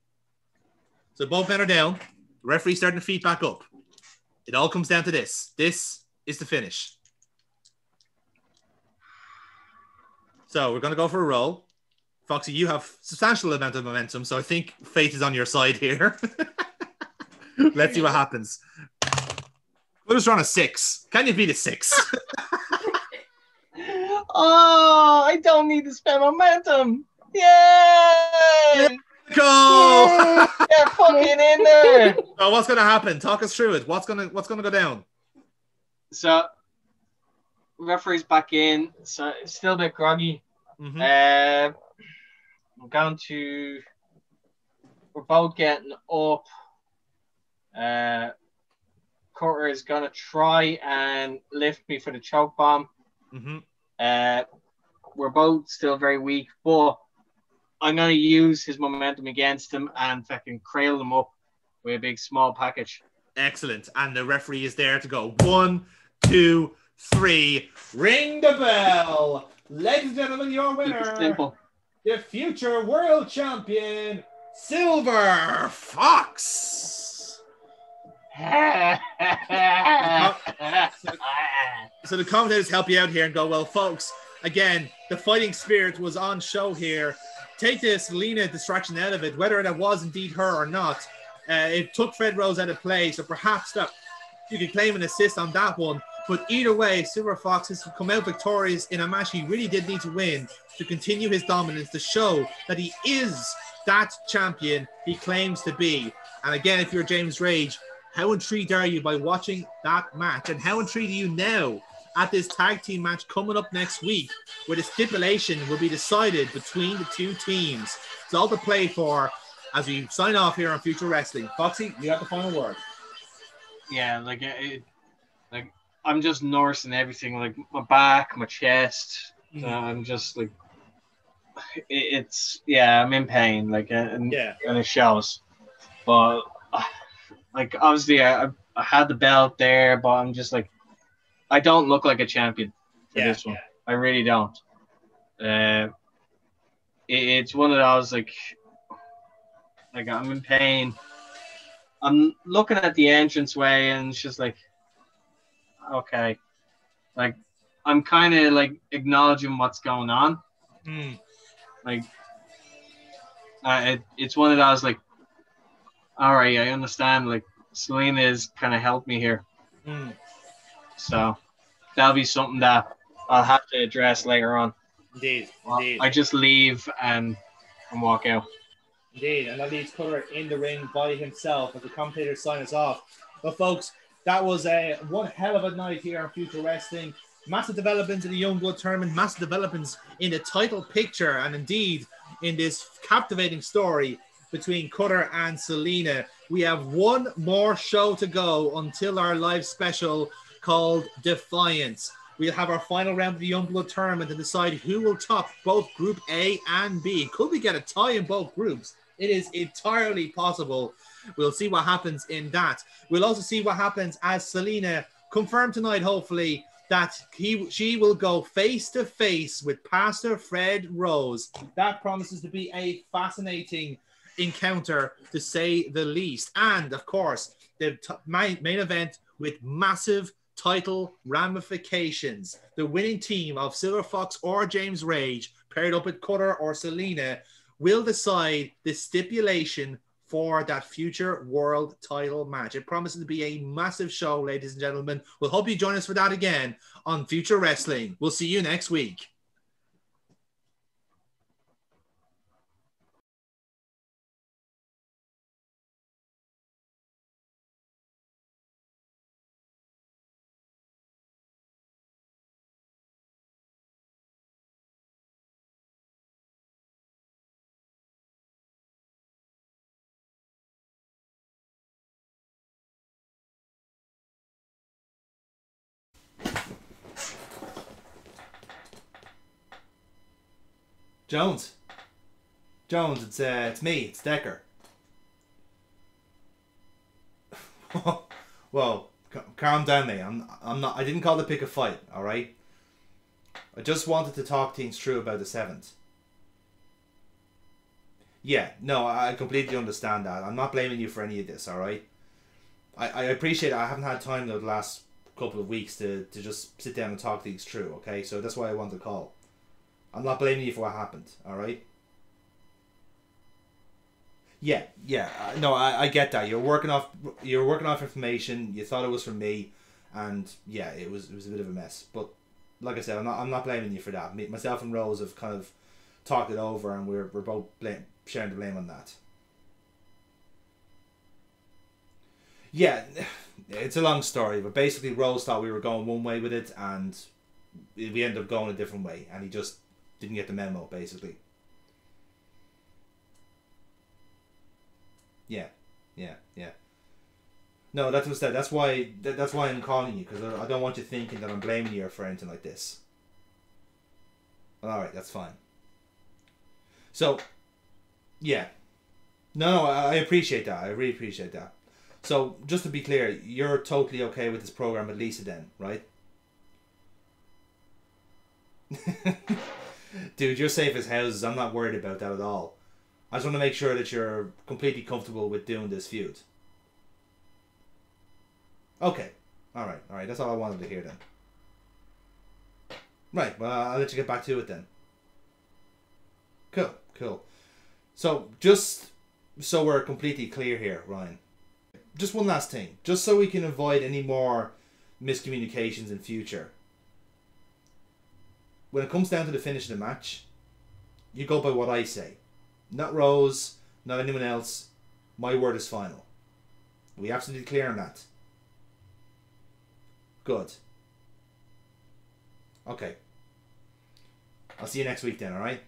So both men are down. The referee's starting to feed back up. It all comes down to this. This is the finish. So we're going to go for a roll. Foxy, you have substantial amount of momentum, so I think fate is on your side here. Let's see what happens. Cutter's on a 6. Can you beat a 6? Oh, I don't need to spend momentum. Yay! Go! They're fucking in there. So what's going to happen? Talk us through it. What's going to go down? So, referee's back in. So it's still a bit groggy. Mm-hmm. We're both getting up. Cutter is gonna try and lift me for the choke bomb. Mm-hmm. We're both still very weak, but I'm gonna use his momentum against him and fucking cradle him up with a big small package. Excellent. And the referee is there to go 1, 2, 3. Ring the bell. Ladies and gentlemen, your winner. Simple. The future world champion, Silver Fox. So the commentators help you out here and go, well, folks, again, the fighting spirit was on show here. Take this Selena distraction out of it, whether that was indeed her or not. It took Fred Rose out of play, so perhaps that you could claim an assist on that one. But either way, Silver Fox has come out victorious in a match he really did need to win to continue his dominance, to show that he is that champion he claims to be. And again, if you're James Rage, how intrigued are you by watching that match? And how intrigued are you now at this tag team match coming up next week, where the stipulation will be decided between the two teams? It's all to play for as we sign off here on Future Wrestling. Foxy, you have the final word. Yeah, I'm just nursing everything, like my back, my chest. I'm just like, I'm in pain, and it shows. But like, obviously, I had the belt there, but I'm just like, I don't look like a champion for this one. I really don't. It's one of those like I'm in pain. I'm looking at the entranceway, and it's just like, okay, like I'm kind of like acknowledging what's going on. It's one of those like, all right, I understand. Like, Selena has kind of helped me here, so that'll be something that I'll have to address later on. Indeed. I just leave and walk out. Indeed, and that leaves Cutter in the ring by himself as the commentators sign us off. But folks, that was one hell of a night here on Future Wrestling. Massive developments in the Youngblood Tournament, massive developments in the title picture, and indeed in this captivating story between Cutter and Selena. We have one more show to go until our live special called Defiance. we'll have our final round of the Youngblood Tournament and decide who will top both Group A and B. Could we get a tie in both groups? It is entirely possible. We'll see what happens in that. We'll also see what happens as Selena confirmed tonight, hopefully, that she will go face-to-face with Pastor Fred Rose. That promises to be a fascinating encounter, to say the least. And, of course, the main event with massive title ramifications. The winning team of Silver Fox or James Rage, paired up with Cutter or Selena, will decide the stipulation for that future world title match. It promises to be a massive show, ladies and gentlemen. We'll hope you join us for that again on Future Wrestling. We'll see you next week. Jones, it's me, it's Decker. Well, calm down, mate. I'm not. I didn't call to pick a fight. All right. I just wanted to talk things through about the 7th. Yeah, no, I completely understand that. I'm not blaming you for any of this. All right. I appreciate it. I haven't had time though the last couple of weeks to just sit down and talk things through. Okay, so that's why I wanted to call. I'm not blaming you for what happened, all right? Yeah. No, I get that. You're working off information. You thought it was from me, and yeah, it was a bit of a mess. But like I said, I'm not blaming you for that. Myself and Rose have kind of talked it over, and we're both sharing the blame on that. Yeah, it's a long story, but basically Rose thought we were going one way with it, and we ended up going a different way, and he just didn't get the memo, basically. Yeah. No, that's why I'm calling you, because I don't want you thinking that I'm blaming you for anything like this. All right, that's fine. So, yeah. No, I appreciate that. I really appreciate that. So, just to be clear, you're totally okay with this program with Lisa then, right? Dude, you're safe as houses. I'm not worried about that at all. I just want to make sure that you're completely comfortable with doing this feud. Okay. Alright. That's all I wanted to hear then. Right. Well, I'll let you get back to it then. Cool. So, just so we're completely clear here, Ryan. Just one last thing. Just so we can avoid any more miscommunications in future. When it comes down to the finish of the match, you go by what I say. Not Rose, not anyone else. My word is final. Are we absolutely clear on that? Good. Okay. I'll see you next week then, alright?